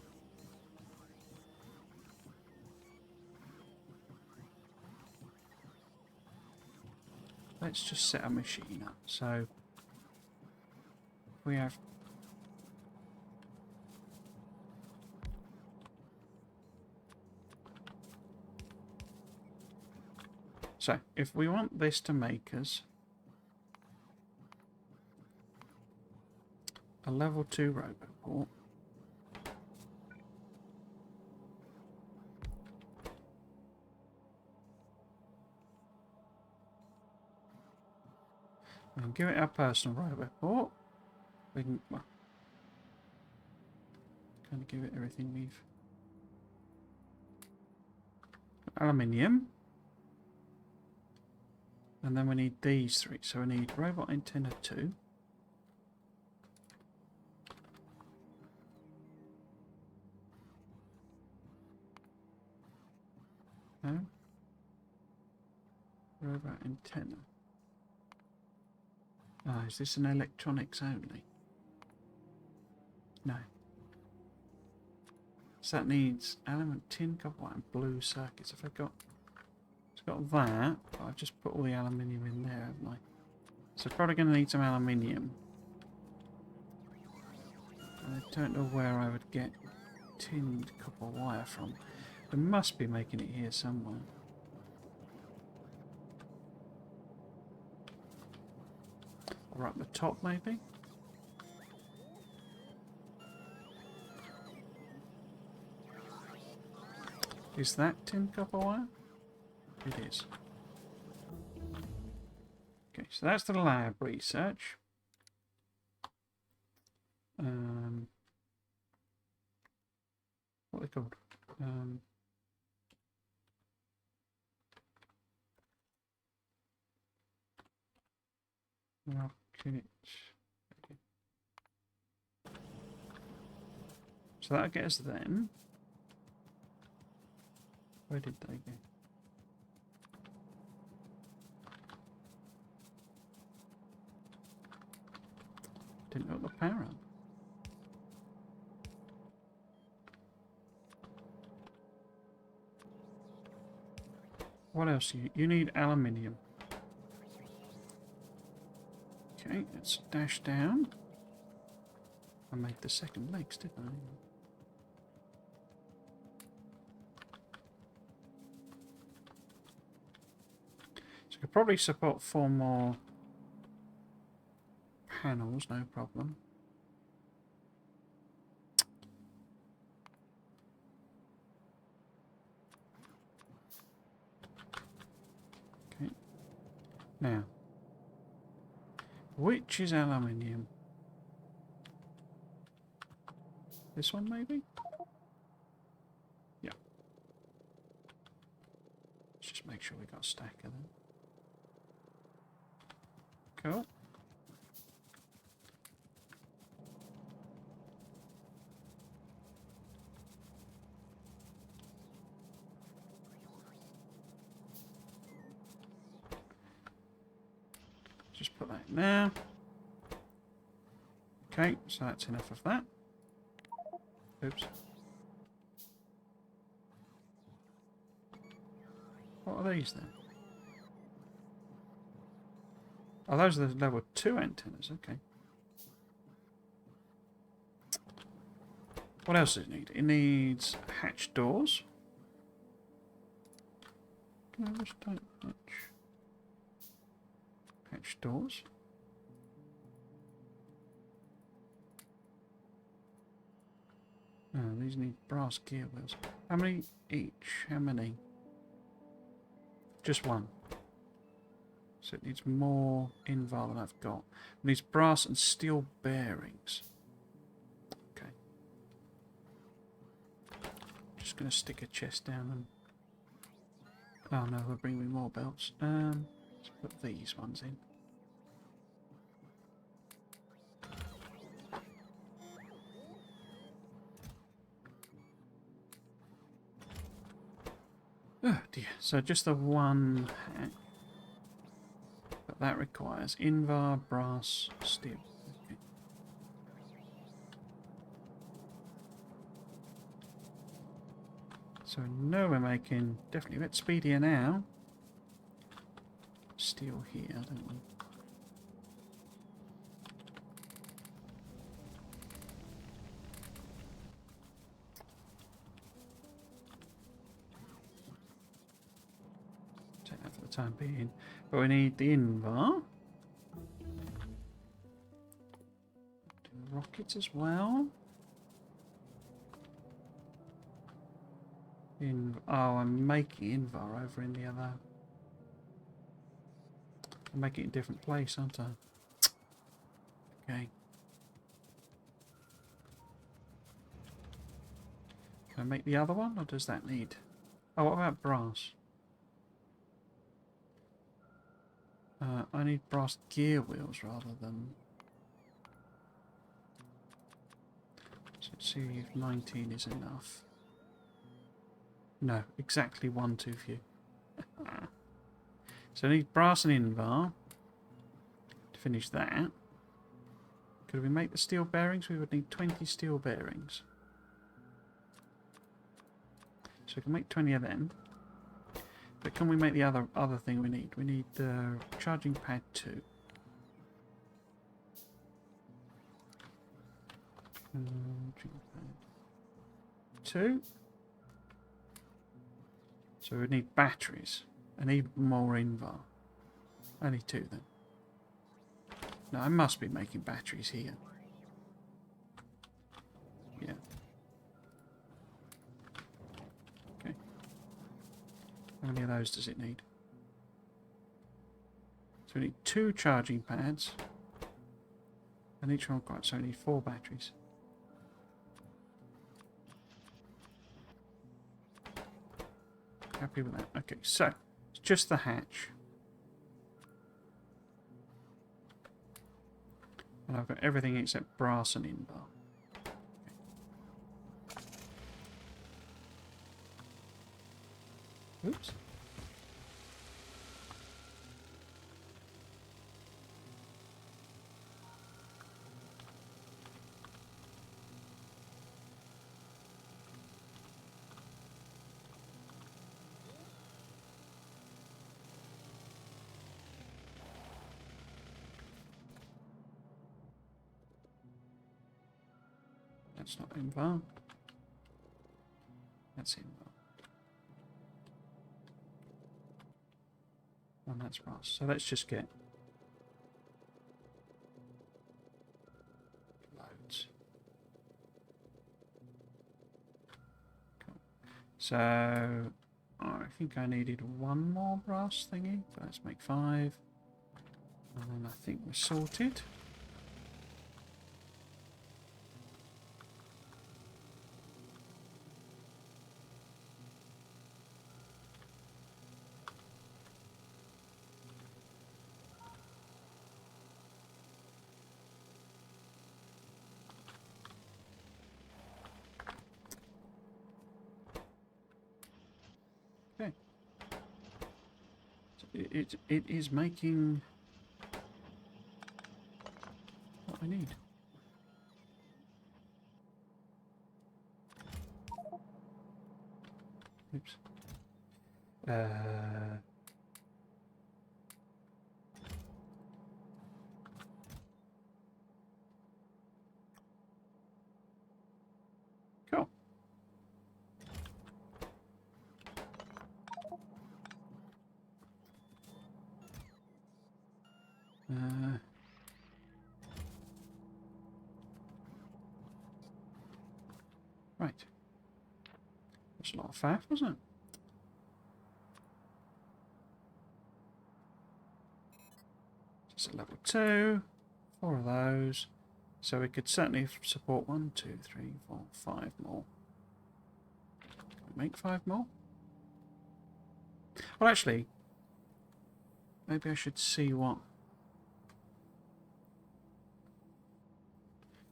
Let's just set a machine up. So we have if we want this to make us a level 2 robot port, and give it our personal robot port, we can kind of give it everything we've aluminium, and then we need these 3. So we need robot antenna 2. No. Robot antenna. Ah, is this an electronics only? No. So that needs element, tin, copper, white, and blue circuits. If I've got, it's got that, but I've just put all the aluminium in there, haven't I? So probably going to need some aluminium. I don't know where I would get tinned copper wire from. They must be making it here somewhere. Or up the top, maybe? Is that tin copper wire? It is. Okay, so that's the lab research. What are they called? Rocket. Okay. So that'll get us then. Where did they go? Didn't hook the power up. What else? You need aluminium. Okay, let's dash down. I made the second legs, didn't I? So I could probably support 4 more panels, no problem. Okay. Now, which is aluminium? This one, maybe? Yeah. Let's just make sure we got a stack of them. Cool. Just put that in there. Okay, so that's enough of that. Oops. What are these then? Oh, those are the level 2 antennas, okay. What else does it need? It needs hatch doors. Can I just type hatch doors? Oh, these need brass gear wheels. How many each? How many? Just one. So it needs more invar than I've got. It needs brass and steel bearings. Okay. Just going to stick a chest down and... Oh no, they'll bring me more belts. Let's put these ones in. Oh dear, so just the one hack. But that requires invar, brass, steel. Okay. So I know we're making definitely a bit speedier now. Steel here, don't we? Take that for the time being. But we need the invar. Do rockets as well. Oh, I'm making invar over in the other. I'm making it in a different place, aren't I? Okay. Can I make the other one, or does that need? Oh, what about brass? I need brass gear wheels rather than. So let's see if 19 is enough. No, exactly one too few. So I need brass and invar to finish that. Could we make the steel bearings? We would need 20 steel bearings. So we can make 20 of them. But can we make the other thing we need? We need the charging pad 2. Charging pad 2. So we need batteries. I need more invar. Only 2 then. No, I must be making batteries here. Yeah. Okay. How many of those does it need? So we need 2 charging pads. And each one quite, so we need 4 batteries. Happy with that. Okay, so it's just the hatch. And I've got everything except brass and inbar. Oops. That's not inbar. That's inbar. And that's brass. So let's just get loads. Cool. So I think I needed 1 more brass thingy. So let's make 5. And then I think we're sorted. Okay. So it is making what I need. Oops. Cool. Right. That's a lot of faff, wasn't it? Just a level 2. 4 of those. So we could certainly support 1, 2, 3, 4, 5 more. Can we make 5 more? Well, actually, maybe I should see what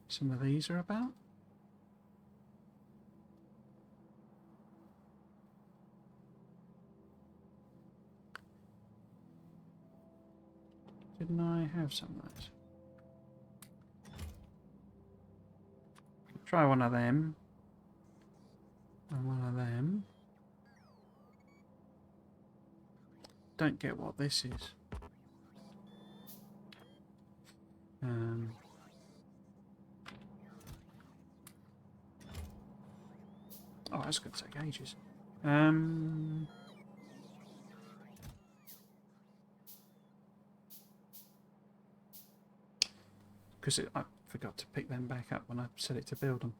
some of these are about. Didn't I have some of those? Try one of them. And one of them. Don't get what this is. Oh, that's going to take ages. Because I forgot to pick them back up when I set it to build them.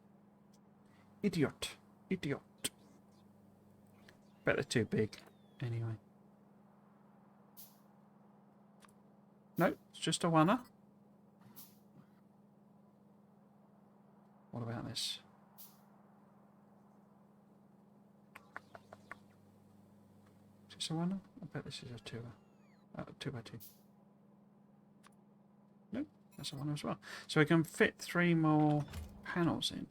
Idiot. Idiot. Bet they're too big. Anyway. No, it's just a oneer. What about this? Is this a oneer? I bet this is a 2er. 2x2. Nope, that's a oneer as well. So we can fit 3 more panels in.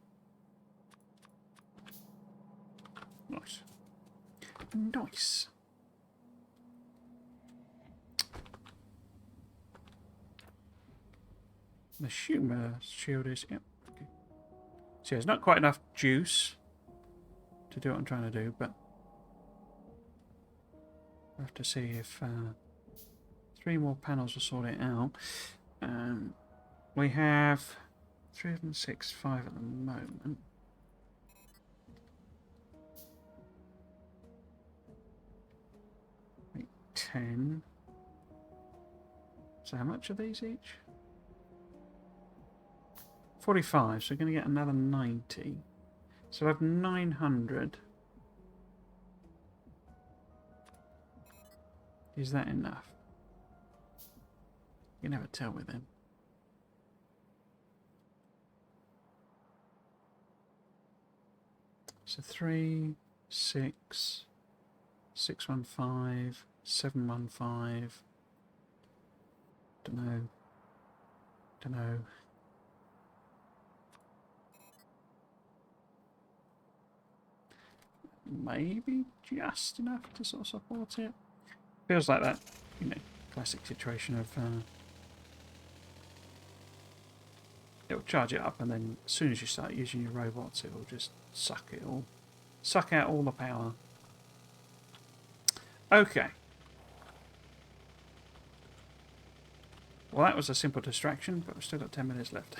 Nice. Nice. The Schumer shield is... Yep. Okay. So there's not quite enough juice to do what I'm trying to do, but we'll have to see if 3 more panels will sort it out. We have 3 of them, 6, 5 at the moment. Make 10. So how much are these each? 45, so we're going to get another 90. So I have 900. Is that enough? You can never tell with them. So 3, 6, 615, 715. Dunno. Dunno. Maybe just enough to sort of support it. Feels like that, you know, classic situation of it'll charge it up, and then as soon as you start using your robots, it'll just suck out all the power. Okay. Well, that was a simple distraction, but we've still got 10 minutes left.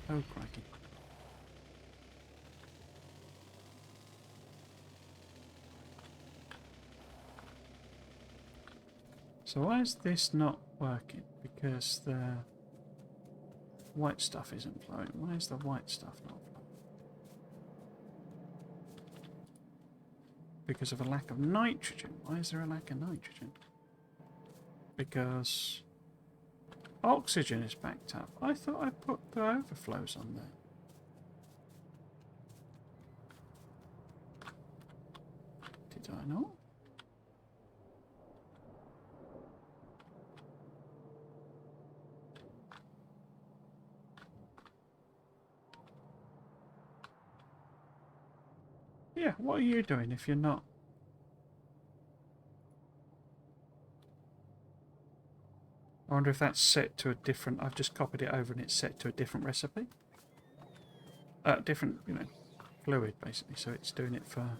Oh, crikey. So why is this not working? Because the white stuff isn't flowing. Why is the white stuff not flowing? Because of a lack of nitrogen. Why is there a lack of nitrogen? Because oxygen is backed up. I thought I put the overflows on there. Did I not? Yeah, what are you doing if you're not? I wonder if that's set to a different... I've just copied it over and it's set to a different recipe. Different, you know, fluid, basically. So it's doing it for...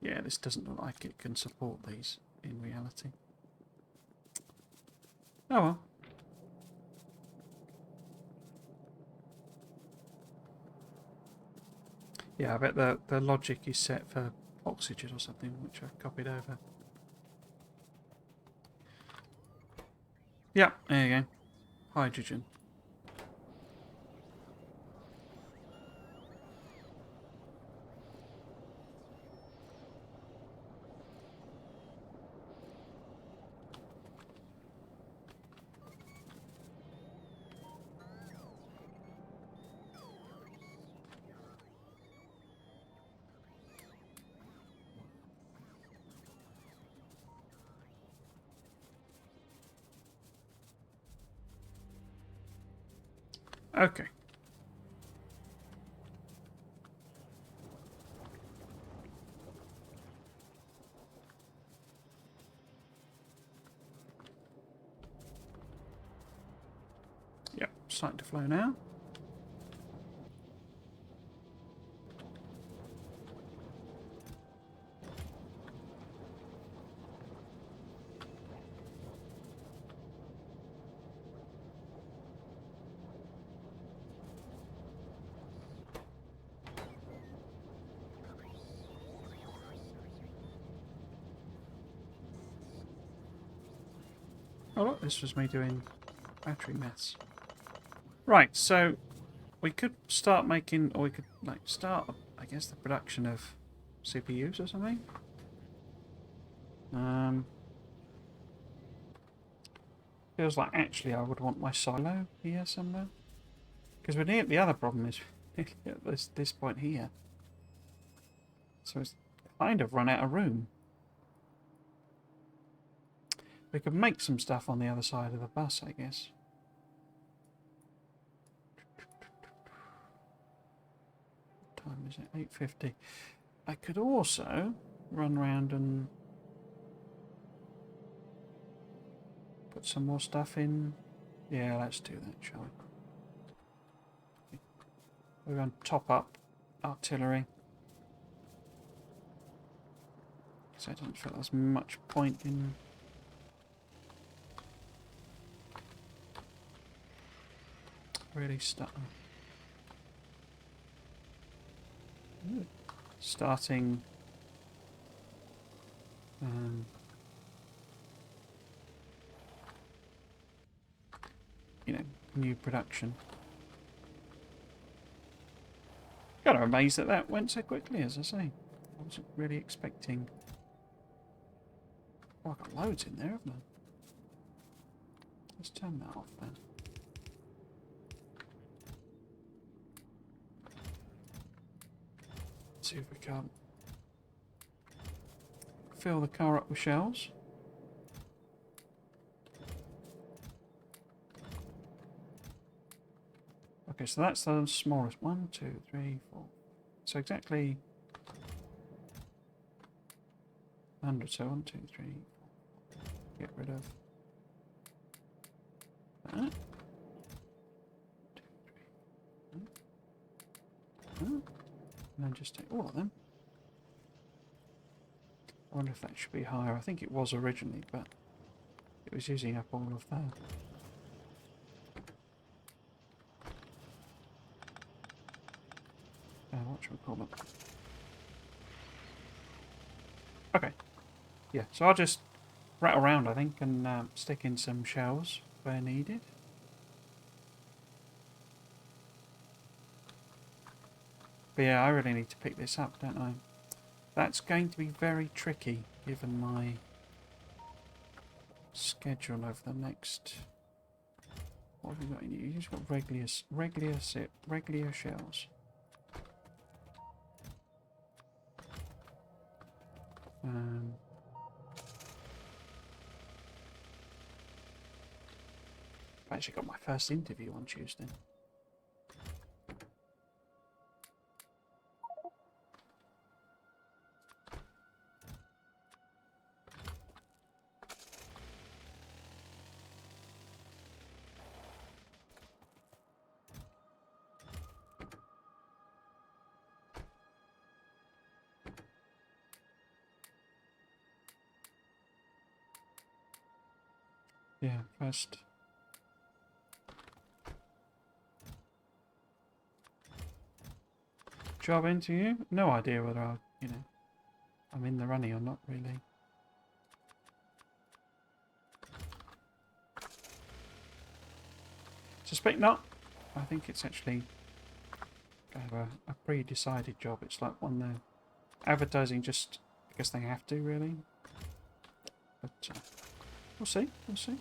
Yeah, this doesn't look like it can support these in reality. Oh well. Yeah, I bet the logic is set for oxygen or something, which I've copied over. Yeah, there you go. Hydrogen. Okay. Yep, starting to flow now. Oh look, this was me doing battery maths. Right, so we could start making, or we could like start, I guess, the production of CPUs or something. Feels like actually I would want my silo here somewhere. Because we're near, the other problem is at this point here. So it's kind of run out of room. We could make some stuff on the other side of the bus, I guess. What time is it? 8:50. I could also run around and put some more stuff in. Yeah, let's do that, shall we? We're going to top up artillery. So I don't feel there's much point in... really starting you know, new production. Kind of amazed that that went so quickly, as I say. I wasn't really expecting... Oh, I've got loads in there, haven't I? Let's turn that off then. See if we can't fill the car up with shells. Okay, so that's the smallest. 1, 2, 3, 4. So exactly 100. So 1, 2, 3, 4. Get rid of that. 2, 3. And then just take all of them. I wonder if that should be higher. I think it was originally, but it was using up all of that. What should we call it? Okay. Yeah, so I'll just rattle around, I think, and stick in some shells where needed. But yeah, I really need to pick this up, don't I? That's going to be very tricky, given my schedule over the next... What have we got in here? You've just got regular shells. I actually got my first interview on Tuesday. Yeah, first. Job interview? No idea whether I'll, I'm in the running or not, really. Suspect not. I think it's actually kind of a pre-decided job. It's like one they're advertising just because they have to, really. But we'll see. We'll see.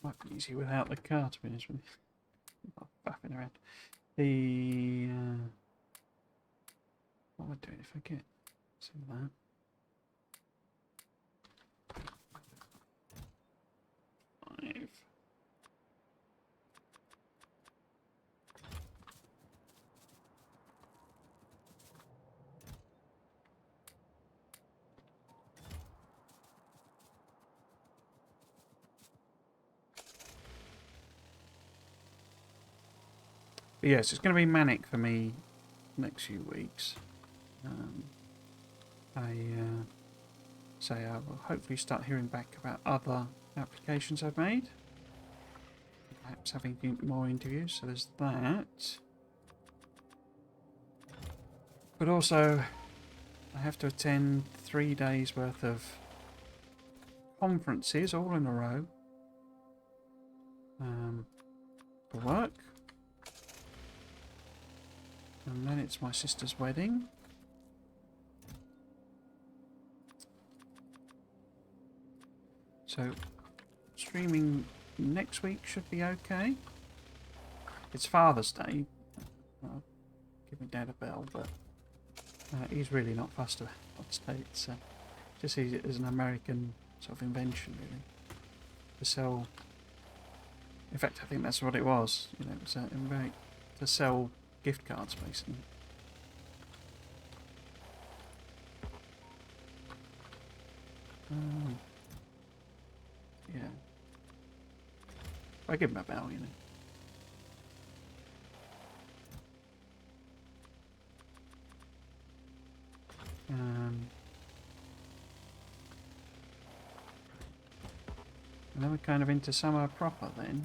Might be easy without the car, to be honest with you. Not faffing around. What am I doing if I get some of that? 5. But yes, it's going to be manic for me next few weeks. I will hopefully start hearing back about other applications I've made. Perhaps having more interviews, so there's that. But also, I have to attend 3 days worth of conferences all in a row for work. And then it's my sister's wedding. So, streaming next week should be okay. It's Father's Day. I'll give my dad a bell, but he's really not fussed about Father's Day. It's just sees it as an American sort of invention, really, to sell. In fact, I think that's what it was. It was to sell gift cards, basically. Yeah. I give him a bell, you know. And then we're kind of into summer proper then.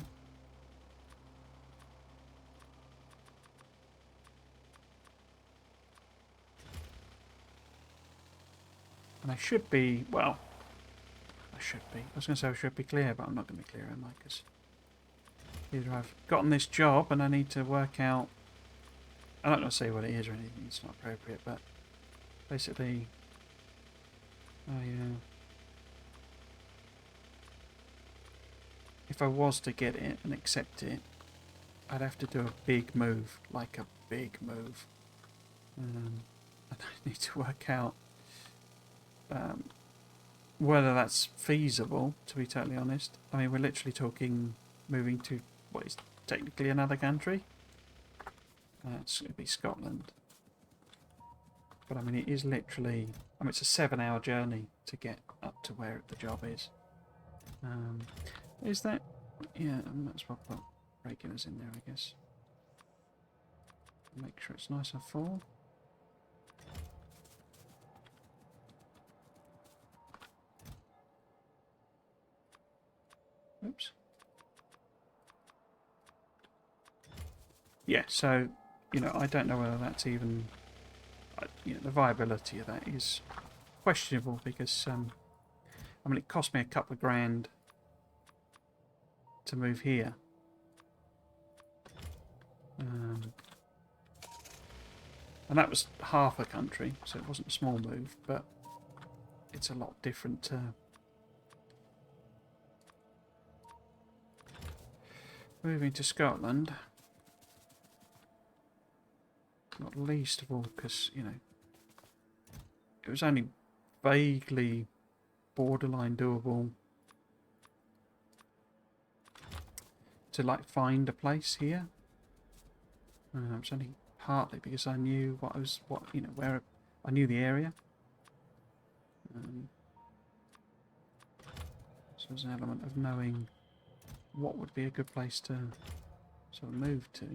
And I should be, well, I should be. I was going to say I should be clear, but I'm not going to be clear, am I? Because either I've gotten this job and I need to work out, I'm not going to say what it is or anything, it's not appropriate, but basically, if I was to get it and accept it, I'd have to do a big move, like a big move. And I need to work out whether that's feasible, to be totally honest. I mean, we're literally talking moving to what is technically another country. It's going to be Scotland. But I mean, it is literally, I mean, it's a 7-hour journey to get up to where the job is. Is that, yeah, I might as well put regulars in there, I guess. Make sure it's nice and full. Oops. Yeah, so, you know, I don't know whether that's even, you know, the viability of that is questionable because, I mean, it cost me a couple of grand to move here. And that was half a country, so it wasn't a small move, but it's a lot different to moving to Scotland. Not least of all because, you know, it was only vaguely borderline doable to, like, find a place here. It was only partly because I knew you know, where I knew the area. So there's an element of knowing what would be a good place to sort of move to.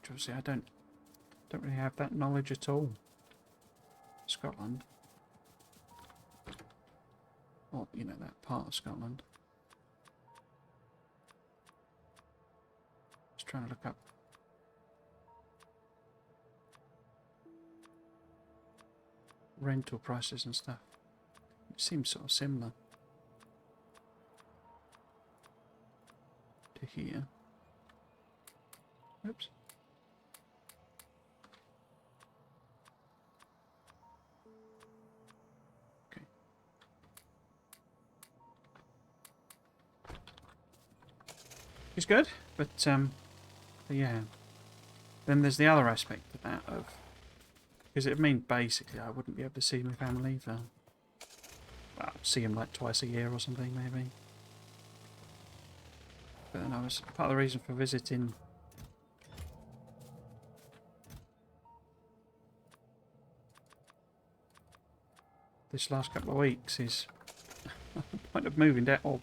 Which obviously I don't really have that knowledge at all. Scotland. Or, you know, that part of Scotland. Just trying to look up rental prices and stuff. It seems sort of similar to here. Oops. Okay. It's good, but yeah. Then there's the other aspect of that of, because it would mean basically I wouldn't be able to see my family for, well, see them like twice a year or something maybe. But then I was, part of the reason for visiting this last couple of weeks is the point of moving down, or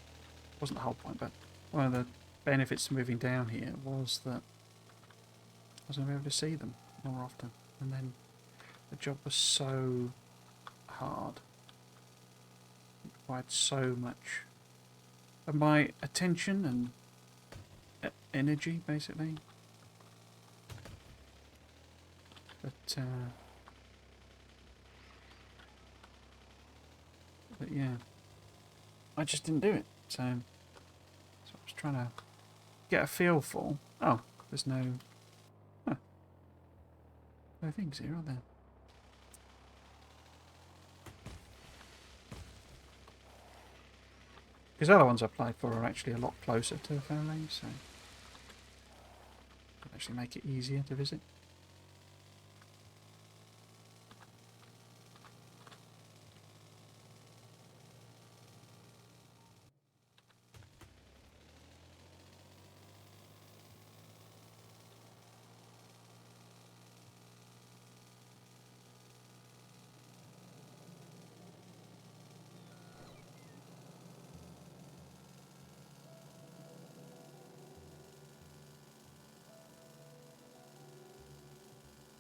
wasn't the whole point, but one of the benefits to moving down here was that I was going to be able to see them more often. And then the job was so hard. It required so much of my attention and energy, basically. But yeah, I just didn't do it. So I was trying to get a feel for. Oh, there's no things here, are there? Because other ones I applied for are actually a lot closer to the family, so it'll actually make it easier to visit.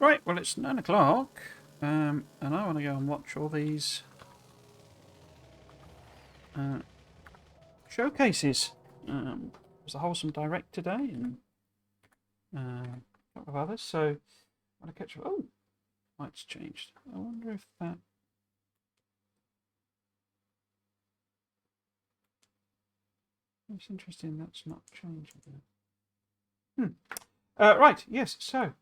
Right, well it's 9 o'clock, and I want to go and watch all these showcases. There's a Wholesome Direct today, and a couple of others, so I want to catch up. Oh, lights changed. I wonder if that... It's interesting that's not changing. Right, yes, so...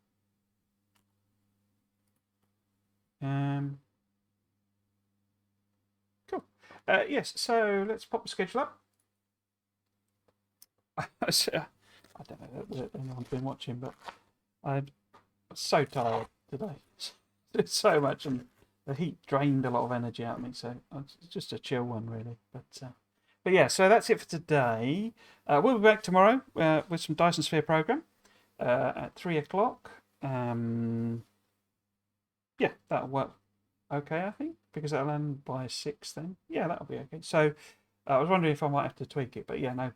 cool. Yes, so let's pop the schedule up. I don't know that anyone's been watching, but I'm so tired today. It's so much, and the heat drained a lot of energy out of me, so it's just a chill one, really. But yeah, so that's it for today. We'll be back tomorrow with some Dyson Sphere program at 3 o'clock. Yeah, that'll work okay, I think, because that'll end by 6 then. Yeah, that'll be okay. So I was wondering if I might have to tweak it, but yeah, no,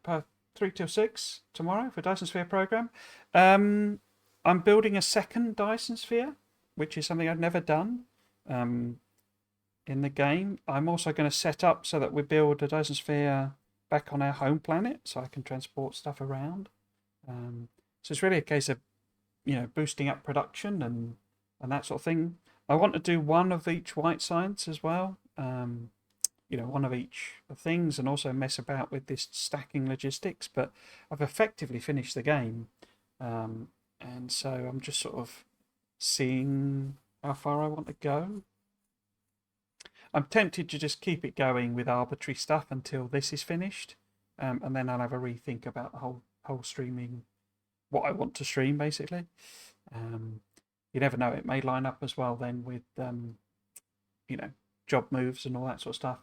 3 till 6 tomorrow for Dyson Sphere program. I'm building a second Dyson Sphere, which is something I've never done in the game. I'm also going to set up so that we build a Dyson Sphere back on our home planet, so I can transport stuff around. So it's really a case of, boosting up production and that sort of thing. I want to do one of each white science as well. One of each of things, and also mess about with this stacking logistics. But I've effectively finished the game, and so I'm just sort of seeing how far I want to go. I'm tempted to just keep it going with arbitrary stuff until this is finished, and then I'll have a rethink about the whole streaming, what I want to stream, basically. You never know, it may line up as well then with job moves and all that sort of stuff.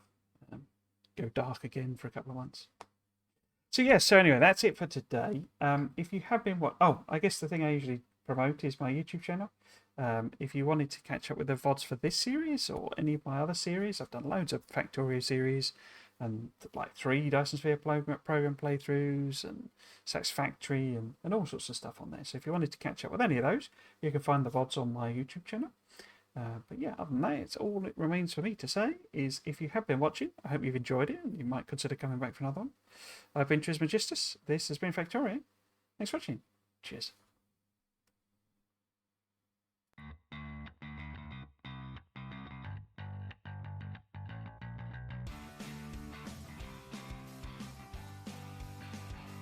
Go dark again for a couple of months. So yeah, so anyway, that's it for today. If you have been I guess the thing I usually promote is my YouTube channel. If you wanted to catch up with the VODs for this series or any of my other series, I've done loads of Factorio series and like 3 Dyson Sphere program playthroughs and Satisfactory and all sorts of stuff on there. So if you wanted to catch up with any of those, you can find the VODs on my YouTube channel. But yeah, other than that, it's all it remains for me to say is if you have been watching, I hope you've enjoyed it and you might consider coming back for another one. I've been Trismegistus. This has been Factorio. Thanks for watching. Cheers.